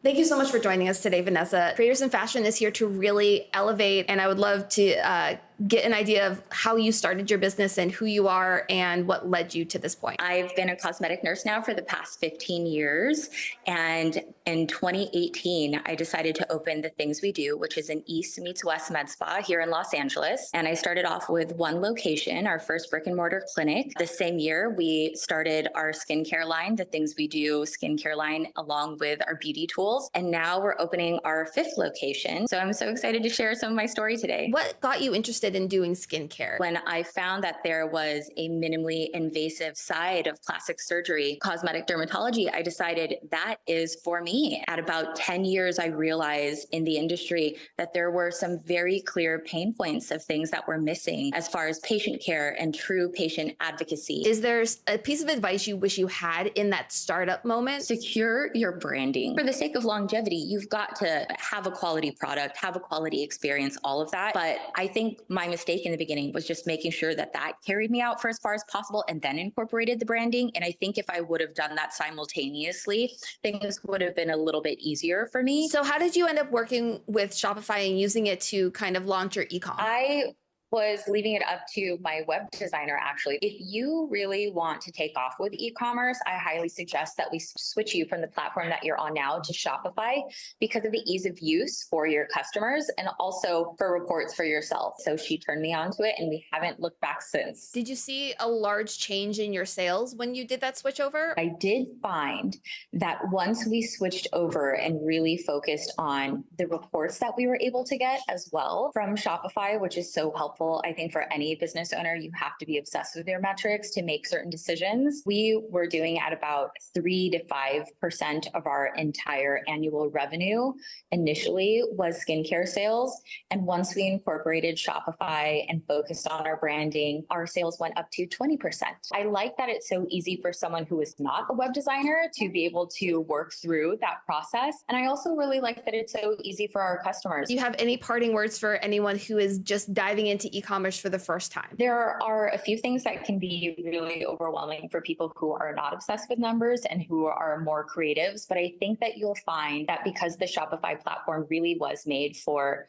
Speaker 2: Thank you so much for joining us today, Vanessa. Creators in Fashion is here to really elevate, and I would love to get an idea of how you started your business and who you are and what led you to this point.
Speaker 18: I've been a cosmetic nurse now for the past 15 years. And in 2018, I decided to open The Things We Do, which is an East meets West med spa here in Los Angeles. And I started off with one location, our first brick and mortar clinic. The same year, we started our skincare line, The Things We Do skincare line, along with our beauty tools. And now we're opening our fifth location. So I'm so excited to share some of my story today.
Speaker 2: What got you interested in doing skincare?
Speaker 18: When I found that there was a minimally invasive side of plastic surgery, cosmetic dermatology, I decided that is for me. At about 10 years, I realized in the industry that there were some very clear pain points of things that were missing as far as patient care and true patient advocacy.
Speaker 2: Is there a piece of advice you wish you had in that startup moment?
Speaker 18: Secure your branding. For the sake of longevity, you've got to have a quality product, have a quality experience, all of that. But I think my mistake in the beginning was just making sure that that carried me out for as far as possible and then incorporated the branding. And I think if I would have done that simultaneously, things would have been a little bit easier for me.
Speaker 2: So how did you end up working with Shopify and using it to kind of launch your e-com?
Speaker 18: I was leaving it up to my web designer, actually. If you really want to take off with e-commerce, I highly suggest that we switch you from the platform that you're on now to Shopify because of the ease of use for your customers and also for reports for yourself. So she turned me onto it and we haven't looked back since.
Speaker 2: Did you see a large change in your sales when you did that switch over?
Speaker 18: I did find that once we switched over and really focused on the reports that we were able to get as well from Shopify, which is so helpful. I think for any business owner, you have to be obsessed with your metrics to make certain decisions. We were doing at about 3 to 5% of our entire annual revenue initially was skincare sales. And once we incorporated Shopify and focused on our branding, our sales went up to 20%. I like that it's so easy for someone who is not a web designer to be able to work through that process. And I also really like that it's so easy for our customers.
Speaker 2: Do you have any parting words for anyone who is just diving into e-commerce for the first time?
Speaker 18: There are a few things that can be really overwhelming for people who are not obsessed with numbers and who are more creatives. But I think that you'll find that because the Shopify platform really was made for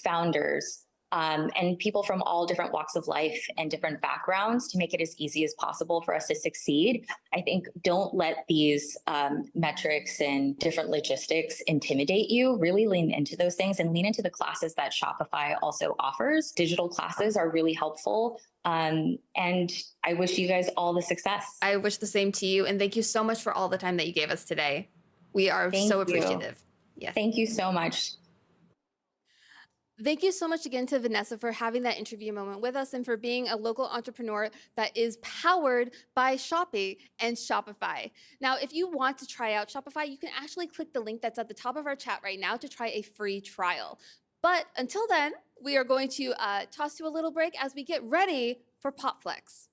Speaker 18: founders and people from all different walks of life and different backgrounds to make it as easy as possible for us to succeed. I think don't let these metrics and different logistics intimidate you. Really lean into those things and lean into the classes that Shopify also offers. Digital classes are really helpful. And I wish you guys all the success.
Speaker 2: I wish the same to you. And thank you so much for all the time that you gave us today. We are so appreciative. Yes.
Speaker 18: Thank you so much.
Speaker 2: Thank you so much again to Vanessa for having that interview moment with us and for being a local entrepreneur that is powered by Shopee and Shopify. Now, if you want to try out Shopify, you can actually click the link that's at the top of our chat right now to try a free trial. But until then, we are going to toss you a little break as we get ready for PopFlex.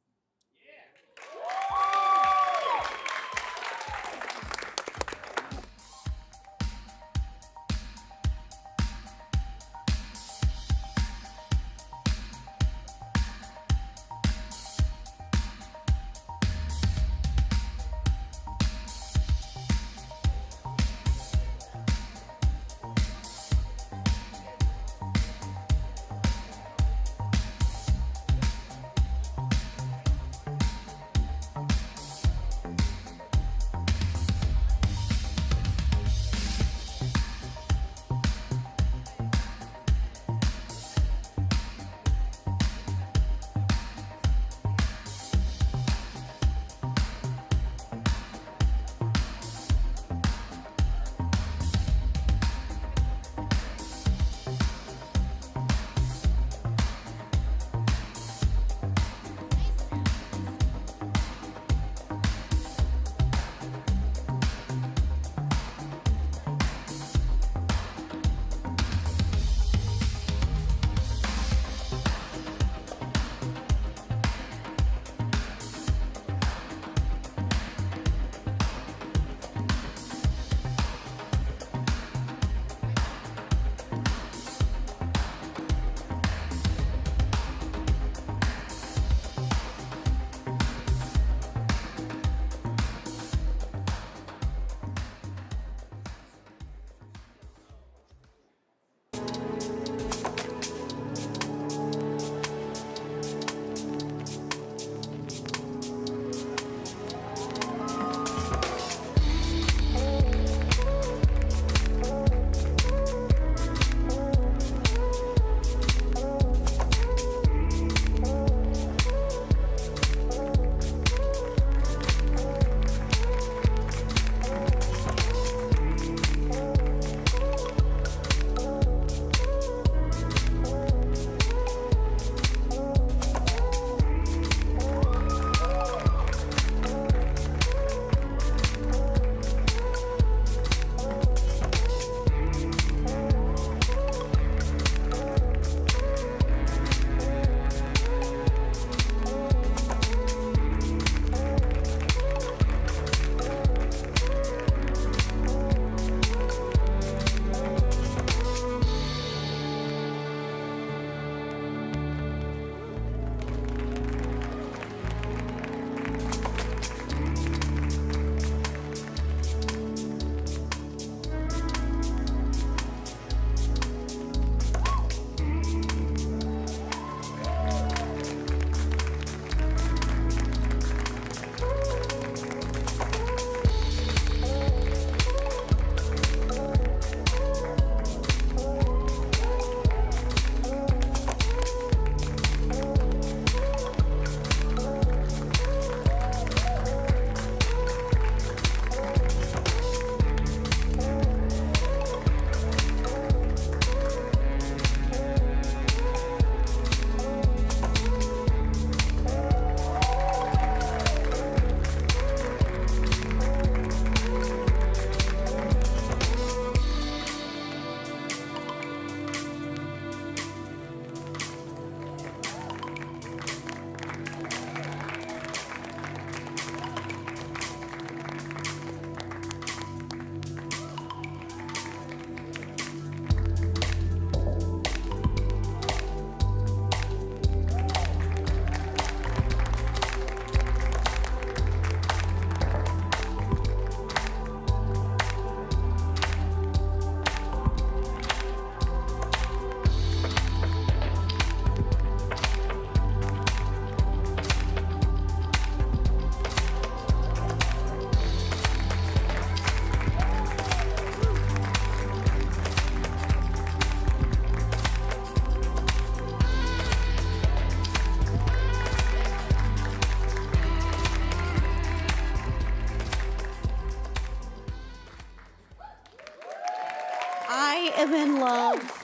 Speaker 10: am in love.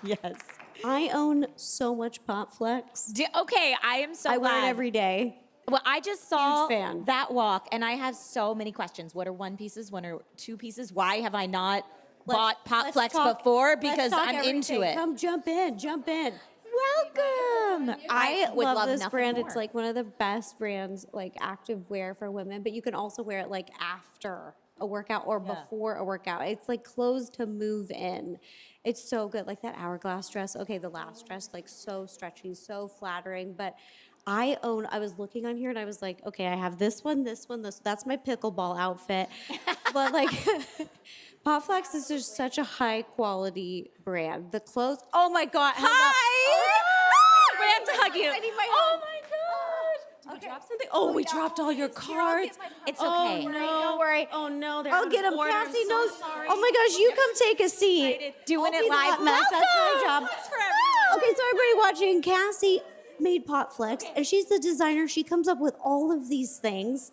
Speaker 9: Yes.
Speaker 10: I own so much PopFlex.
Speaker 9: Okay, I am so
Speaker 10: I wear
Speaker 9: glad.
Speaker 10: it every day.
Speaker 9: Well, I just saw
Speaker 10: fan.
Speaker 9: that walk, and I have so many questions. What are one pieces? What are two pieces? Why have I not bought
Speaker 10: Let's
Speaker 9: PopFlex
Speaker 10: talk-
Speaker 9: before?
Speaker 10: let's
Speaker 9: Because
Speaker 10: talk
Speaker 9: I'm into
Speaker 10: everything.
Speaker 9: it.
Speaker 10: Come jump in.
Speaker 9: Welcome.
Speaker 10: I
Speaker 9: would
Speaker 10: love this
Speaker 9: nothing
Speaker 10: brand.
Speaker 9: more.
Speaker 10: It's like one of the best brands, like active wear for women, but you can also wear it like after a workout or before a workout. It's like clothes to move in. It's so good. Like that hourglass dress. Okay, the last dress, like so stretchy, so flattering. But I was looking on here and I was like, okay, I have this one, this. That's my pickleball outfit. But like, PopFlex is just such a high quality brand. The clothes, oh my God.
Speaker 19: Hi! We have to hug you.
Speaker 10: I need my
Speaker 19: Oh
Speaker 10: hug.
Speaker 19: my God. Did we drop something?
Speaker 10: Oh, we dropped all your cards.
Speaker 9: It's
Speaker 10: Oh,
Speaker 9: okay.
Speaker 10: no.
Speaker 19: Don't worry. Oh no, they're
Speaker 10: I'll
Speaker 19: out of
Speaker 10: get them.
Speaker 19: order. I'm
Speaker 10: Cassie
Speaker 19: so
Speaker 10: knows.
Speaker 19: sorry.
Speaker 10: Oh my gosh, you come take a seat.
Speaker 9: Doing
Speaker 10: I'll
Speaker 9: it
Speaker 10: be the
Speaker 9: live.
Speaker 10: hot mess. That's my job.
Speaker 19: Thanks for everyone.
Speaker 10: Okay, so everybody watching, Cassie made PopFlex, and she's the designer. She comes up with all of these things.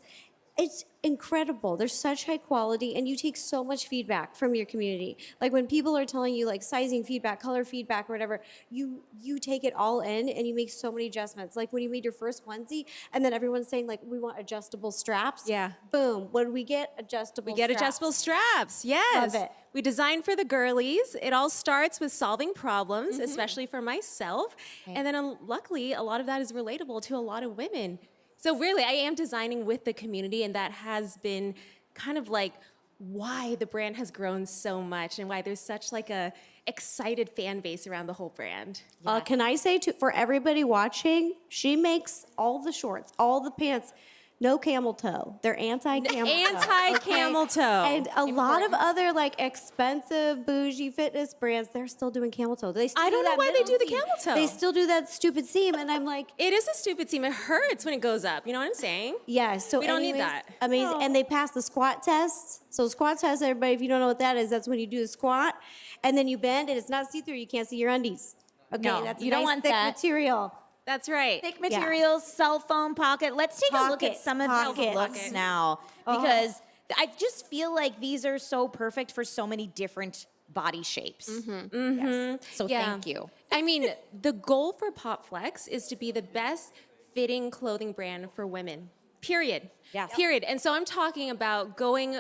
Speaker 10: It's incredible. They're such high quality, and you take so much feedback from your community. Like when people are telling you like sizing feedback, color feedback, or whatever, you take it all in and you make so many adjustments. Like when you made your first onesie, and then everyone's saying like we want adjustable straps.
Speaker 19: Yeah.
Speaker 10: Boom. What do we get? Adjustable.
Speaker 19: We get
Speaker 10: straps.
Speaker 19: adjustable straps. Yes.
Speaker 10: Love it.
Speaker 19: We designed for the girlies. It all starts with solving problems, especially for myself. And then luckily, a lot of that is relatable to a lot of women. So really, I am designing with the community, and that has been kind of like why the brand has grown so much and why there's such like a excited fan base around the whole brand.
Speaker 10: Can I say for everybody watching, she makes all the shorts, all the pants, no camel toe. They're anti-camel toe.
Speaker 19: Anti-camel toe.
Speaker 10: And a lot of other like expensive bougie fitness brands, they're still doing camel toe. They still
Speaker 19: I don't know
Speaker 10: that
Speaker 19: why they
Speaker 10: middle
Speaker 19: do the
Speaker 10: seam.
Speaker 19: camel toe.
Speaker 10: They still do that stupid seam, and I'm like,
Speaker 19: It is a stupid seam. It hurts when it goes up. You know what I'm saying?
Speaker 10: yes. So
Speaker 19: We don't need
Speaker 10: anyways,
Speaker 19: that.
Speaker 10: Amazing. And they passed the squat test. So squat test, everybody, if you don't know what that is, that's when you do the squat, and then you bend, and it's not see-through. You can't see your undies. Okay,
Speaker 9: No,
Speaker 10: that's
Speaker 9: you
Speaker 10: nice,
Speaker 9: don't want
Speaker 10: thick
Speaker 9: that.
Speaker 10: material.
Speaker 19: That's right.
Speaker 9: Thick materials, cell phone pocket. Let's take a look at
Speaker 10: Pockets,
Speaker 9: some of these
Speaker 10: pockets.
Speaker 9: looks now because I just feel like these are so perfect for so many different body shapes. Yes. So
Speaker 19: Yeah.
Speaker 9: thank you.
Speaker 19: I mean, the goal for PopFlex is to be the best fitting clothing brand for women. Period.
Speaker 9: Yes.
Speaker 19: Period. And so I'm talking about going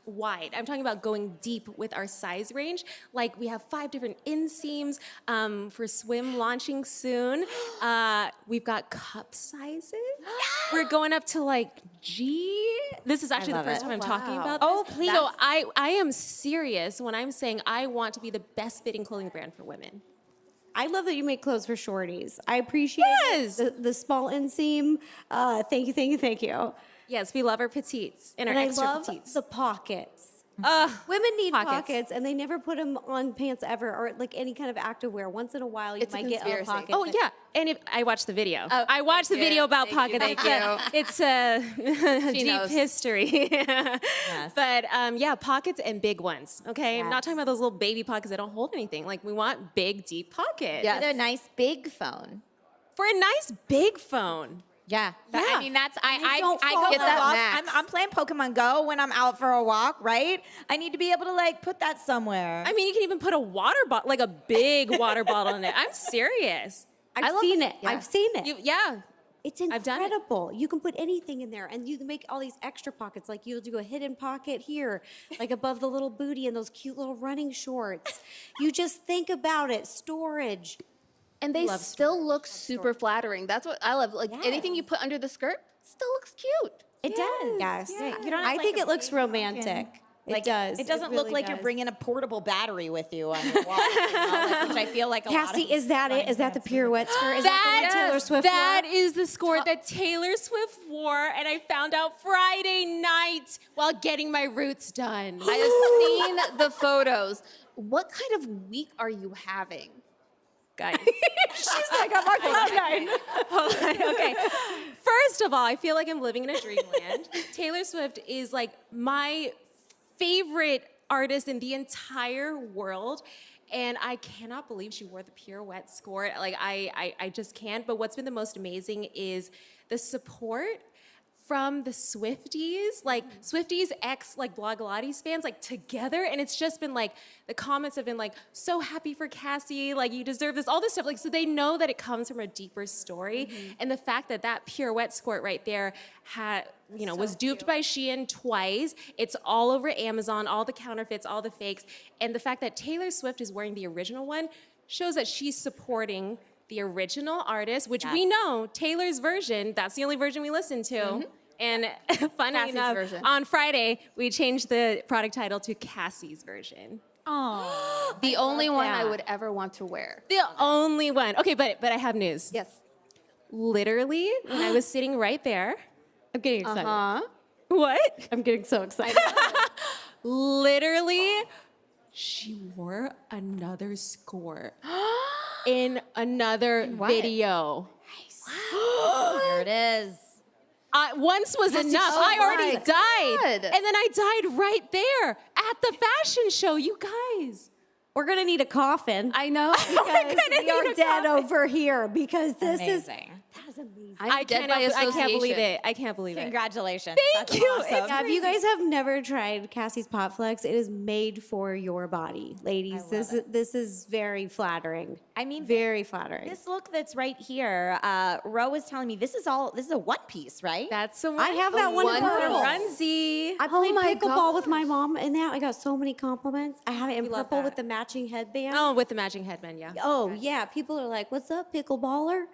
Speaker 19: wide. I'm talking about going deep with our size range. Like we have 5 different inseams for swim launching soon. We've got cup sizes. We're going up to like G. This is actually the
Speaker 10: love
Speaker 19: first
Speaker 10: it.
Speaker 19: time I'm
Speaker 10: Wow.
Speaker 19: talking about
Speaker 9: Oh,
Speaker 19: this.
Speaker 9: please.
Speaker 19: So I am serious when I'm saying I want to be the best fitting clothing brand for women.
Speaker 10: I love that you make clothes for shorties. I appreciate
Speaker 19: Yes.
Speaker 10: the small inseam. Thank you.
Speaker 19: Yes, we love our petites and our
Speaker 10: And I
Speaker 19: extra
Speaker 10: love
Speaker 19: petites.
Speaker 10: the pockets.
Speaker 19: Ugh,
Speaker 10: Women need
Speaker 19: Pockets.
Speaker 10: pockets, and they never put them on pants ever, or like any kind of active-wear. Once in a while, you
Speaker 19: It's a
Speaker 10: might get a
Speaker 19: conspiracy.
Speaker 10: pocket.
Speaker 19: Oh
Speaker 10: but-
Speaker 19: yeah, and if I watched the video,
Speaker 9: Oh,
Speaker 19: I watched the
Speaker 2: thank
Speaker 19: video
Speaker 2: you,
Speaker 19: about
Speaker 2: thank you,
Speaker 19: pockets.
Speaker 2: thank
Speaker 19: It's a deep
Speaker 2: knows.
Speaker 19: history. But yeah, pockets and big ones. Okay, I'm not talking about those little baby pockets that don't hold anything. Like we want big, deep pockets.
Speaker 9: With a nice big phone.
Speaker 19: For a nice big phone.
Speaker 9: Yeah. I mean, that's I
Speaker 10: don't
Speaker 9: I
Speaker 10: fall
Speaker 9: go
Speaker 10: Get
Speaker 9: for
Speaker 10: that
Speaker 9: walks.
Speaker 2: max.
Speaker 9: I'm playing Pokemon Go when I'm out for a walk, right? I need to be able to like put that somewhere.
Speaker 19: I mean, you can even put a water bottle, like a big water bottle in it. I'm serious.
Speaker 10: I've seen it. I've seen it.
Speaker 19: Yeah.
Speaker 10: It's
Speaker 19: I've done it.
Speaker 10: incredible. You can put anything in there, and you can make all these extra pockets. Like you'll do a hidden pocket here, like above the little booty and those cute little running shorts. You just think about it. Storage.
Speaker 2: And they still look super flattering. That's what I love. Like anything you put under the skirt still looks cute.
Speaker 10: It does. Yes.
Speaker 9: You don't have,
Speaker 10: I
Speaker 9: like,
Speaker 10: think
Speaker 9: a
Speaker 10: it looks
Speaker 9: big
Speaker 10: romantic.
Speaker 9: Like,
Speaker 10: It does.
Speaker 9: It doesn't look
Speaker 10: really
Speaker 9: like you're
Speaker 10: does.
Speaker 9: bringing a portable battery with you on your walk, you know, like, which I feel like a lot
Speaker 10: Cassie,
Speaker 9: of
Speaker 10: is that it? Is that the pirouette skirt? Is that the one Taylor Swift
Speaker 19: That
Speaker 10: wore?
Speaker 19: is the skirt that Taylor Swift wore, and I found out Friday night while getting my roots done.
Speaker 2: I have seen the photos. What kind of week are you having?
Speaker 19: Guys. She's like, I'm on cloud nine. Hold on, okay. First of all, I feel like I'm living in a dreamland. Taylor Swift is like my favorite artist in the entire world. And I cannot believe she wore the pirouette skirt. Like I just can't. But what's been the most amazing is the support from the Swifties, like Swifties X like Blogilates fans, like together, and it's just been like the comments have been like, so happy for Cassey, like you deserve this, all this stuff, like so they know that it comes from a deeper story, and the fact that that pirouette skirt right there was duped by Shein twice. It's all over Amazon, all the counterfeits, all the fakes, and the fact that Taylor Swift is wearing the original one shows that she's supporting the original artist, which we know Taylor's version, that's the only version we listen to. And funny
Speaker 2: Cassie's
Speaker 19: enough,
Speaker 2: version.
Speaker 19: on Friday, we changed the product title to Cassey's version.
Speaker 9: Oh,
Speaker 2: the only one I would ever want to wear.
Speaker 19: The only one. Okay, but I have news.
Speaker 2: Yes.
Speaker 19: Literally, when I was sitting right there,
Speaker 10: I'm getting excited.
Speaker 19: What?
Speaker 10: I'm getting so excited.
Speaker 19: Literally, she wore another skirt in another video.
Speaker 9: There it is.
Speaker 19: Once was
Speaker 9: That's
Speaker 19: enough.
Speaker 9: so
Speaker 19: I already
Speaker 9: good.
Speaker 19: died.
Speaker 9: Good.
Speaker 19: And then I died right there at the fashion show, you guys.
Speaker 10: We're gonna need a coffin.
Speaker 2: I know.
Speaker 10: Because we are dead over here because this is
Speaker 9: Amazing.
Speaker 10: that is amazing.
Speaker 19: I can't believe it. I can't believe it.
Speaker 9: Congratulations.
Speaker 19: Thank
Speaker 9: That's
Speaker 19: you.
Speaker 9: awesome.
Speaker 10: Yeah, if you guys have never tried Cassey's PopFlex, it is made for your body, ladies. This is very flattering.
Speaker 9: I mean,
Speaker 10: very flattering.
Speaker 9: This look that's right here, Ro was telling me this is a one piece, right?
Speaker 19: That's the one.
Speaker 10: I have that one
Speaker 19: for
Speaker 10: purple.
Speaker 19: Runzie.
Speaker 10: I played pickleball with my mom, and now I got so many compliments. I have it in
Speaker 19: We love
Speaker 10: purple
Speaker 19: that.
Speaker 10: with the matching headband.
Speaker 19: Oh, with the matching headband, yeah.
Speaker 10: Oh, yeah. People are like, what's up, pickleballer?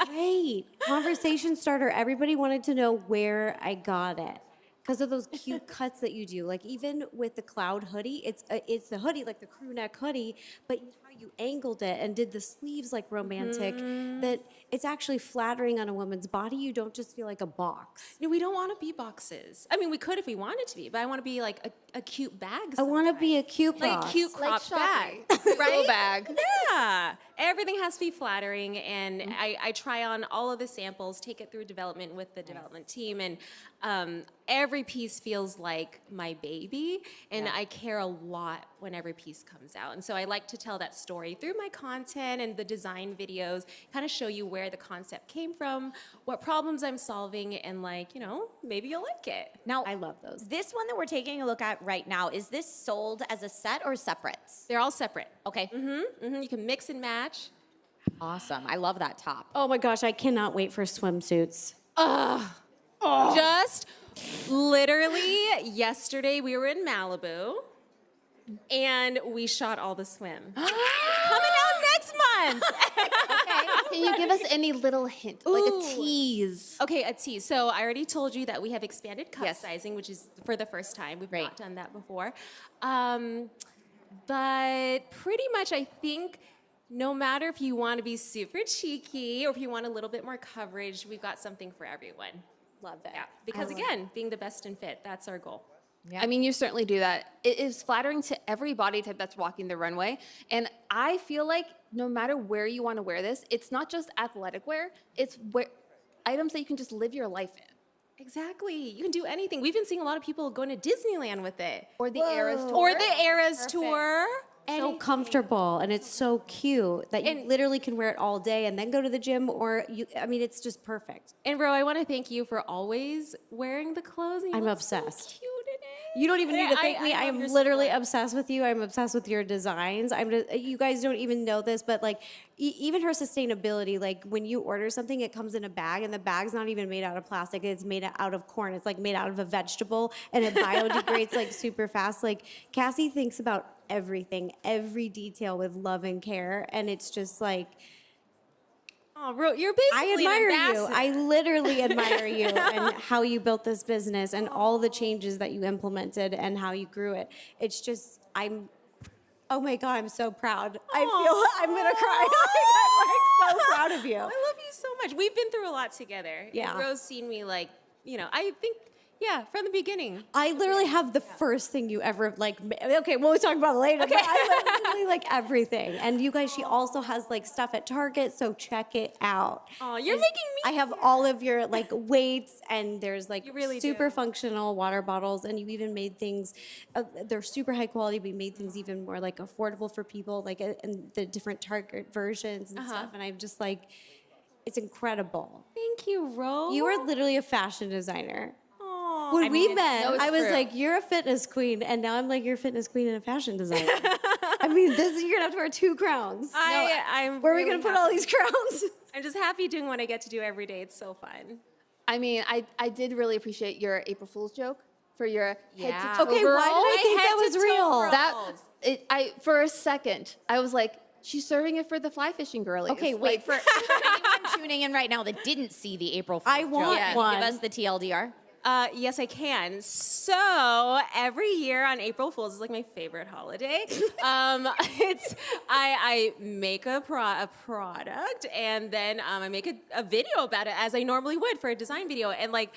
Speaker 10: Great. Conversation starter. Everybody wanted to know where I got it because of those cute cuts that you do. Like even with the cloud hoodie, it's the hoodie, like the crew neck hoodie, but how you angled it and did the sleeves like romantic, that it's actually flattering on a woman's body. You don't just feel like a box.
Speaker 19: No, we don't want to be boxes. I mean, we could if we wanted to be, but I want to be like a cute bag.
Speaker 10: I want to be a cute
Speaker 19: like
Speaker 10: box.
Speaker 19: a cute cropped bag, right?
Speaker 2: bag.
Speaker 19: Yeah, everything has to be flattering, and I try on all of the samples, take it through development with the development team, and every piece feels like my baby, and I care a lot when every piece comes out, and so I like to tell that story through my content and the design videos, kind of show you where the concept came from, what problems I'm solving, and maybe you'll like it.
Speaker 9: Now,
Speaker 10: I love those.
Speaker 9: This one that we're taking a look at right now, is this sold as a set or separate?
Speaker 19: They're all separate.
Speaker 9: Okay.
Speaker 19: You can mix and match.
Speaker 9: Awesome. I love that top.
Speaker 10: Oh my gosh, I cannot wait for swimsuits.
Speaker 19: Just literally yesterday we were in Malibu and we shot all the swim. Coming out next month.
Speaker 2: Can you give us any little hint, like a
Speaker 19: Ooh.
Speaker 2: tease?
Speaker 19: Okay, a tease. So I already told you that we have expanded cup sizing, which is for the first time. We've not done that before. But pretty much I think no matter if you want to be super cheeky or if you want a little bit more coverage, we've got something for everyone.
Speaker 2: Love that.
Speaker 19: Yeah, because again, being the best in fit, that's our goal.
Speaker 2: I mean, you certainly do that. It is flattering to every body type that's walking the runway. And I feel like no matter where you want to wear this, it's not just athletic wear, it's items that you can just live your life in.
Speaker 19: Exactly. You can do anything. We've been seeing a lot of people going to Disneyland with it.
Speaker 2: Or the Eras tour.
Speaker 19: Or the Eras tour.
Speaker 10: So comfortable, and it's so cute that you literally can wear it all day and then go to the gym, or it's just perfect.
Speaker 19: And Ro, I want to thank you for always wearing the clothes. And you
Speaker 10: I'm
Speaker 19: look
Speaker 10: obsessed.
Speaker 19: So cute in it.
Speaker 10: You don't even need to thank me.
Speaker 19: I
Speaker 10: I
Speaker 19: love
Speaker 10: am
Speaker 19: your
Speaker 10: literally
Speaker 19: support.
Speaker 10: obsessed with you. I'm obsessed with your designs. You guys don't even know this, but like even her sustainability, like when you order something, it comes in a bag, and the bag's not even made out of plastic. It's made out of corn. It's like made out of a vegetable, and it biodegrades like super fast. Like Cassey thinks about everything, every detail with love and care, and it's just like,
Speaker 19: oh, Ro, you're basically
Speaker 10: I admire
Speaker 19: an
Speaker 10: you.
Speaker 19: ambassador.
Speaker 10: I literally admire you and how you built this business and all the changes that you implemented and how you grew it. It's just, oh my God, I'm so proud. I feel I'm gonna cry. I'm like so proud of you.
Speaker 19: I love you so much. We've been through a lot together.
Speaker 10: Yeah.
Speaker 19: And Ro's seen me I think, from the beginning.
Speaker 10: I literally have the first thing you ever okay, we'll talk about it later. Okay. But I literally like everything. And you guys, she also has like stuff at Target, so check it out.
Speaker 19: Oh, you're
Speaker 10: And
Speaker 19: making me.
Speaker 10: I have all of your like weights, and there's like
Speaker 19: You really
Speaker 10: super
Speaker 19: do.
Speaker 10: functional water bottles, and you even made things. They're super high quality. We made things even more like affordable for people, like in the different Target versions and stuff. And I'm just like, It's incredible.
Speaker 19: Thank you, Rose.
Speaker 10: You are literally a fashion designer.
Speaker 19: Aw.
Speaker 10: When
Speaker 19: I
Speaker 10: we
Speaker 19: mean,
Speaker 10: met,
Speaker 19: it's
Speaker 10: I was
Speaker 19: true.
Speaker 10: like, "You're a fitness queen," and now I'm like, "You're a fitness queen and a fashion designer." I mean, you're gonna have to wear 2 crowns.
Speaker 19: I'm
Speaker 10: Where are we
Speaker 19: really
Speaker 10: gonna put all
Speaker 19: happy.
Speaker 10: these crowns?
Speaker 19: I'm just happy doing what I get to do every day. It's so fun.
Speaker 2: I mean, I did really appreciate your April Fool's joke for your head
Speaker 19: Yeah.
Speaker 2: to toe
Speaker 10: Okay, why did
Speaker 2: roll.
Speaker 10: I think that was real?
Speaker 2: That for a second, I was like, she's serving it for the fly fishing girlies.
Speaker 9: Okay, wait, for anyone tuning in right now that didn't see the April Fool's
Speaker 19: I want
Speaker 9: joke,
Speaker 19: one.
Speaker 9: give us the TLDR.
Speaker 19: Yes, I can. So every year on April Fool's is like my favorite holiday. I make a product and then I make a video about it as I normally would for a design video. And like,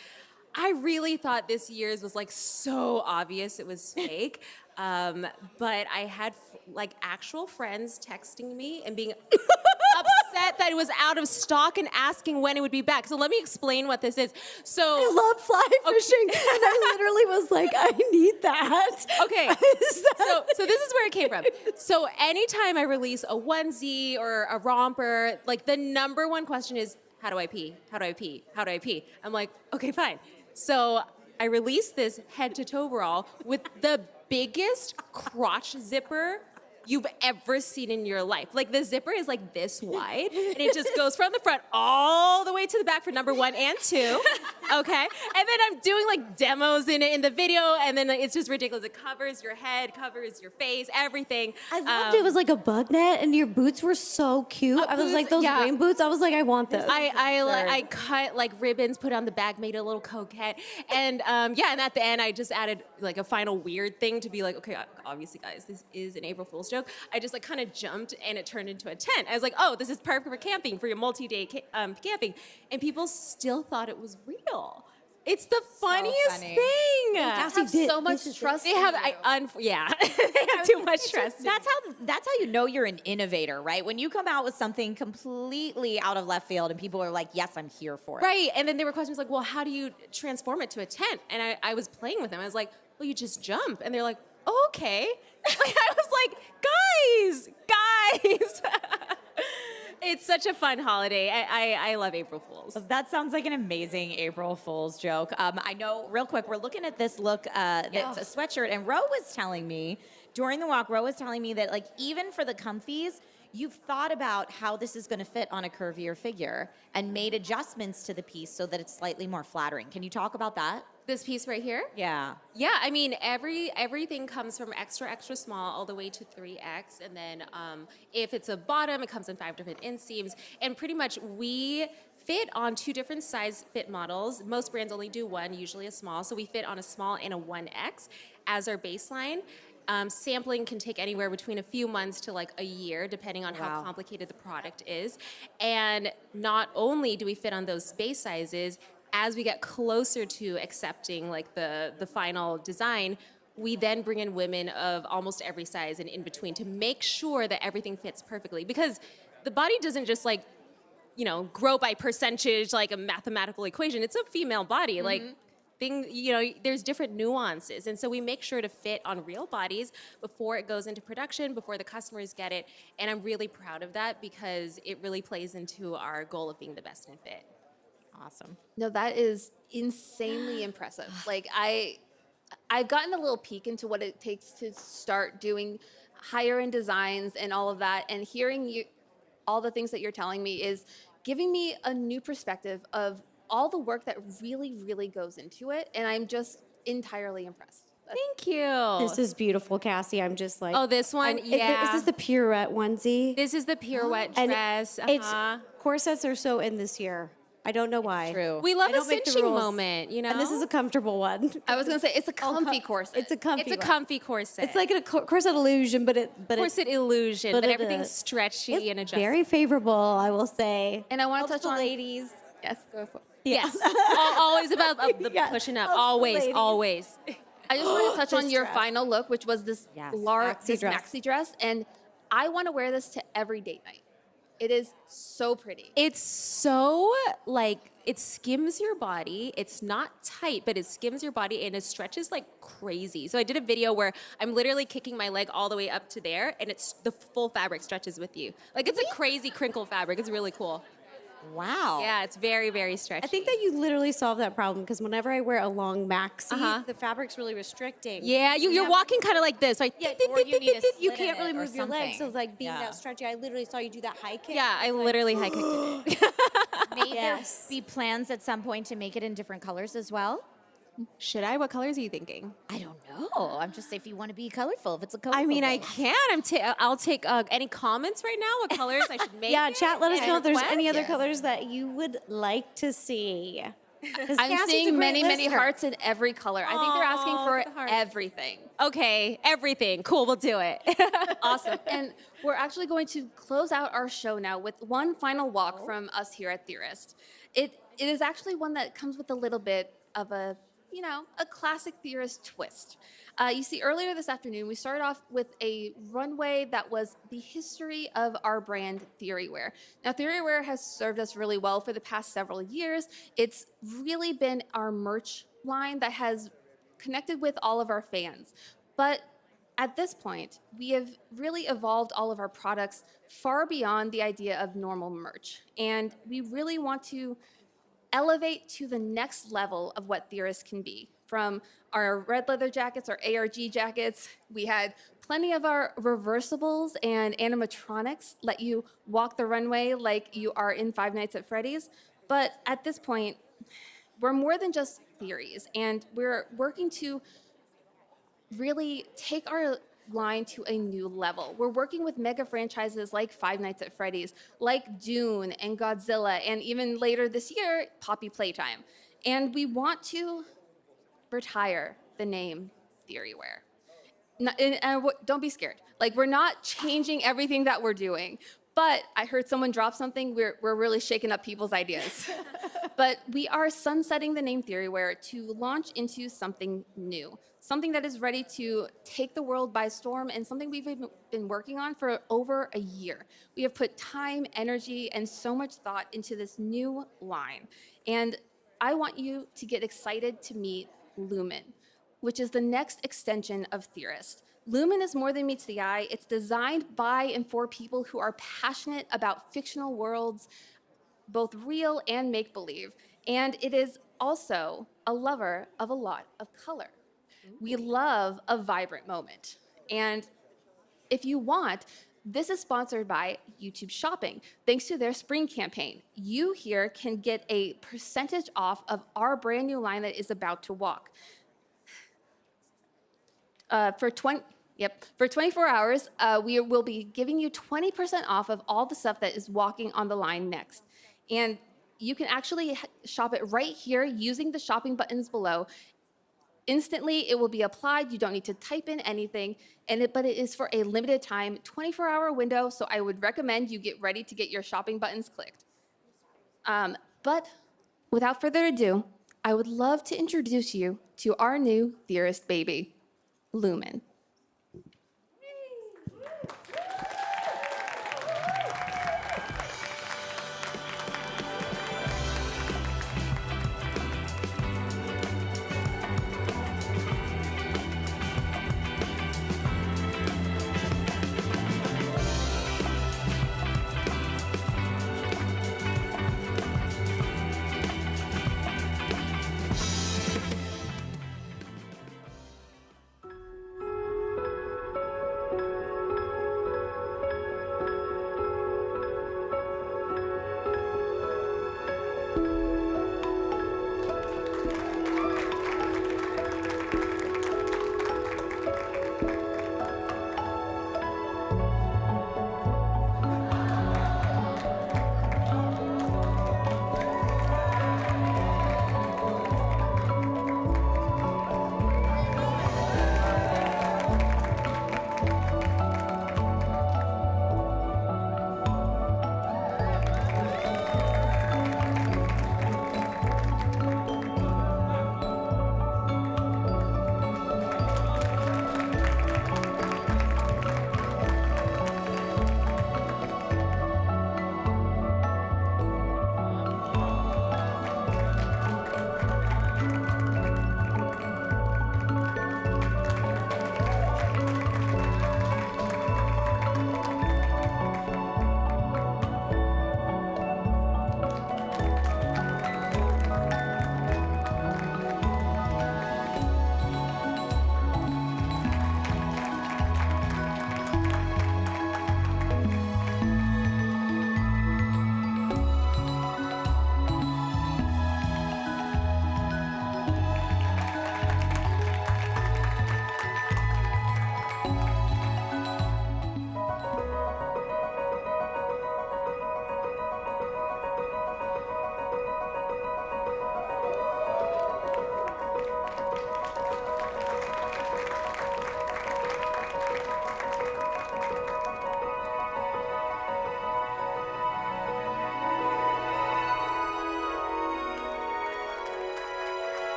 Speaker 19: I really thought this year's was like so obvious it was fake. But I had like actual friends texting me and being upset that it was out of stock and asking when it would be back. So let me explain what this is. So
Speaker 10: I love fly fishing, and I literally was like, "I need that."
Speaker 19: Okay, so this is where it came from. So anytime I release a onesie or a romper, like the number one question is, how do I pee? How do I pee? How do I pee? I'm like, okay, fine. So I released this head to toe overall with the biggest crotch zipper you've ever seen in your life. Like the zipper is like this wide and it just goes from the front all the way to the back for number 1 and 2. Okay. And then I'm doing like demos in it in the video and then like, it's just ridiculous. It covers your head, covers your face, everything.
Speaker 10: I loved it. It was like a bug net, and your boots were so cute. I was like, those rain boots. I was like, I want this.
Speaker 19: I cut like ribbons, put on the back, made it a little coquette, and and at the end I just added like a final weird thing to be like, okay, obviously guys, this is an April Fool's joke. I just like kind of jumped and it turned into a tent. I was like, oh, this is perfect for camping, for your multi-day camping, and people still thought it was real. It's the funniest thing.
Speaker 2: They have so much trust.
Speaker 19: They have, they have too much trust.
Speaker 9: That's how you know you're an innovator, right? When you come out with something completely out of left field and people are like, yes, I'm here for it.
Speaker 19: Right, and then there were questions like, well, how do you transform it to a tent? And I was playing with them. I was like, well, you just jump. And they're like, oh, okay. Like, I was like, guys. It's such a fun holiday. I love April Fools.
Speaker 9: That sounds like an amazing April Fool's joke. I know, real quick, we're looking at this look that's a sweatshirt, and Ro was telling me, during the walk, that like even for the comfies, you've thought about how this is going to fit on a curvier figure and made adjustments to the piece so that it's slightly more flattering. Can you talk about that?
Speaker 19: This piece right here?
Speaker 9: Yeah.
Speaker 19: Yeah, I mean, everything comes from extra, extra small all the way to 3X. And then if it's a bottom, it comes in 5 different inseams. And pretty much we fit on 2 different size fit models. Most brands only do 1, usually a small. So we fit on a small and a 1X as our baseline. Sampling can take anywhere between a few months to like a year, depending on how complicated the product is. And not only do we fit on those base sizes, as we get closer to accepting like the final design, we then bring in women of almost every size and in between to make sure that everything fits perfectly. Because the body doesn't just like, grow by percentage like a mathematical equation. It's a female body. Like there's different nuances. And so we make sure to fit on real bodies before it goes into production, before the customers get it. And I'm really proud of that because it really plays into our goal of being the best in fit.
Speaker 9: Awesome.
Speaker 2: No, that is insanely impressive. Like I've gotten a little peek into what it takes to start doing higher end designs and all of that, and hearing you, all the things that you're telling me is giving me a new perspective of all the work that really, really goes into it, and I'm just entirely impressed.
Speaker 19: Thank you.
Speaker 10: This is beautiful, Cassie. I'm just like,
Speaker 19: oh, this one,
Speaker 10: Is this the pirouette onesie?
Speaker 19: This is the pirouette dress.
Speaker 10: Corsets are so in this year. I don't know why.
Speaker 9: True.
Speaker 19: We love
Speaker 10: I
Speaker 19: a
Speaker 10: don't make the
Speaker 19: cinching
Speaker 10: rules.
Speaker 19: moment,
Speaker 10: And this is a comfortable one.
Speaker 2: I was gonna say it's a comfy corset.
Speaker 10: It's a comfy.
Speaker 19: It's a
Speaker 10: one.
Speaker 19: comfy corset.
Speaker 10: It's like a corset illusion, but
Speaker 19: corset illusion, but
Speaker 10: it
Speaker 19: everything's
Speaker 10: is.
Speaker 19: stretchy
Speaker 10: It's
Speaker 19: and adjustable.
Speaker 10: very favorable, I will say.
Speaker 2: And I want to touch on
Speaker 10: ladies.
Speaker 2: Yes, go for it.
Speaker 19: Yes, always about the pushing up. Always, always.
Speaker 2: I just want to touch on
Speaker 10: This
Speaker 2: your
Speaker 10: dress.
Speaker 2: final look, which was this
Speaker 10: maxi dress.
Speaker 2: maxi dress, and I want to wear this to every date night. It is so pretty.
Speaker 19: It's so like it skims your body. It's not tight, but it skims your body and it stretches like crazy. So I did a video where I'm literally kicking my leg all the way up to there, and it's the full fabric stretches with you. Like it's a crazy crinkle fabric. It's really cool.
Speaker 9: Wow.
Speaker 19: Yeah, it's very, very stretchy.
Speaker 10: I think that you literally solved that problem because whenever I wear a long maxi, the fabric's really restricting.
Speaker 19: Yeah, you're walking kind of like this, right?
Speaker 10: Yeah,
Speaker 19: Beep,
Speaker 10: or
Speaker 19: beep,
Speaker 10: you
Speaker 19: beep,
Speaker 10: need
Speaker 19: beep,
Speaker 10: to
Speaker 19: beep.
Speaker 10: you can't really move your legs. So
Speaker 9: something.
Speaker 10: like being
Speaker 9: Yeah.
Speaker 10: that stretchy, I literally saw you do that high kick.
Speaker 19: Yeah, I literally high kicked it.
Speaker 9: May there be plans at some point to make it in different colors as well?
Speaker 19: Should I? What colors are you thinking?
Speaker 9: I don't know. I'm just if you want to be colorful, if it's a colorful.
Speaker 19: I mean, I
Speaker 9: base.
Speaker 19: can. I'll take any comments right now. What colors I should make?
Speaker 10: Yeah, chat. Let us know if there's any other
Speaker 19: Yes.
Speaker 10: colors that you would like to see. 'Cause
Speaker 2: I'm
Speaker 10: Cassie's a
Speaker 2: seeing
Speaker 10: great
Speaker 2: many, many
Speaker 10: listener.
Speaker 2: hearts in every color. I think they're asking
Speaker 19: Aw,
Speaker 2: for
Speaker 19: the heart.
Speaker 2: everything.
Speaker 19: Okay, everything. Cool, we'll do it.
Speaker 2: Awesome. And we're actually going to close out our show now with one final walk from us here at Theorist. It is actually one that comes with a little bit of a classic Theorist twist. You see, earlier this afternoon, we started off with a runway that was the history of our brand, Theorywear. Now, Theorywear has served us really well for the past several years. It's really been our merch line that has connected with all of our fans. But at this point, we have really evolved all of our products far beyond the idea of normal merch. And we really want to elevate to the next level of what Theorist can be. From our red leather jackets, our ARG jackets, we had plenty of our reversibles and animatronics let you walk the runway like you are in Five Nights at Freddy's. But at this point, we're more than just theories, and we're working to really take our line to a new level. We're working with mega franchises like Five Nights at Freddy's, like Dune and Godzilla, and even later this year, Poppy Playtime. And we want to retire the name Theorywear. Don't be scared. Like, we're not changing everything that we're doing. But I heard someone drop something. We're really shaking up people's ideas. But we are sunsetting the name Theorywear to launch into something new, something that is ready to take the world by storm, and something we've been working on for over a year. We have put time, energy, and so much thought into this new line. And I want you to get excited to meet Lumen, which is the next extension of Theorist. Lumen is more than meets the eye. It's designed by and for people who are passionate about fictional worlds, both real and make-believe. And it is also a lover of a lot of color. We love a vibrant moment. And if you want, this is sponsored by YouTube Shopping. Thanks to their spring campaign, you here can get a percentage off of our brand new line that is about to walk. For 24 hours, we will be giving you 20% off of all the stuff that is walking on the line next. And you can actually shop it right here using the shopping buttons below. Instantly, it will be applied. You don't need to type in anything, but it is for a limited time, 24-hour window, so I would recommend you get ready to get your shopping buttons clicked. But without further ado, I would love to introduce you to our new Theorist baby, Lumen.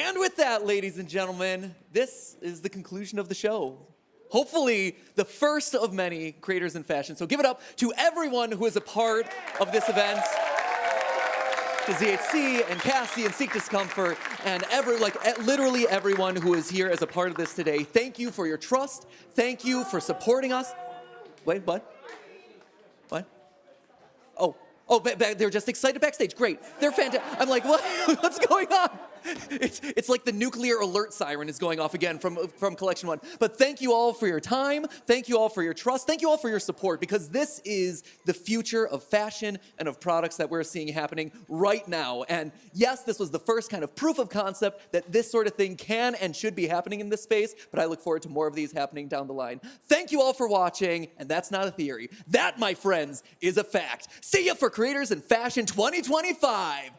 Speaker 1: And with that, ladies and gentlemen, this is the conclusion of the show. Hopefully, the first of many creators in fashion. So give it up to everyone who is a part of this event. To ZHC and Cassey and Seek Discomfort and literally everyone who is here as a part of this today. Thank you for your trust. Thank you for supporting us. Wait, what? What? Oh, they're just excited backstage. Great. They're fantastic. I'm like, what? What's going on? It's like the nuclear alert siren is going off again from Collection 1. But thank you all for your time. Thank you all for your trust. Thank you all for your support, because this is the future of fashion and of products that we're seeing happening right now. And yes, this was the first kind of proof of concept that this sort of thing can and should be happening in this space, but I look forward to more of these happening down the line. Thank you all for watching, and that's not a theory. That, my friends, is a fact. See you for Creators in Fashion 2025.